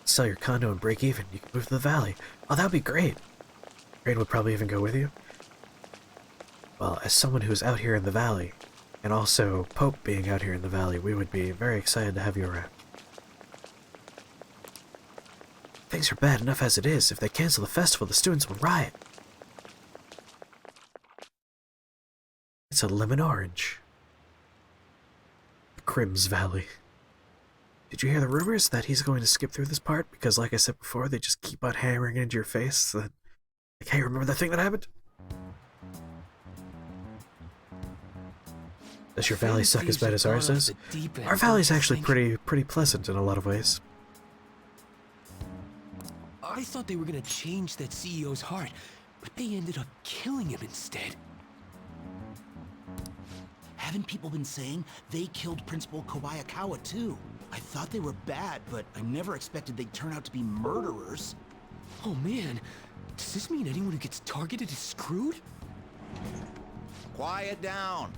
Sell your condo and break even. You can move to the valley. Oh, that would be great. Rain would probably even go with you. Well, as someone who's out here in the valley, and also Pope being out here in the valley, we would be very excited to have you around. Things are bad enough as it is. If they cancel the festival, the students will riot. It's a lemon orange. Crims Valley. Did you hear the rumors that he's going to skip through this part? Because like I said before, they just keep on hammering into your face that, like, hey, remember that thing that happened? Does your valley suck as bad as ours does? Our valley's actually pretty pleasant in a lot of ways. I thought they were gonna change that CEO's heart, but they ended up killing him instead. Haven't people been saying they killed Principal Kobayakawa too? I thought they were bad, but I never expected they'd turn out to be murderers. Oh man, does this mean anyone who gets targeted is screwed? Quiet down.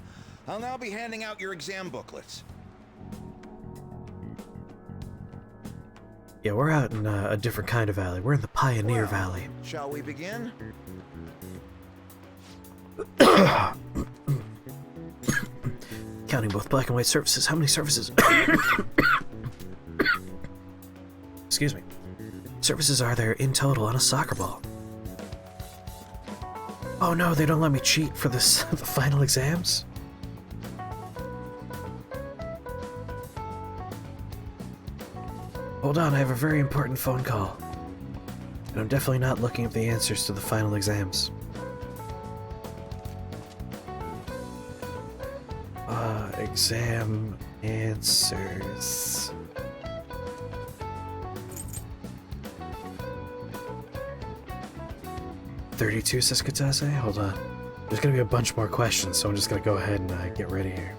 I'll now be handing out your exam booklets. Yeah, we're out in a different kind of valley. We're in the Pioneer Valley. Shall we begin? Counting both black and white surfaces. How many surfaces? Excuse me. Surfaces are there in total on a soccer ball? Oh no, they don't let me cheat for this the final exams? Hold on, I have a very important phone call. And I'm definitely not looking up the answers to the final exams. Exam answers. "32" says Katase? Hold on. There's gonna be a bunch more questions, so I'm just gonna go ahead and get ready here.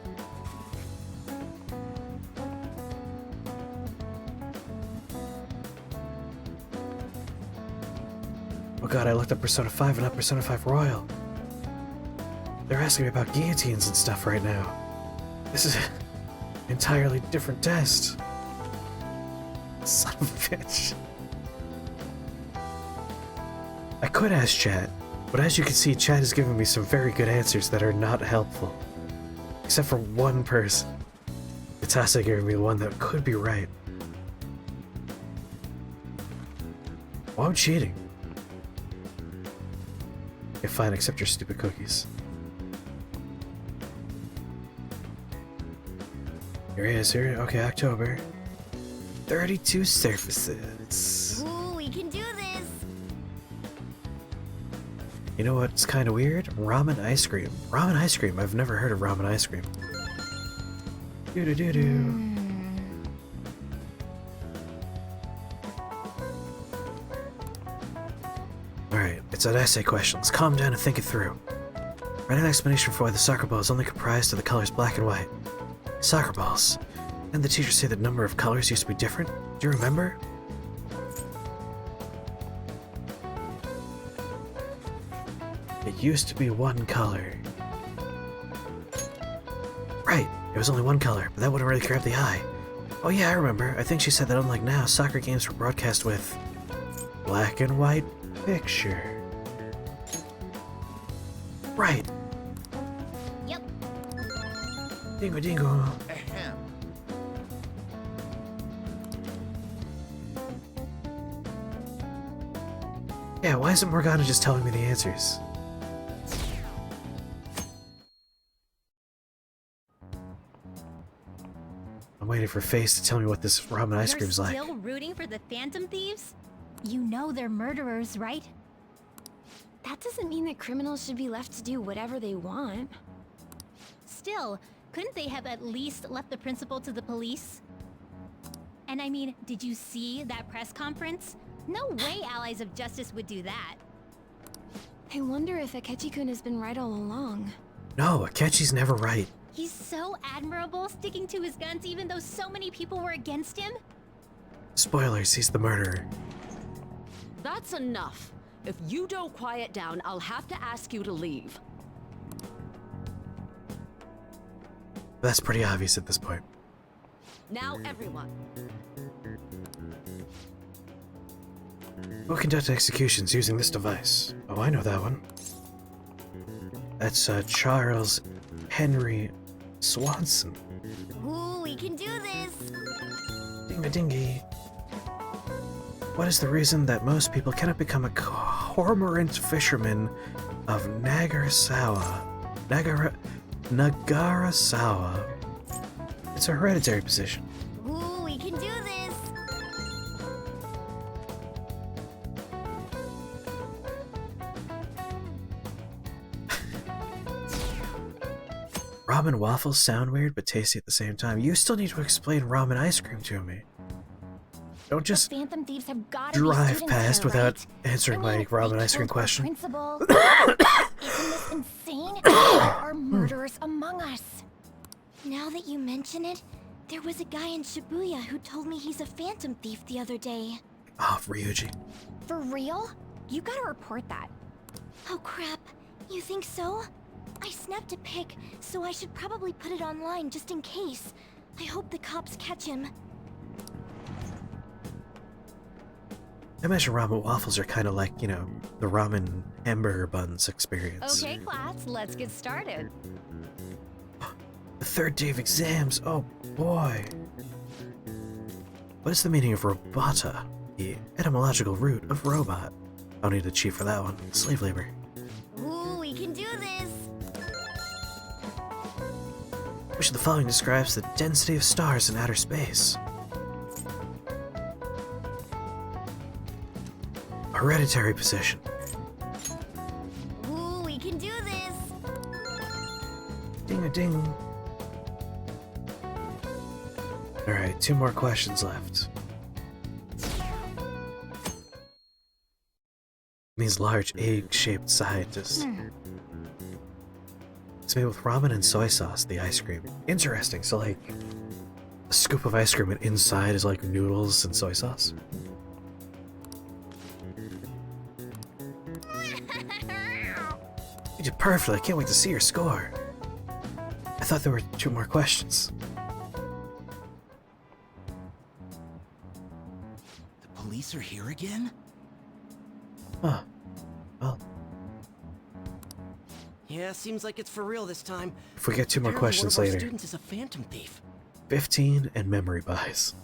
Oh god, I looked up Persona 5 and not Persona 5 Royal. They're asking me about guillotines and stuff right now. This is an entirely different test. Son of a bitch. I could ask chat, but as you can see, chat is giving me some very good answers that are not helpful. Except for one person. Katase giving me the one that could be right. Oh, I'm cheating. Okay, fine, accept your stupid cookies. Here he is, here. Okay, October. 32 surfaces. Ooh, we can do this! You know what's kind of weird? Ramen ice cream. Ramen ice cream. I've never heard of ramen ice cream. Doo-doo-doo-doo. Alright, it's an essay question. Let's calm down and think it through. Write an explanation for why the soccer ball is only comprised of the colors black and white. Soccer balls. Didn't the teacher say the number of colors used to be different? Do you remember? It used to be one color. Right, it was only one color, but that wouldn't really grab the eye. Oh yeah, I remember. I think she said that unlike now, soccer games were broadcast with black and white picture. Right. Yep. Dingo dingo. Yeah, why isn't Morgana just telling me the answers? I'm waiting for Face to tell me what this ramen ice cream's like. You're still rooting for the Phantom Thieves? You know they're murderers, right? That doesn't mean that criminals should be left to do whatever they want. Still, couldn't they have at least left the principal to the police? And I mean, did you see that press conference? No way Allies of Justice would do that. I wonder if Akechi-kun has been right all along. No, Akechi's never right. He's so admirable, sticking to his guns even though so many people were against him. Spoilers, he's the murderer. That's enough. If you don't quiet down, I'll have to ask you to leave. That's pretty obvious at this point. Now, everyone. We'll conduct executions using this device. Oh, I know that one. That's Charles Henry Swanson. Ooh, we can do this! Ding-a-dingy. What is the reason that most people cannot become a cormorant fisherman of Nagarasawa? Nagarasawa. It's a hereditary position. Ooh, we can do this! Ramen waffles sound weird but tasty at the same time. You still need to explain ramen ice cream to me. Don't just Phantom Thieves have gotta drive be past here, without right? answering my ramen ice cream killed our question. Principal. Isn't this insane? There are murderers among us. Now that you mention it, there was a guy in Shibuya who told me he's a phantom thief the other day. Oh, Ryuji. For real? You gotta report that. Oh crap, you think so? I snapped a pic, so I should probably put it online just in case. I hope the cops catch him. I imagine ramen waffles are kind of like, you know, the ramen hamburger buns experience. Okay, class, let's get started. The third day of exams, oh boy. What is the meaning of robota? The etymological root of robot. I'll need to cheat for that one. Slave labor. Ooh, we can do this! Which of the following describes the density of stars in outer space? Hereditary position. Ooh, we can do this! Ding-a-ding. Alright, 2 more questions left. These large egg-shaped scientists. It's made with ramen and soy sauce, the ice cream. Interesting, so like, a scoop of ice cream and inside is like noodles and soy sauce? You did perfectly, I can't wait to see your score. I thought there were 2 more questions. The police are here again? Huh. Well, Yeah, seems like it's for real this time. if we get 2 more Apparently questions one of our later, students is a phantom thief. 15 and memory buys.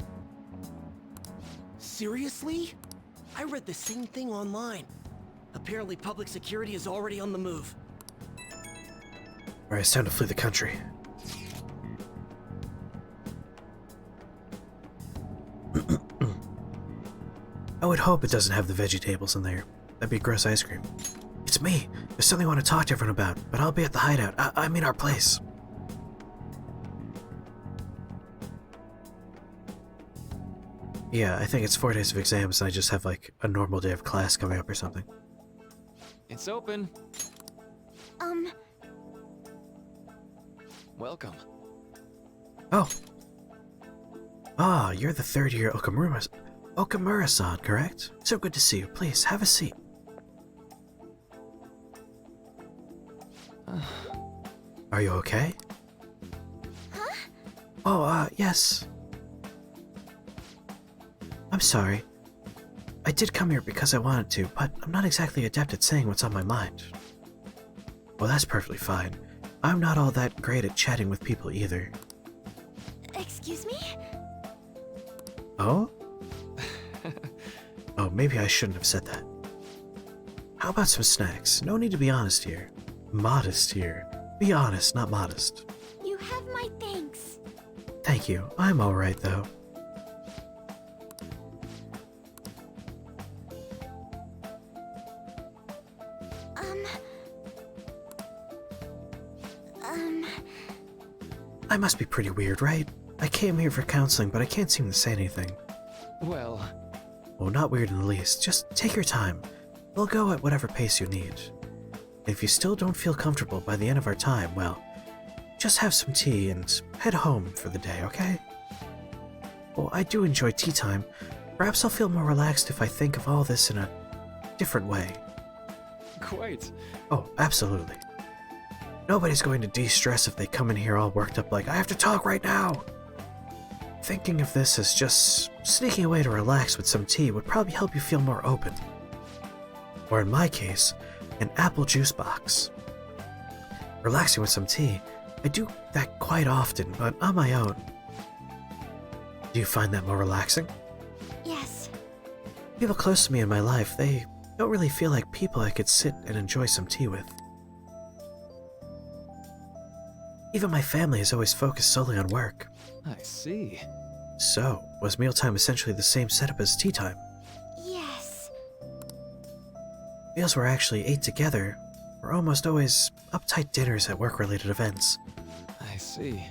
Seriously? I read the same thing online. Apparently public security is already on the move. Alright, it's time to flee the country. I would hope it doesn't have the veggie tables in there. That'd be gross ice cream. It's me. There's something I want to talk to everyone about, but I'll be at the hideout. I mean our place. Yeah, I think it's 4 days of exams and I just have like a normal day of class coming up or something. It's open. Welcome. Oh. Ah, you're the third-year Okamura-san, correct? So good to see you. Please, have a seat. Are you okay? Huh? Oh, yes. I'm sorry. I did come here because I wanted to, but I'm not exactly adept at saying what's on my mind. Well, that's perfectly fine. I'm not all that great at chatting with people either. Excuse me? Oh? Oh, maybe I shouldn't have said that. How about some snacks? No need to be honest here. Modest here. Be honest, not modest. You have my thanks. Thank you. I'm alright, though. I must be pretty weird, right? I came here for counseling, but I can't seem to say anything. Well, not weird in the least. Just take your time. We'll go at whatever pace you need. If you still don't feel comfortable by the end of our time, well, just have some tea and head home for the day, okay? Well, I do enjoy tea time. Perhaps I'll feel more relaxed if I think of all this in a different way. Quite. Oh, absolutely. Nobody's going to de-stress if they come in here all worked up like, I have to talk right now! Thinking of this as just sneaking away to relax with some tea would probably help you feel more open. Or in my case, an apple juice box. Relaxing with some tea, I do that quite often, but on my own. Do you find that more relaxing? Yes. People close to me in my life, they don't really feel like people I could sit and enjoy some tea with. Even my family is always focused solely on work. I see. So, was mealtime essentially the same setup as tea time? Yes. Meals were actually ate together were almost always uptight dinners at work-related events. I see.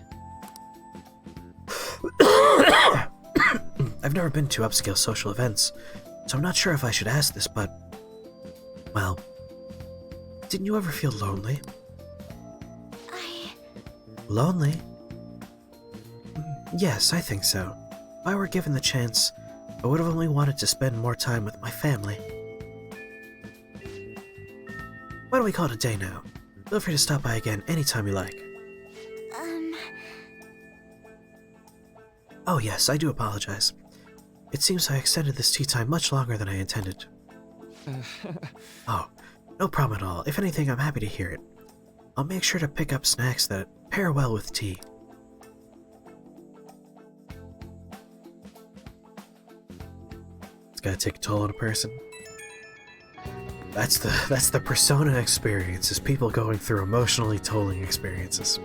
I've never been to upscale social events, so I'm not sure if I should ask this, but... well, didn't you ever feel lonely? Lonely? Yes, I think so. If I were given the chance, I would have only wanted to spend more time with my family. Why don't we call it a day now? Feel free to stop by again anytime you like. Oh yes, I do apologize. It seems I extended this tea time much longer than I intended. Oh, no problem at all. If anything, I'm happy to hear it. I'll make sure to pick up snacks that pair well with tea. It's gotta take a toll on a person. That's the persona experience, is people going through emotionally tolling experiences.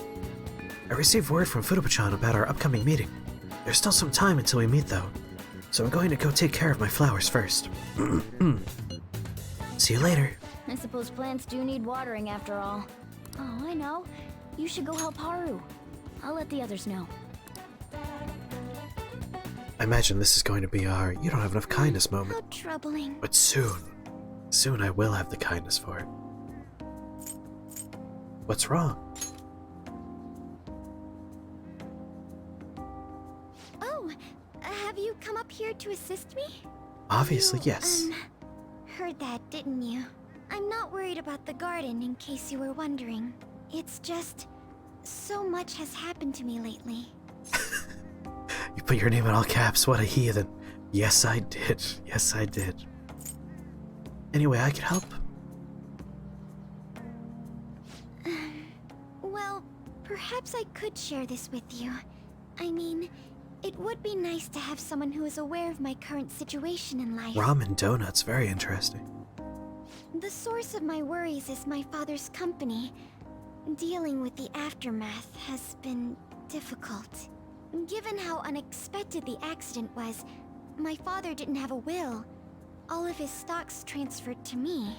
I received word from Furuba-chan about our upcoming meeting. There's still some time until we meet though, so I'm going to go take care of my flowers first. See you later. I suppose plants do need watering after all. Oh, I know. You should go help Haru. I'll let the others know. I imagine this is going to be our you don't have enough kindness moment. How troubling. But soon I will have the kindness for it. What's wrong? Oh, have you come up here to assist me? Obviously, yes. Heard that, didn't you? I'm not worried about the garden, in case you were wondering. It's just... so much has happened to me lately. You put your name in all caps, what a heathen. Yes, I did. Yes, I did. Anyway, I could help. Well, perhaps I could share this with you. I mean, it would be nice to have someone who is aware of my current situation in life. Ramen donuts, very interesting. The source of my worries is my father's company. Dealing with the aftermath has been difficult. Given how unexpected the accident was, my father didn't have a will. All of his stocks transferred to me.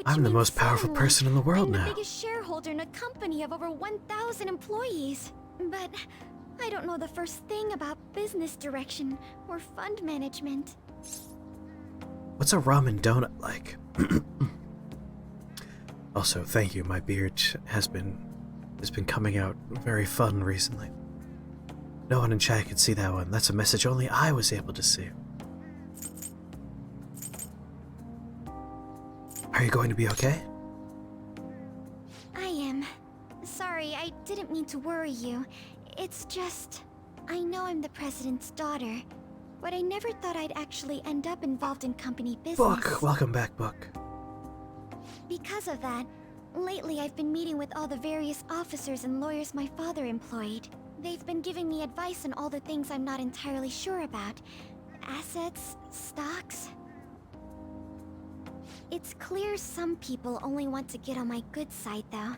I'm the most powerful person in the world now. I'm the biggest shareholder in a company of over 1,000 employees. But I don't know the first thing about business direction or fund management. What's a ramen donut like? Also, thank you. My beard has been coming out very fun recently. No one in chat could see that one. That's a message only I was able to see. Are you going to be okay? I am. Sorry, I didn't mean to worry you. It's just... I know I'm the president's daughter, but I never thought I'd actually end up involved in company business. Book! Welcome back, Book. Because of that, lately I've been meeting with all the various officers and lawyers my father employed. They've been giving me advice on all the things I'm not entirely sure about. Assets, stocks... It's clear some people only want to get on my good side, though.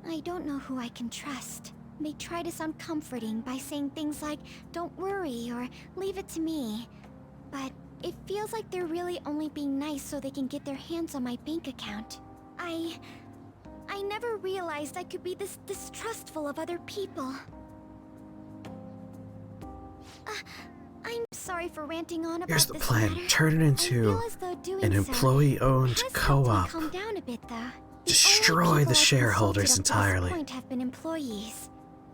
I don't know who I can trust. They try to sound comforting by saying things like, "Don't worry," or "Leave it to me." But it feels like they're really only being nice so they can get their hands on my bank account. I never realized I could be this distrustful of other people. I'm sorry for ranting on about Here's the this plan. matter. Turn it into an employee-owned co-op. Calm down a bit, though. Destroy the shareholders entirely. Have been employees.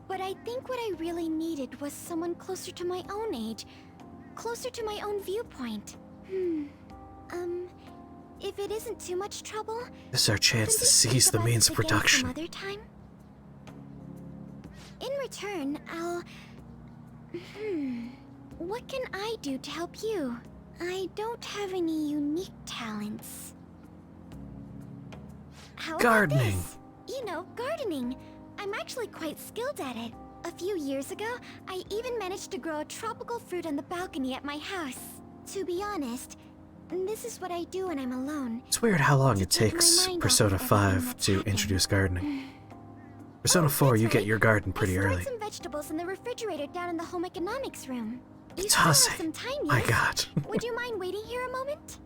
But I think what I really needed was someone closer to my own age, closer to my own viewpoint. If it isn't too much trouble, This is our chance to seize the means of production. Some other time. In return, I'll... What can I do to help you? I don't have any unique talents. How Gardening. About this? You know, gardening. I'm actually quite skilled at it. A few years ago, I even managed to grow a tropical fruit on the balcony at my house. To be honest, this is what I do when I'm alone. It's weird how long it takes Persona 5 to introduce gardening. Persona 4, you get your garden pretty I early. stored some vegetables in the refrigerator down in the home economics room. You It's still have awesome. some time, My yes? God. Would you mind waiting here a moment?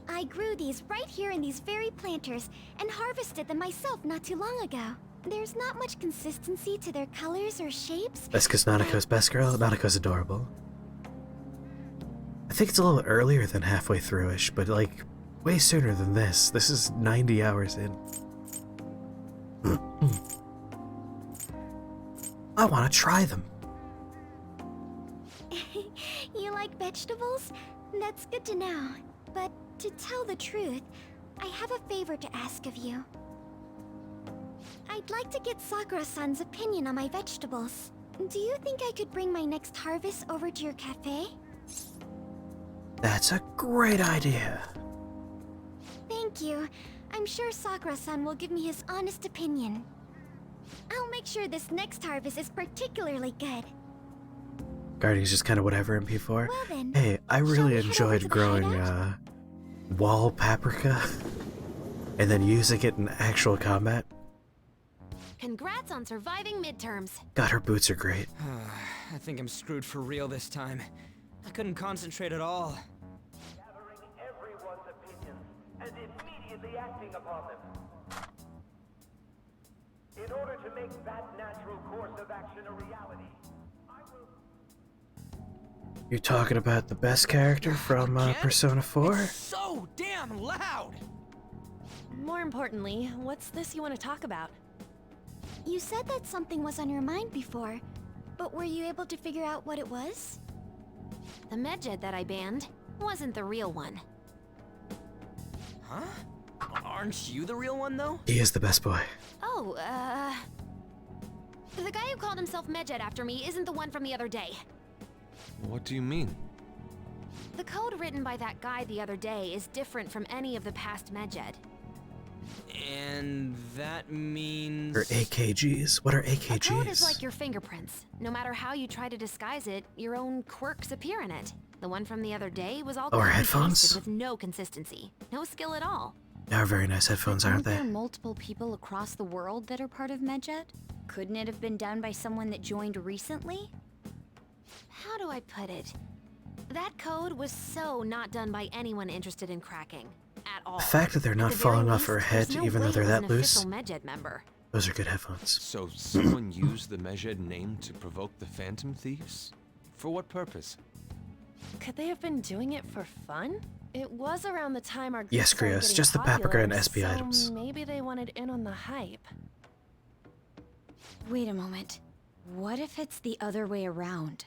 I grew these right here in these very planters and harvested them myself not too long ago. There's not much consistency to their colors or shapes. That's because Nanako's best girl. Nanako's adorable. I think it's a little earlier than halfway through-ish, but like, way sooner than this. This is 90 hours in. I want to try them. You like vegetables? That's good to know. But to tell the truth, I have a favor to ask of you. I'd like to get Sakura-san's opinion on my vegetables. Do you think I could bring my next harvest over to your cafe? That's a great idea. Thank you. I'm sure Sakura-san will give me his honest opinion. I'll make sure this next harvest is particularly good. Gardening's just kind of whatever in P4. Well then, Hey, I really shall we head over enjoyed to the growing hideout? wall paprika and then using it in actual combat. Congrats on surviving midterms. God, her boots are great. I think I'm screwed for real this time. I couldn't concentrate at all. Gathering everyone's opinions and immediately acting upon them. In order to make that natural course of action a reality, I will... You're talking about the best character from Persona 4? It's so damn loud! More importantly, what's this you want to talk about? You said that something was on your mind before, but were you able to figure out what it was? The Medjed that I banned wasn't the real one. Huh? Aren't you the real one, though? He is the best boy. Oh, the guy who called himself Medjed after me isn't the one from the other day. What do you mean? The code written by that guy the other day is different from any of the past Medjed. And that means... Or AKGs? What are A code is AKGs? like your fingerprints. No matter how you try to disguise it, your own quirks appear in it. The one from the other day was all Oh, our cut and headphones? pasted with no consistency. No skill at all. They are very nice headphones, aren't they? There multiple people across the world that are part of Medjed? Couldn't it have been done by someone that joined recently? How do I put it? That code was so not done by anyone interested in cracking. At all. The fact that they're not At the very falling off her least, head, there's no even though way they're it was that an loose, official Medjed member. those are good headphones. So someone used the Medjed name to provoke the Phantom Thieves? For what purpose? Could they have been doing it for fun? It was around the time our group Yes, started Krios, getting just the popular, paprika and SB so items. maybe they wanted in on the hype. Wait a moment. What if it's the other way around?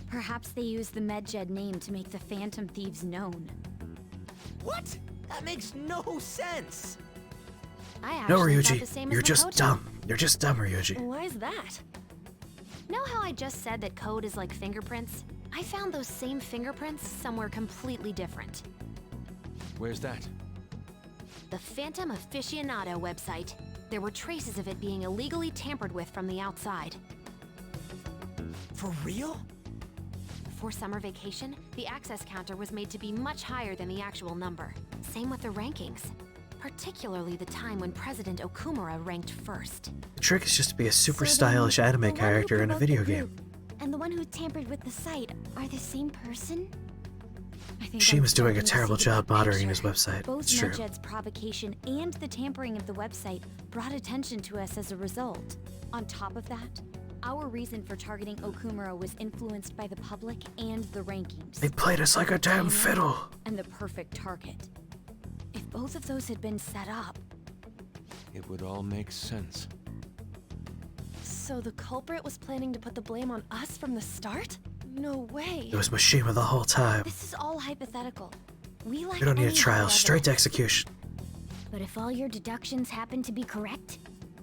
Perhaps they used the Medjed name to make the Phantom Thieves known. What? That makes no sense. I No, actually thought Ryuji, the same you're as just Makoto. dumb. You're just dumb, Ryuji. Why is that? Know how I just said that code is like fingerprints? I found those same fingerprints somewhere completely different. Where's that? The Phantom Aficionado website. There were traces of it being illegally tampered with from the outside. For real? For summer vacation, the access counter was made to be much higher than the actual number. Same with the rankings. Particularly the time when President Okumura ranked first. The trick is just to be a super So then, stylish the anime one who character in a provoked the video group game. and the one who tampered with the site are the same person? I think She I'm was doing a starting to terrible see the job big monitoring his picture. website. Both It's true. Medjed's provocation and the tampering of the website brought attention to us as a result. On top of that, our reason for targeting Okumura was influenced by the public and the rankings. They played us like a damn fiddle. And the perfect target. If both of those had been set up, It would all make sense. So the culprit was planning to put the blame on us from the start? No way. It was Mishima the whole time. This is all hypothetical. We lack We don't need a any trial, hard straight to evidence. execution. But if all your deductions happen to be correct,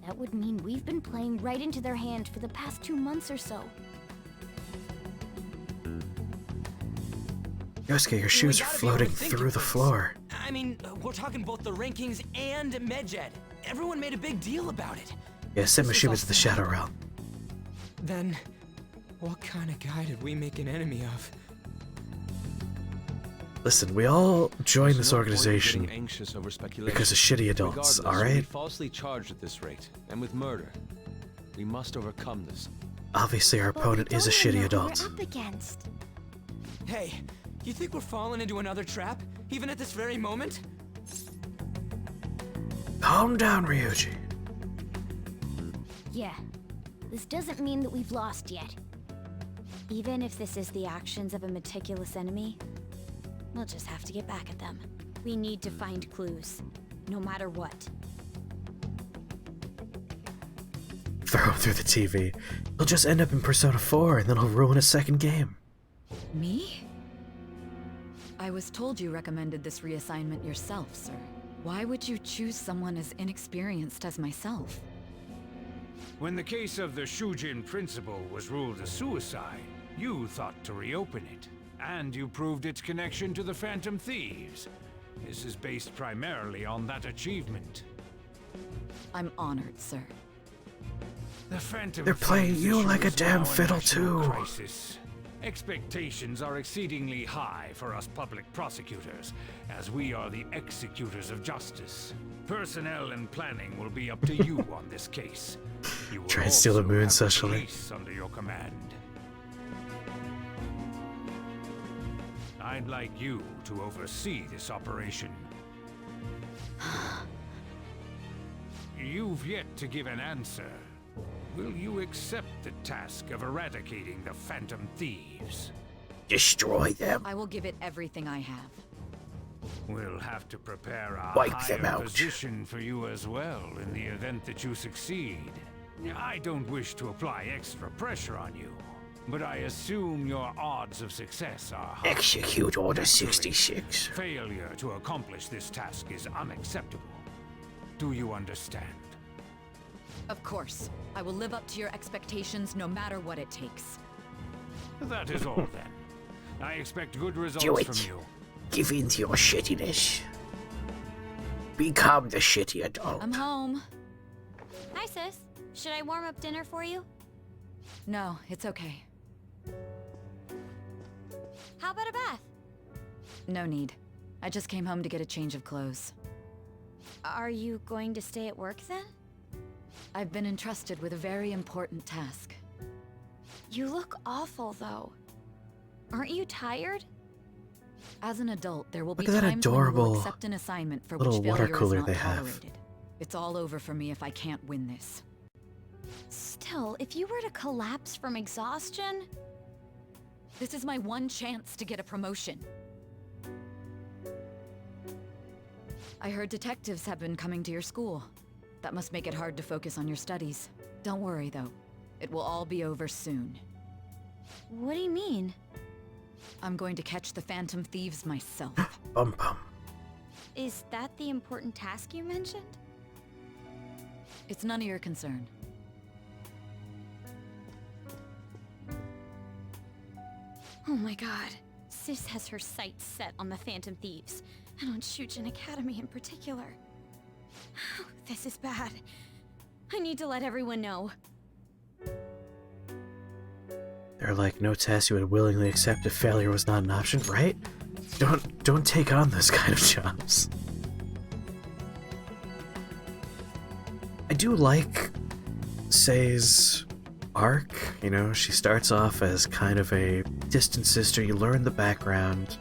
that would mean we've been playing right into their hand for the past 2 months or so. Yosuke, your shoes are gotta be able to floating think through of the this. floor. I mean, we're talking both the rankings and Medjed. Everyone made a big deal about it. Yeah, send This is all Mishima to the sad. Shadow Realm. Then, what kind of guy did we make an enemy of? Listen, we all joined this There's no point in organization getting anxious over speculation. because of shitty adults, Regardless, we'll be alright? falsely charged at this rate, and with murder. We must overcome this. Obviously, our opponent is a shitty adult. We're up against. Hey, you think we're falling into another trap, even at this very moment? Calm down, Ryuji. Yeah. This doesn't mean that we've lost yet. even if this is the actions of a meticulous enemy, we'll just have to get back at them. We need to find clues, no matter what. Throw him through the TV. He'll just end up in Persona 4 and then he'll ruin a second game. Me? I was told you recommended this reassignment yourself, sir. Why would you choose someone as inexperienced as myself? When the case of the Shujin principal was ruled a suicide, you thought to reopen it. And you proved its connection to the Phantom Thieves. This is based primarily on that achievement. I'm honored, sir. The Phantom They're playing Thieves you issue like a is damn now fiddle, national too. Crisis. Expectations are exceedingly high for us public prosecutors, as we are the executors of justice. Personnel and planning will be up to you on this case. You will Try and steal the also moon have the socially. police under your command. I'd like you to oversee this operation. You've yet to give an answer. Will you accept the task of eradicating the Phantom Thieves? Destroy them. I will give it everything I have. We'll have to prepare a Wipe them higher out. position for you as well in the event that you succeed. I don't wish to apply extra pressure on you, but I assume your odds of success are high. Execute Order Naturally, 66. Failure to accomplish this task is unacceptable. Do you understand? Of course. I will live up to your expectations no matter what it takes. That is all then. I expect good results Do it. from you. Give in to your shittiness. Become the shitty adult. I'm home. Hi, sis. Should I warm up dinner for you? No, it's okay. How about a bath? No need. I just came home to get a change of clothes. Are you going to stay at work then? I've been entrusted with a very important task. You look awful, though. Aren't you tired? As an adult, there will be Look at that times when you adorable will accept an assignment for little which water failure is cooler not they have. tolerated. It's all over for me if I can't win this. Still, if you were to collapse from exhaustion... This is my one chance to get a promotion. I heard detectives have been coming to your school. That must make it hard to focus on your studies. Don't worry, though. It will all be over soon. What do you mean? I'm going to catch the Phantom Thieves myself. Bum bum. Is that the important task you mentioned? It's none of your concern. Oh my god. Sis has her sights set on the Phantom Thieves, and on Shujin Academy in particular. This is bad. I need to let everyone know. They're like, no test you would willingly accept if failure was not an option, right? Don't take on those kind of jobs. I do like Sei's arc, you know, she starts off as kind of a distant sister, you learn the background,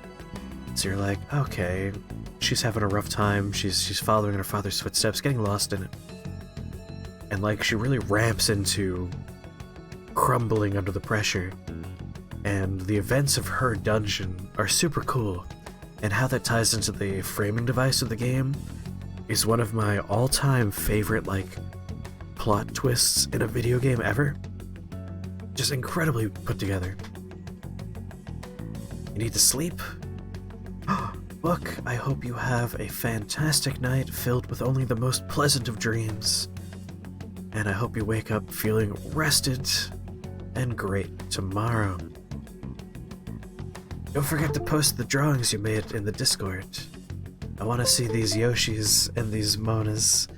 so you're like, okay, she's having a rough time, she's following in her father's footsteps, getting lost in it. And like, she really ramps into crumbling under the pressure, and the events of her dungeon are super cool, and how that ties into the framing device of the game is one of my all-time favorite, like, plot twists in a video game ever. Just incredibly put together. You need to sleep? Look, I hope you have a fantastic night filled with only the most pleasant of dreams. And I hope you wake up feeling rested and great tomorrow. Don't forget to post the drawings you made in the Discord. I want to see these Yoshis and these Monas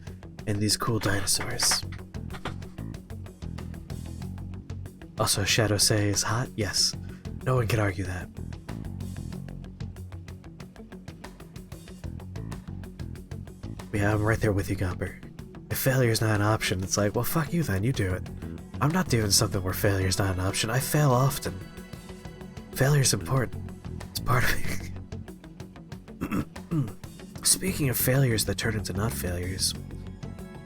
and these cool dinosaurs. Also, Shadow says hot? Yes. No one can argue that. Yeah, I'm right there with you, Gumper. If failure's not an option, it's like, well, fuck you then, you do it. I'm not doing something where failure's not an option. I fail often. Failure's important. It's part of me. Speaking of failures that turn into not failures,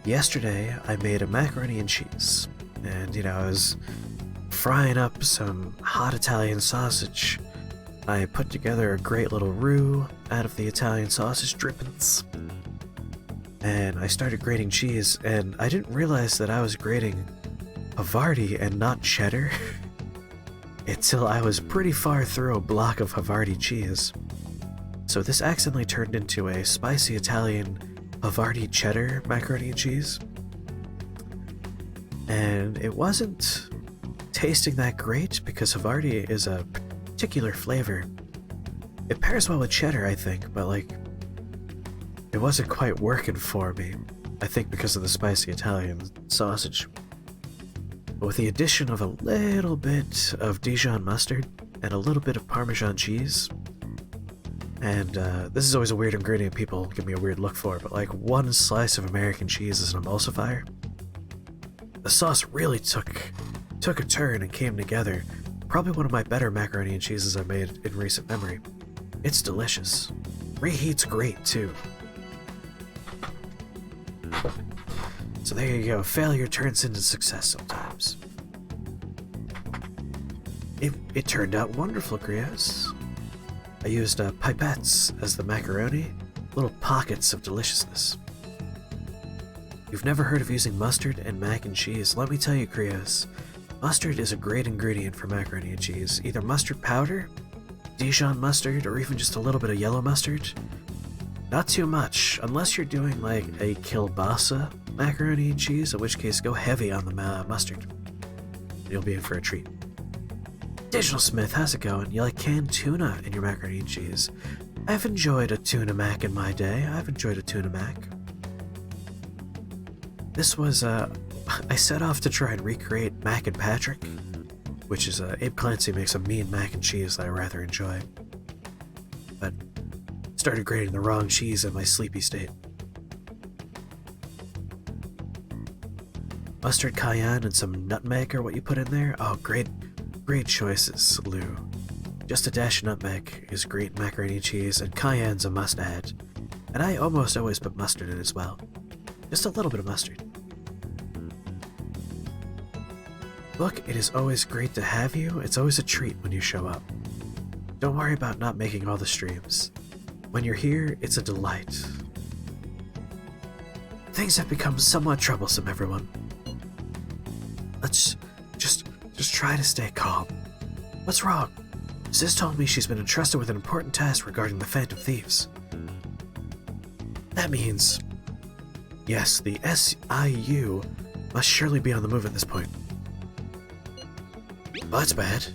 yesterday I made a macaroni and cheese. And, you know, I was frying up some hot Italian sausage. I put together a great little roux out of the Italian sausage drippings. And I started grating cheese, and I didn't realize that I was grating Havarti and not cheddar until I was pretty far through a block of Havarti cheese. So this accidentally turned into a spicy Italian Havarti cheddar macaroni and cheese. And it wasn't tasting that great because Havarti is a particular flavor. It pairs well with cheddar, I think, but like, it wasn't quite working for me. I think because of the spicy Italian sausage. But with the addition of a little bit of Dijon mustard and a little bit of Parmesan cheese, and this is always a weird ingredient people give me a weird look for, but like one slice of American cheese as an emulsifier, the sauce really took a turn and came together. Probably one of my better macaroni and cheeses I made in recent memory. It's delicious. Reheat's great too. So there you go, failure turns into success sometimes. It turned out wonderful, Grios. I used pipettes as the macaroni, little pockets of deliciousness. You've never heard of using mustard and mac and cheese? Let me tell you, Grios, mustard is a great ingredient for macaroni and cheese. Either mustard powder, Dijon mustard, or even just a little bit of yellow mustard. Not too much, unless you're doing like a kielbasa macaroni and cheese, in which case go heavy on the mustard. You'll be in for a treat. Digital Smith, how's it going? You like canned tuna in your macaroni and cheese? I've enjoyed a tuna mac in my day. I've enjoyed a tuna mac. This was, I set off to try and recreate Mac and Patrick which is Abe Clancy makes a mean mac and cheese that I rather enjoy. But started grating the wrong cheese in my sleepy state. Mustard, cayenne, and some nutmeg are what you put in there? Oh, great choices, Lou. Just a dash of nutmeg is great macaroni and cheese, and cayenne's a must-add. And I almost always put mustard in as well. Just a little bit of mustard. Look, it is always great to have you. It's always a treat when you show up. Don't worry about not making all the streams. When you're here, it's a delight. Things have become somewhat troublesome, everyone. Let's just try to stay calm. What's wrong? Sis told me she's been entrusted with an important task regarding the Phantom Thieves. That means, yes, the SIU must surely be on the move at this point. Well, that's bad.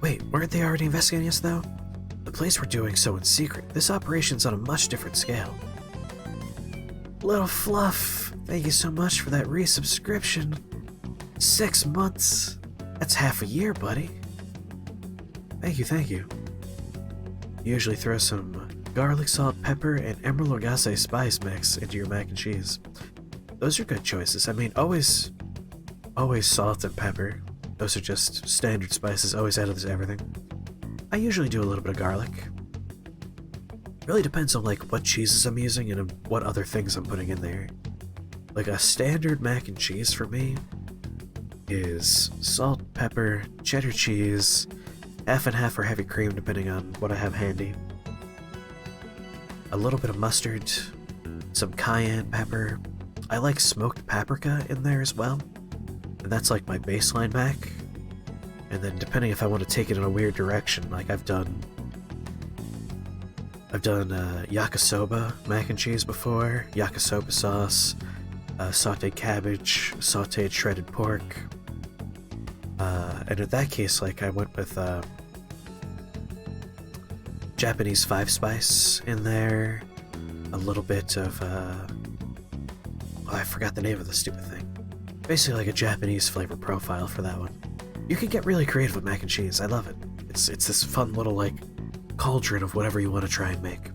Wait, weren't they already investigating us, though? The place we're doing so in secret. This operation's on a much different scale. Little Fluff, thank you so much for that resubscription. 6 months. That's half a year, buddy. Thank you, thank you. You usually throw some garlic, salt, pepper, and emerald lagasse spice mix into your mac and cheese. Those are good choices. I mean, always salt and pepper. Those are just standard spices, always add to everything. I usually do a little bit of garlic. Really depends on like what cheeses I'm using and what other things I'm putting in there. Like a standard mac and cheese for me is salt, pepper, cheddar cheese, half and half for heavy cream depending on what I have handy. A little bit of mustard, some cayenne pepper. I like smoked paprika in there as well. And that's like my baseline mac. And then depending if I want to take it in a weird direction, like I've done yakisoba mac and cheese before, yakisoba sauce, sauteed cabbage, sauteed shredded pork. And in that case, like I went with Japanese 5-spice in there, a little bit of I forgot the name of the stupid thing. Basically like a Japanese flavor profile for that one. You can get really creative with mac and cheese. I love it. It's this fun little like cauldron of whatever you want to try and make.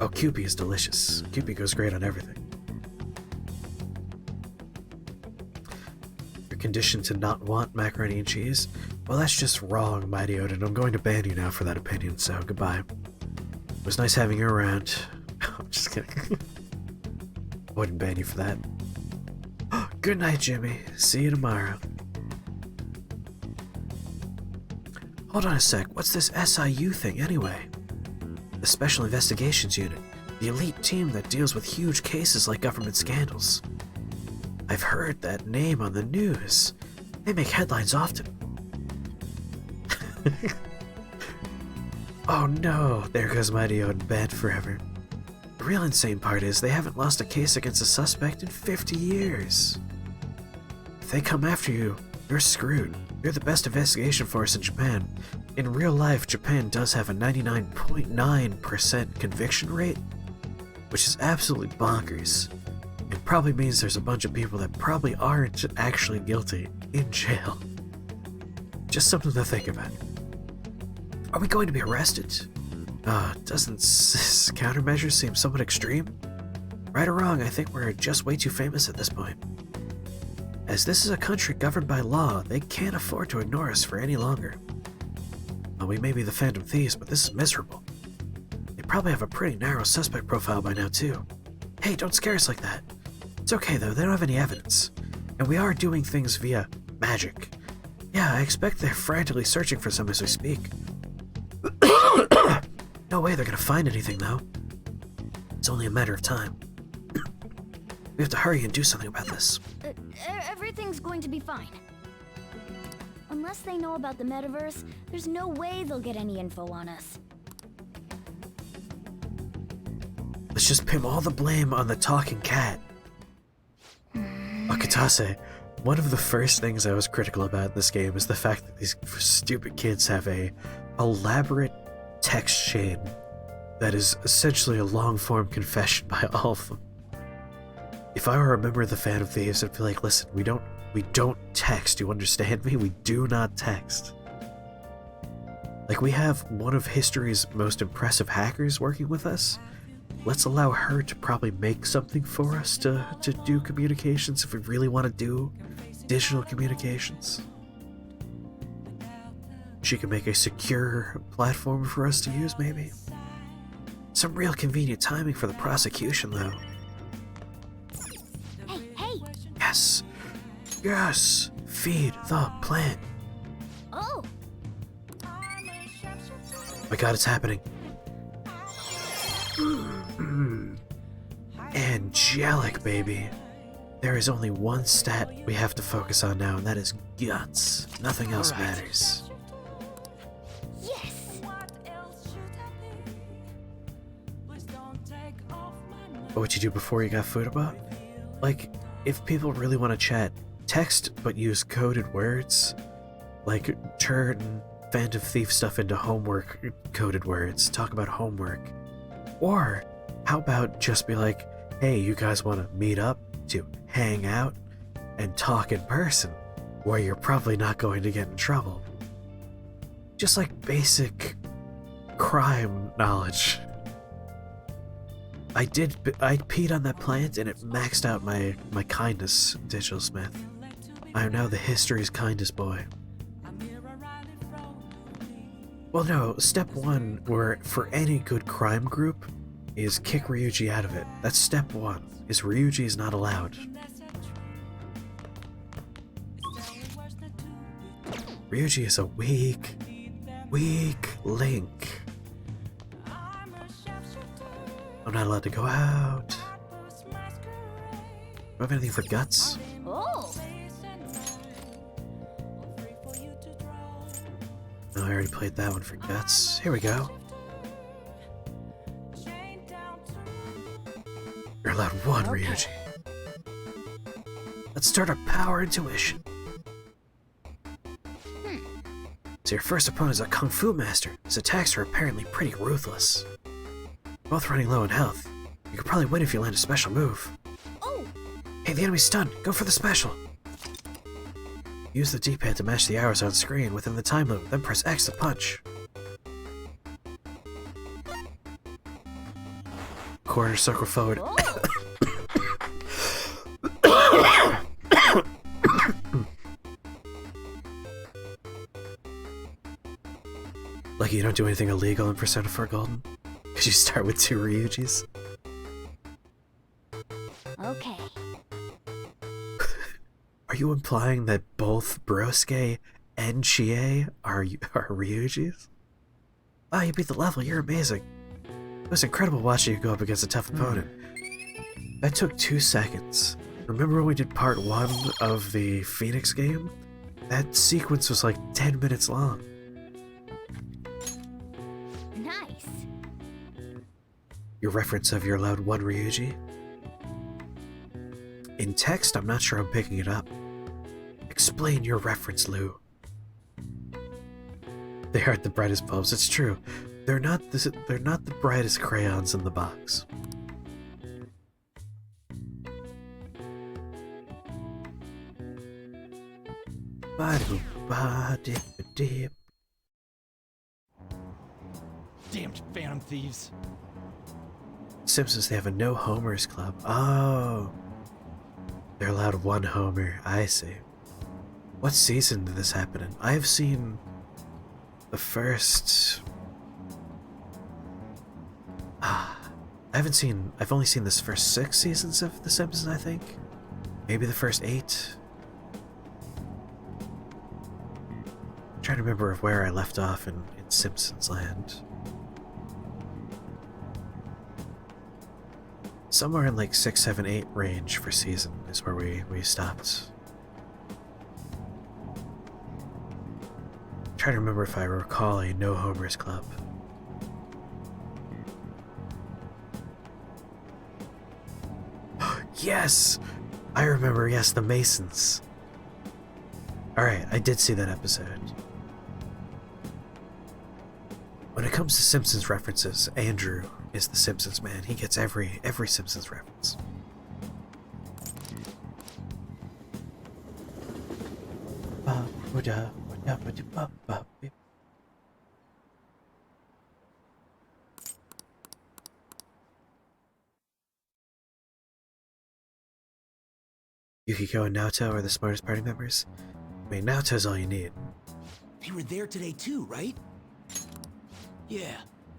Oh, Kewpie is delicious. Kewpie goes great on everything. You're conditioned to not want macaroni and cheese? Well, that's just wrong, Mighty Odin. I'm going to ban you now for that opinion, so goodbye. It was nice having you around. I'm just kidding. I wouldn't ban you for that. Good night, Jimmy. See you tomorrow. Hold on a sec. What's this SIU thing anyway? The Special Investigations Unit. The elite team that deals with huge cases like government scandals. I've heard that name on the news. They make headlines often. Oh no, there goes Mighty Odin banned forever. The real insane part is they haven't lost a case against a suspect in 50 years. If they come after you, you're screwed. You're the best investigation force in Japan. In real life, Japan does have a 99.9% conviction rate, which is absolutely bonkers. It probably means there's a bunch of people that probably aren't actually guilty in jail. Just something to think about. Are we going to be arrested? Doesn't this countermeasure seem somewhat extreme? Right or wrong, I think we're just way too famous at this point. As this is a country governed by law, they can't afford to ignore us for any longer. Well, we may be the Phantom Thieves, but this is miserable. They probably have a pretty narrow suspect profile by now, too. Hey, don't scare us like that. It's okay, though, they don't have any evidence. And we are doing things via magic. Yeah, I expect they're frantically searching for some as we speak. No way they're gonna find anything, though. It's only a matter of time. We have to hurry and do something about this. Everything's going to be fine. Unless they know about the metaverse, there's no way they'll get any info on us. Let's just pin all the blame on the talking cat. Akatase, one of the first things I was critical about in this game is the fact that these stupid kids have a elaborate text chain that is essentially a long-form confession by all of them. If I were a member of the Phantom Thieves, I'd be like, listen, we don't text, you understand me? We do not text. Like, we have one of history's most impressive hackers working with us. Let's allow her to probably make something for us to do communications if we really want to do digital communications. She can make a secure platform for us to use, maybe. Some real convenient timing for the prosecution, though. Hey! Yes! Yes! Feed the plant! Oh! My god, it's happening. Angelic, baby. There is only one stat we have to focus on now, and that is guts. Nothing else matters. Yes! What would you do before you got Futaba? Like, if people really want to chat, text but use coded words. Like, turn Phantom Thief stuff into homework coded words. Talk about homework. Or, how about just be like, hey, you guys want to meet up to hang out and talk in person, where you're probably not going to get in trouble. Just like basic crime knowledge. I peed on that plant and it maxed out my kindness, Digital Smith. I am now the history's kindest boy. Well, no, step one, where for any good crime group, is kick Ryuji out of it. That's step one, is Ryuji is not allowed. Ryuji is a weak link. I'm not allowed to go out. Do I have anything for guts? Oh! No, I already played that one for guts. Here we go. You're allowed one, Ryuji. Let's start our power intuition. So your first opponent is a Kung Fu master. His attacks are apparently pretty ruthless. Both running low in health. You could probably win if you land a special move. Oh! Hey, the enemy's stunned. Go for the special. Use the D-pad to match the arrows on screen within the time limit, then press X to punch. Quarter circle forward. Lucky you don't do anything illegal in Persona 4 Golden, because you start with 2 Ryujis. Okay. Are you implying that both Brosuke and Chie are Ryujis? Wow, you beat the level, you're amazing. It was incredible watching you go up against a tough opponent. That took 2 seconds. Remember when we did part 1 of the Phoenix game? That sequence was like 10 minutes long. Nice. Your reference of you're allowed 1 Ryuji? In text, I'm not sure I'm picking it up. Explain your reference, Lou. They aren't the brightest bulbs, it's true. They're not the brightest crayons in the box. Damned Phantom Thieves. Simpsons, they have a no homers club. Oh. They're allowed 1 homer. I see. What season did this happen in? I've seen the first... I've only seen this first 6 seasons of The Simpsons, I think. Maybe the first 8. I'm trying to remember where I left off in Simpsons land. Somewhere in like 6, 7, 8 range for season is where we stopped. I'm trying to remember if I recall a no homers club. Yes! I remember, yes, the Masons. Alright, I did see that episode. When it comes to Simpsons references, Andrew is the Simpsons man. He gets every Simpsons reference. Yukiko and Naoto are the smartest party members. I mean, Naoto's all you need. They were there today too, right? Yeah.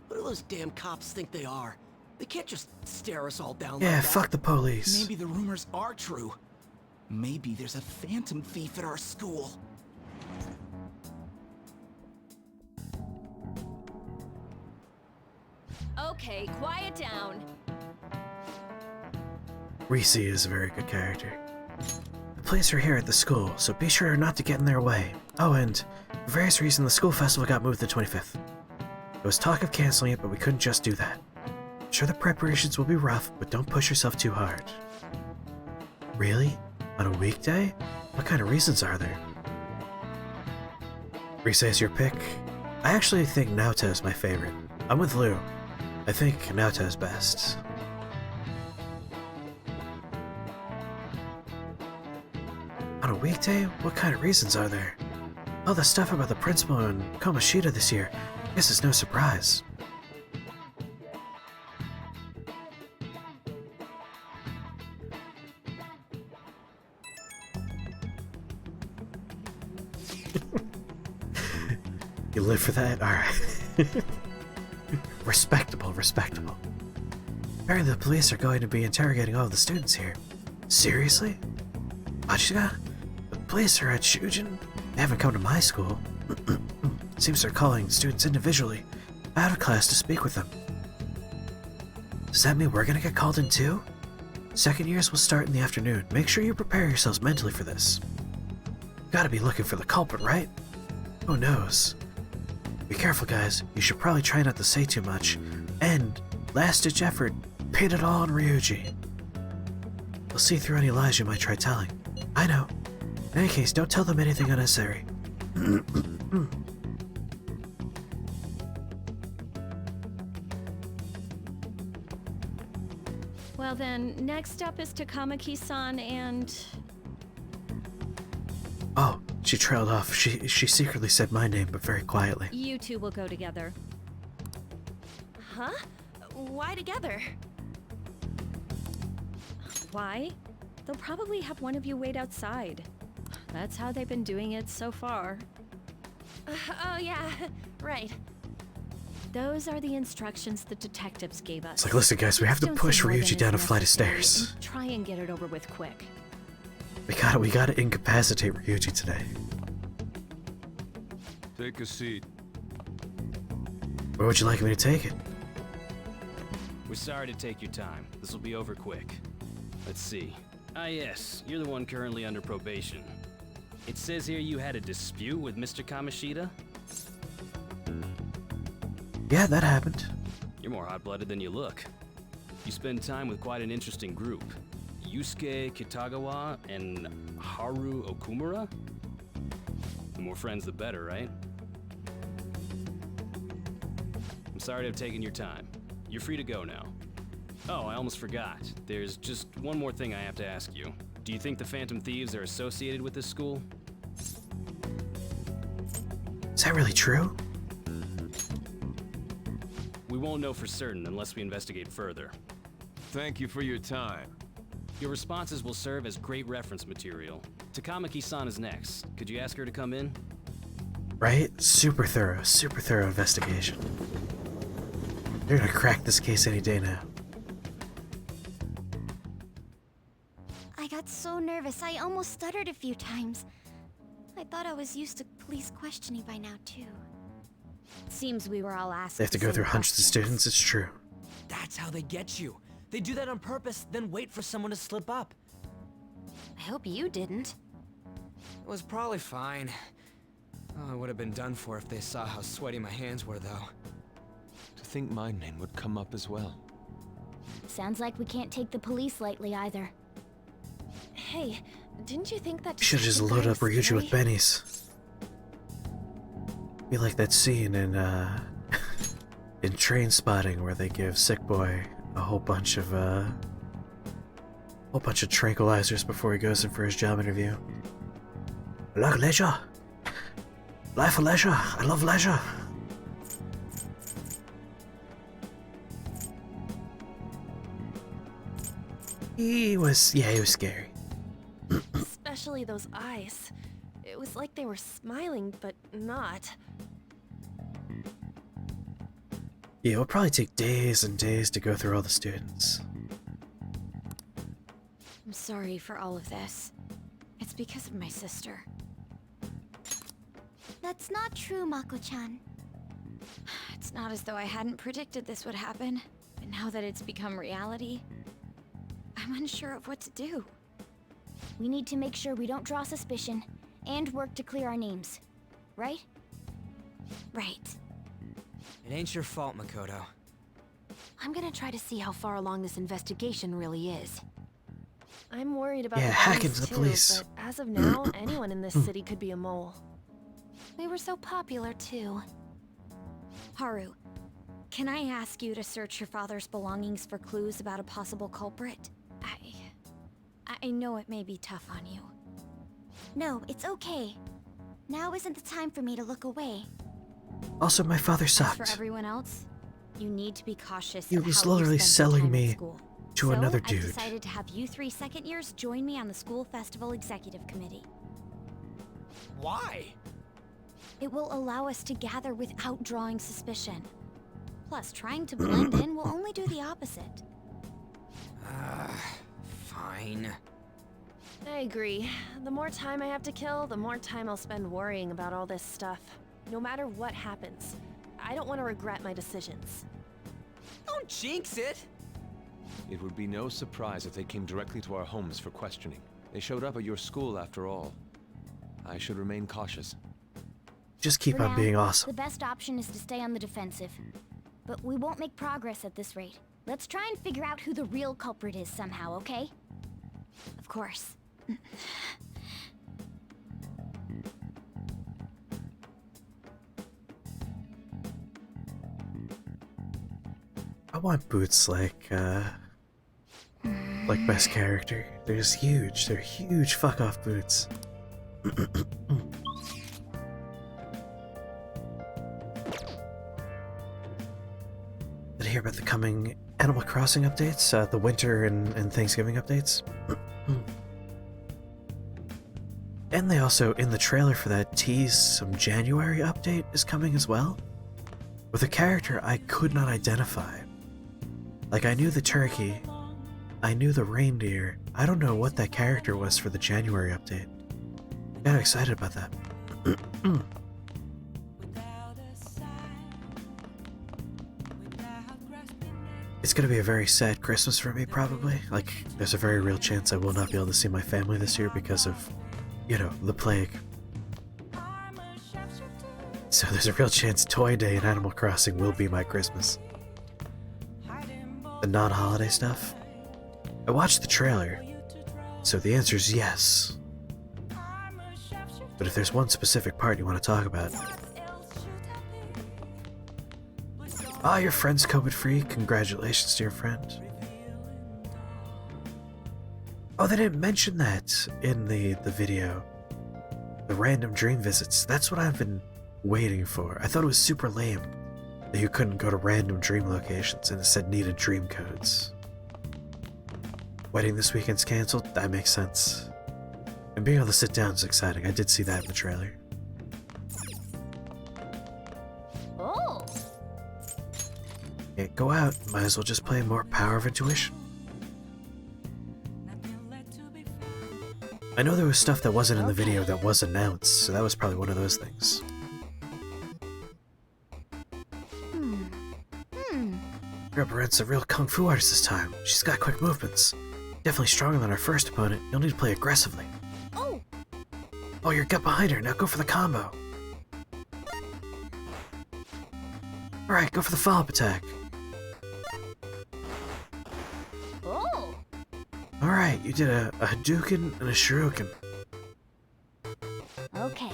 What do those damn cops think they are? They can't just stare us all down Yeah, like fuck the police. Maybe the rumors are true. Maybe there's a phantom thief at our school. Okay, quiet down. Reese is a very good character. The police are here at the school, so be sure not to get in their way. Oh, and for various reasons, the school festival got moved to the 25th. There was talk of canceling it, but we couldn't just do that. I'm sure the preparations will be rough, but don't push yourself too hard. Really? On a weekday? What kind of reasons are there? Reese is your pick? I actually think Naoto is my favorite. I'm with Lou. I think Naoto's best. On a weekday? What kind of reasons are there? All the stuff about the principal and Kamoshida this year. I guess it's no surprise. You live for that? Alright. Respectable, respectable. Apparently the police are going to be interrogating all of the students here. Seriously? Machida? The police are at Shujin? They haven't come to my school. Seems they're calling students individually, out of class, to speak with them. Does that mean we're gonna get called in too? Second years will start in the afternoon. Make sure you prepare yourselves mentally for this. Gotta be looking for the culprit, right? Who knows? Be careful, guys. You should probably try not to say too much. And, last-ditch effort, pin it all on Ryuji. We'll see through any lies you might try telling. I know. In any case, don't tell them anything unnecessary. Well then, next up is Takamaki-san and... Oh, she trailed off. She secretly said my name, but very quietly. You two will go together. Huh? Why together? Why? They'll probably have one of you wait outside. That's how they've been doing it so far. Oh yeah, right. Those are the instructions the detectives gave us. It's like, listen guys, we have to Don't push say more Ryuji than down a is flight of necessary stairs. and try and get it over with quick. We gotta incapacitate Ryuji today. Take a seat. Where would you like me to take it? We're sorry to take your time. This will be over quick. Let's see. Ah yes, you're the one currently under probation. It says here you had a dispute with Mr. Kamoshida? Yeah, that happened. You're more hot-blooded than you look. You spend time with quite an interesting group. Yusuke Kitagawa and Haru Okumura? The more friends, the better, right? I'm sorry to have taken your time. You're free to go now. Oh, I almost forgot. There's just one more thing I have to ask you. Do you think the Phantom Thieves are associated with this school? Is that really true? We won't know for certain unless we investigate further. Thank you for your time. Your responses will serve as great reference material. Takamaki-san is next. Could you ask her to come in? Right? Super thorough investigation. They're gonna crack this case any day now. I got so nervous, I almost stuttered a few times. I thought I was used to police questioning by now, too. Seems we were all asked. They have to go through hundreds of students, it's true. That's how they get you. They do that on purpose, then wait for someone to slip up. I hope you didn't. It was probably fine. Oh, I would have been done for if they saw how sweaty my hands were, though. To think my name would come up as well. Sounds like we can't take the police lightly either. Hey, didn't you think that Should've just loaded up Ryuji with bennies. Be like that scene in in Train Spotting where they give Sick Boy a whole bunch of tranquilizers before he goes in for his job interview. Like leisure. Life of leisure. I love leisure. He was scary. Especially those eyes. It was like they were smiling, but not. Yeah, it'll probably take days and days to go through all the students. I'm sorry for all of this. It's because of my sister. That's not true, Mako-chan. It's not as though I hadn't predicted this would happen, but now that it's become reality, I'm unsure of what to do. We need to make sure we don't draw suspicion, and work to clear our names. Right? Right. It ain't your fault, Makoto. I'm gonna try to see how far along this investigation really is. I'm worried about Yeah, the hack police into the too, police. but as of now, anyone in this city could be a mole. We were so popular, too. Haru, can I ask you to search your father's belongings for clues about a possible culprit? I know it may be tough on you. No, it's okay. Now isn't the time for me to look away. Also, my father As for sucked. everyone else, you need to be cautious He of was how you literally spend your selling time at me school. to another I've dude. decided to have you 3 second years join me on the school festival executive committee. Why? It will allow us to gather without drawing suspicion. Plus, trying to blend in will only do the opposite. Fine. I agree. The more time I have to kill, the more time I'll spend worrying about all this stuff. No matter what happens, I don't want to regret my decisions. Don't jinx it! It would be no surprise if they came directly to our homes for questioning. They showed up at your school after all. I should remain cautious. Just keep For on now, being awesome. The best option is to stay on the defensive. But we won't make progress at this rate. Let's try and figure out who the real culprit is somehow, okay? Of course. I want boots like best character. They're just huge. They're huge fuck off boots. Did I hear about the coming Animal Crossing updates? The winter and Thanksgiving updates? And they also, in the trailer for that, tease some January update is coming as well? With a character I could not identify. Like, I knew the turkey, I knew the reindeer, I don't know what that character was for the January update. Got excited about that. It's gonna be a very sad Christmas for me, probably. Like, there's a very real chance I will not be able to see my family this year because of, you know, the plague. So there's a real chance Toy Day and Animal Crossing will be my Christmas. The non-holiday stuff? I watched the trailer, so the answer is yes. But if there's one specific part you want to talk about... Ah, your friend's COVID-free. Congratulations to your friend. Oh, they didn't mention that in the video. The random dream visits. That's what I've been waiting for. I thought it was super lame that you couldn't go to random dream locations and instead needed dream codes. Wedding this weekend's canceled? That makes sense. And being able to sit down is exciting. I did see that in the trailer. Oh! Can't go out. Might as well just play more Power of Intuition. I know there was stuff that wasn't in the video that was announced, so that was probably one of those things. Rubberent's a real kung fu artist this time. She's got quick movements. Definitely stronger than our first opponent. You'll need to play aggressively. Oh! Oh, you're gut behind her. Now go for the combo. Alright, go for the follow-up attack. Oh! Alright, you did a Hadouken and a Shuriken. Okay.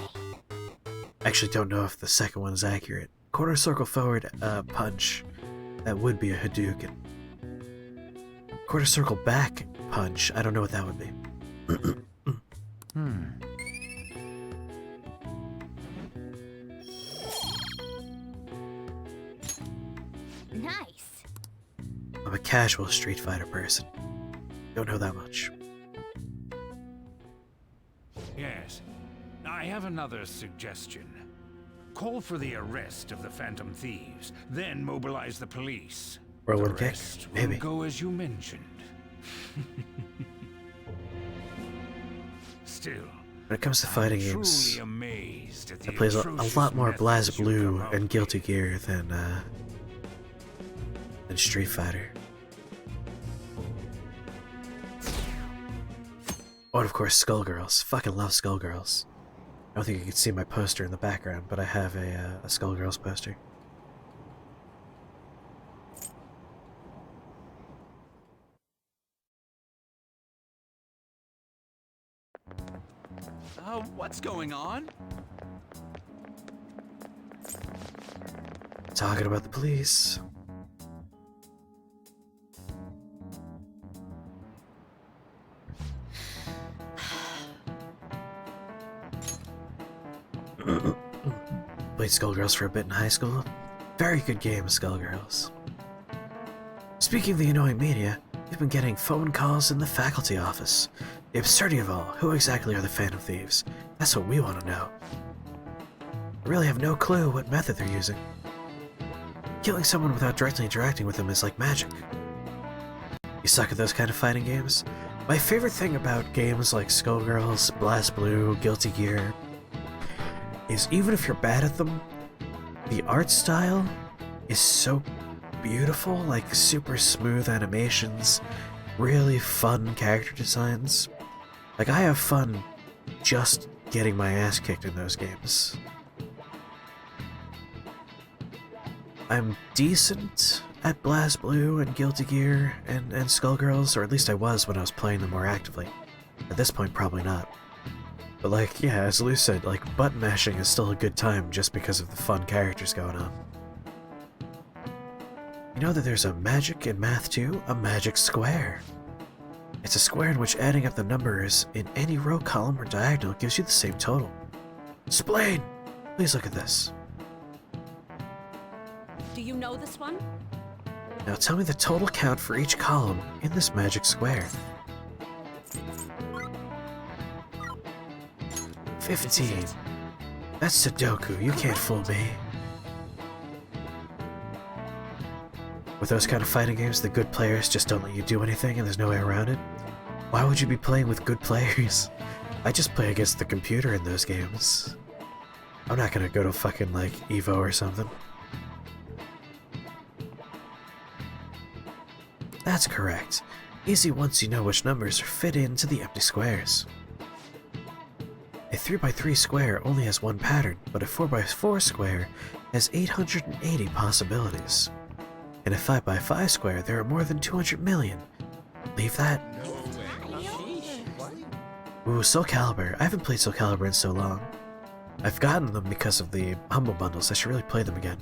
Actually don't know if the second one is accurate. Quarter circle forward punch. That would be a Hadouken. Quarter circle back punch. I don't know what that would be. casual Street Fighter person. Don't know that much. Yes. I have another suggestion. Call for the arrest of the Phantom Thieves, then mobilize the police. Roll The and kick, rest maybe. will go as you mentioned. Still, When it comes to fighting I'm games, truly amazed at I the play a atrocious lot more methods you BlazBlue come up and Guilty Gear than Street Fighter. Oh, and of course, Skullgirls. Fucking love Skullgirls. I don't think you can see my poster in the background, but I have a Skullgirls poster. What's going on? Talking about the police. Played Skullgirls for a bit in high school. Very good game, Skullgirls. Speaking of the annoying media, we've been getting phone calls in the faculty office. The absurdity of all, who exactly are the Phantom Thieves? That's what we want to know. I really have no clue what method they're using. Killing someone without directly interacting with them is like magic. You suck at those kind of fighting games? My favorite thing about games like Skullgirls, BlazBlue, Guilty Gear is even if you're bad at them, the art style is so beautiful, like super smooth animations, really fun character designs. Like, I have fun just getting my ass kicked in those games. I'm decent at BlazBlue and Guilty Gear and Skullgirls, or at least I was when I was playing them more actively. At this point, probably not. But like, yeah, as Lou said, like, button mashing is still a good time just because of the fun characters going on. You know that there's a magic in math too? A magic square. It's a square in which adding up the numbers in any row, column, or diagonal gives you the same total. Explain! Please look at this. Do you know this one? Now tell me the total count for each column in this magic square. 15. That's Sudoku, you can't fool me. With those kind of fighting games, the good players just don't let you do anything and there's no way around it. Why would you be playing with good players? I just play against the computer in those games. I'm not gonna go to fucking, like, Evo or something. That's correct. Easy once you know which numbers fit into the empty squares. A 3x3 square only has one pattern, but a 4x4 square has 880 possibilities. In a 5x5 square, there are more than 200 million. Believe that? Ooh, Soul Calibur. I haven't played Soul Calibur in so long. I've gotten them because of the Humble Bundles. I should really play them again.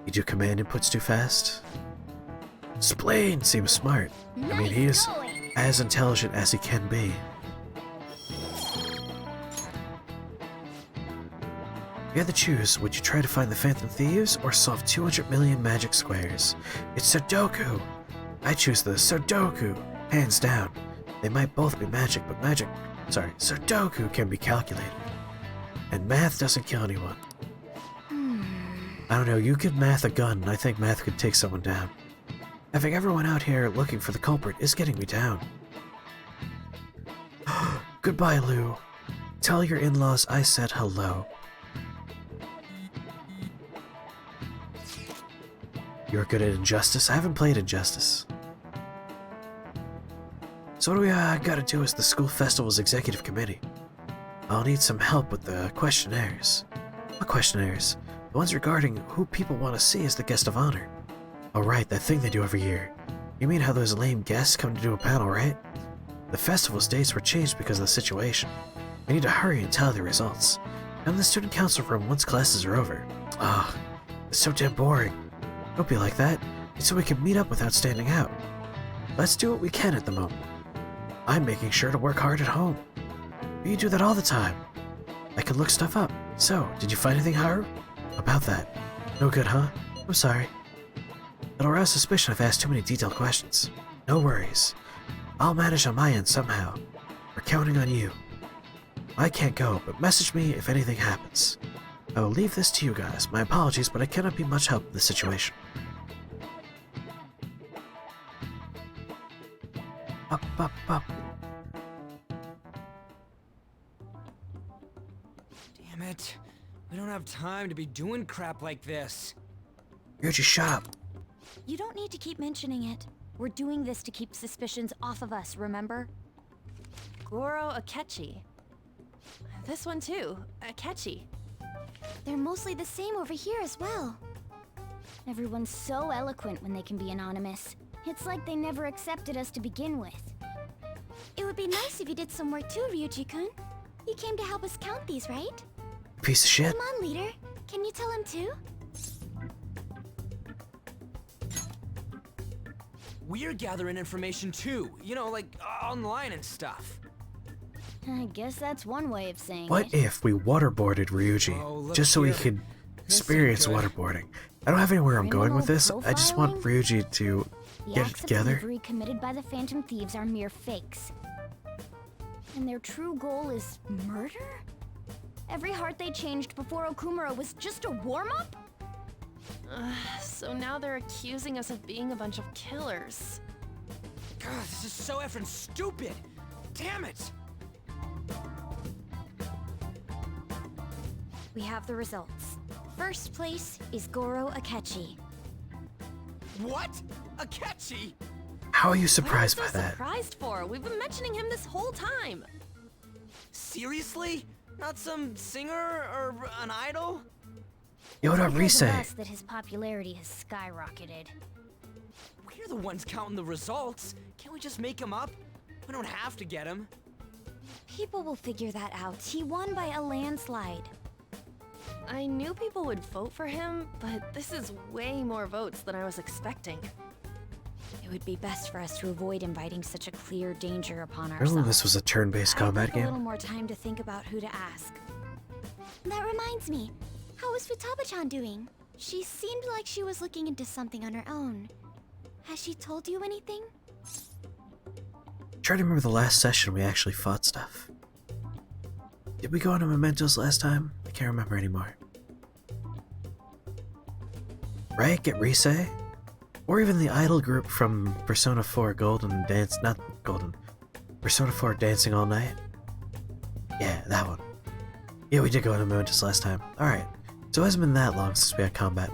You do command inputs too fast? Splain seems smart. I mean, he is as intelligent as he can be. If you had to choose, would you try to find the Phantom Thieves or solve 200 million magic squares? It's Sudoku! I choose the Sudoku, hands down. They might both be magic, but Sudoku can be calculated. And math doesn't kill anyone. I don't know, you give math a gun and I think math could take someone down. Having everyone out here looking for the culprit is getting me down. Goodbye, Lou. Tell your in-laws I said hello. You're good at Injustice? I haven't played Injustice. So what do we gotta do as the school festival's executive committee? I'll need some help with the questionnaires. What questionnaires? The ones regarding who people want to see as the guest of honor. Oh right, that thing they do every year. You mean how those lame guests come to do a panel, right? The festival's dates were changed because of the situation. We need to hurry and tally the results. I'm in the student council room once classes are over. Ugh, it's so damn boring. Don't be like that. It's so we can meet up without standing out. Let's do what we can at the moment. I'm making sure to work hard at home. But you do that all the time. I can look stuff up. So, did you find anything, Haru? About that. No good, huh? I'm sorry. It'll arouse suspicion if I ask too many detailed questions. No worries. I'll manage on my end somehow. We're counting on you. I can't go, but message me if anything happens. I will leave this to you guys. My apologies, but I cannot be much help in this situation. Up, up, up. Damn it. We don't have time to be doing crap like this. Ryuji, shut up. You don't need to keep mentioning it. We're doing this to keep suspicions off of us, remember? Goro Akechi. This one too, Akechi. They're mostly the same over here as well. Everyone's so eloquent when they can be anonymous. It's like they never accepted us to begin with. It would be nice if you did some work too, Ryuji-kun. You came to help us count these, right? Piece of shit. Come on, leader. Can you tell him too? We're gathering information too, you know, like online and stuff. I guess that's one way of saying What it. if we waterboarded Ryuji, just so he could experience waterboarding? I don't have anywhere I'm going with this. I just want Ryuji to The get it acts of together. delivery committed by the Phantom Thieves are mere fakes. And their true goal is murder? Every heart they changed before Okumura was just a warm-up? So now they're accusing us of being a bunch of killers. God, this is so effing stupid! Damn it! We have the results. First place is Goro Akechi. What? Akechi? How are you surprised by What are you so that? surprised for? We've been mentioning him this whole time. Seriously? Not some singer or an idol? Yoda Because of Rise. us that his popularity has skyrocketed. We're the ones counting the results. Can't we just make him up? We don't have to get him. People will figure that out. He won by a landslide. I knew people would vote for him, but this is way more votes than I was expecting. It would be best for us to avoid inviting such a clear danger upon Remember ourselves. when this was a turn-based combat I'd like a little game? more time to think about who to ask. That reminds me. How is Futaba-chan doing? She seemed like she was looking into something on her own. Has she told you anything? Try to remember the last session we actually fought stuff. Did we go into Mementos last time? I can't remember anymore. Right? Get Rise? Or even the idol group from Persona 4 Golden Dance, not Golden, Persona 4 Dancing All Night? Yeah, that one. Yeah, we did go into Mementos last time. Alright, so it hasn't been that long since we had combat.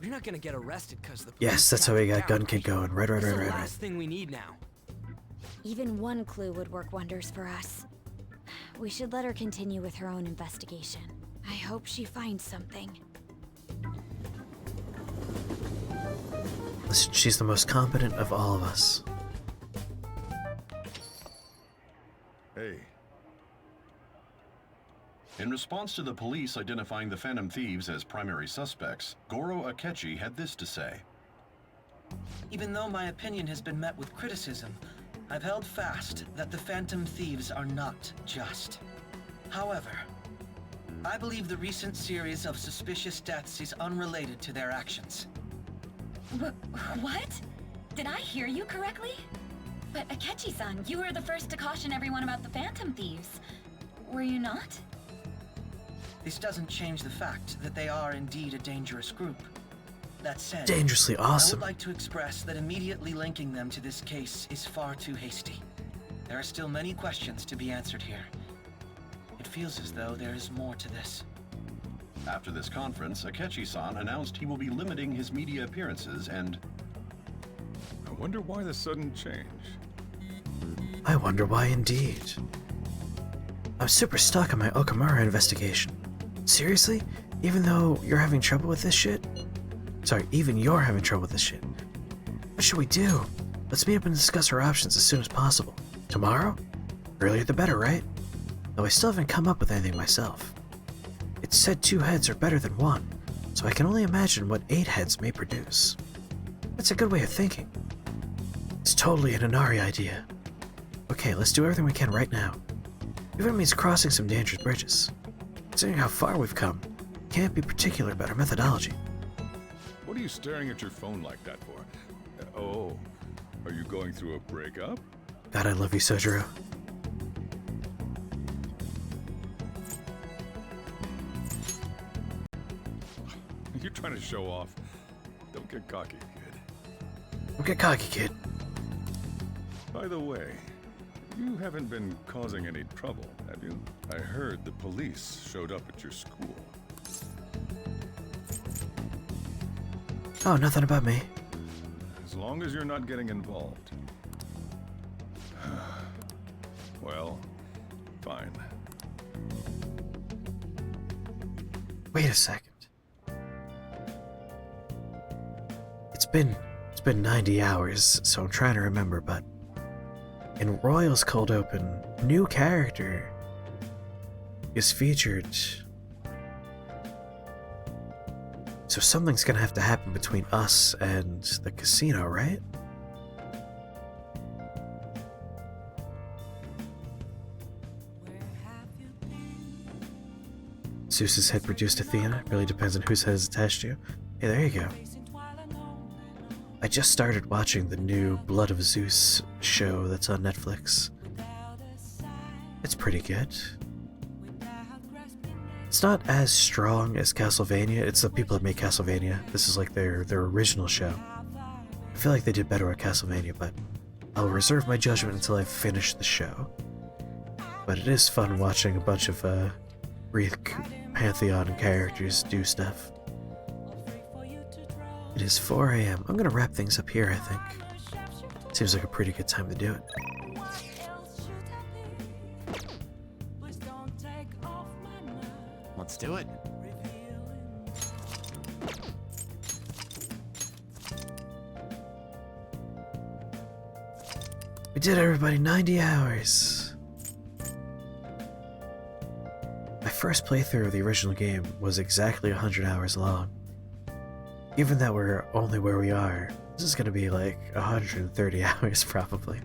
We're not gonna get arrested because the Yes, that's how we got Gun Kid going. Right, right, That's right, the right, right. last thing we need now. Even one clue would work wonders for us. We should let her continue with her own investigation. I hope she finds something. Listen, she's the most competent of all of us. Hey. In response to the police identifying the Phantom Thieves as primary suspects, Goro Akechi had this to say. Even though my opinion has been met with criticism, I've held fast that the Phantom Thieves are not just. However, I believe the recent series of suspicious deaths is unrelated to their actions. What? Did I hear you correctly? But Akechi-san, you were the first to caution everyone about the Phantom Thieves. Were you not? This doesn't change the fact that they are indeed a dangerous group. That said, Dangerously awesome. I would like to express that immediately linking them to this case is far too hasty. There are still many questions to be answered here. It feels as though there is more to this. After this conference, Akechi-san announced he will be limiting his media appearances and... I wonder why the sudden change. I wonder why indeed. I'm super stuck on my Okumura investigation. Seriously? Even though you're having trouble with this shit? Sorry, even you're having trouble with this shit. What should we do? Let's meet up and discuss our options as soon as possible. Tomorrow? Earlier the better, right? Though I still haven't come up with anything myself. It's said 2 heads are better than 1, so I can only imagine what 8 heads may produce. That's a good way of thinking. It's totally an Inari idea. Okay, let's do everything we can right now. Even if it means crossing some dangerous bridges. Considering how far we've come, can't be particular about our methodology. What are you staring at your phone like that for? Oh, are you going through a breakup? God, I love you, Sojiro. You're trying to show off. Don't get cocky, kid. Don't get cocky, kid. By the way, you haven't been causing any trouble, have you? I heard the police showed up at your school. Oh, nothing about me. As long as you're not getting involved. Well, fine. Wait a second. It's been 90 hours, so I'm trying to remember, but in Royal's Cold Open, new character is featured. So something's gonna have to happen between us and the casino, right? Zeus's head produced Athena. Really depends on whose head is attached to. Hey, there you go. I just started watching the new Blood of Zeus show that's on Netflix. It's pretty good. It's not as strong as Castlevania. It's the people that make Castlevania. This is like their original show. I feel like they did better at Castlevania, but I'll reserve my judgment until I finish the show. But it is fun watching a bunch of Greek pantheon characters do stuff. It is 4 a.m. I'm gonna wrap things up here, I think. Seems like a pretty good time to do it. Let's do it. We did it, everybody. 90 hours. My first playthrough of the original game was exactly 100 hours long. Given that we're only where we are, this is gonna be like 130 hours probably.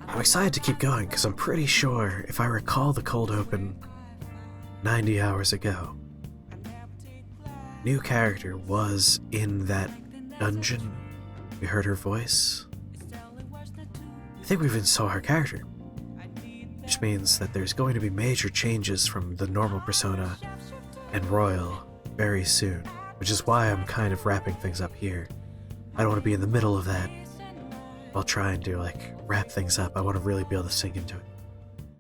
I'm excited to keep going because I'm pretty sure if I recall the cold open 90 hours ago, new character was in that dungeon. We heard her voice. I think we even saw her character. Which means that there's going to be major changes from the normal persona and Royal very soon. Which is why I'm kind of wrapping things up here. I don't want to be in the middle of that while trying to like wrap things up. I want to really be able to sink into it.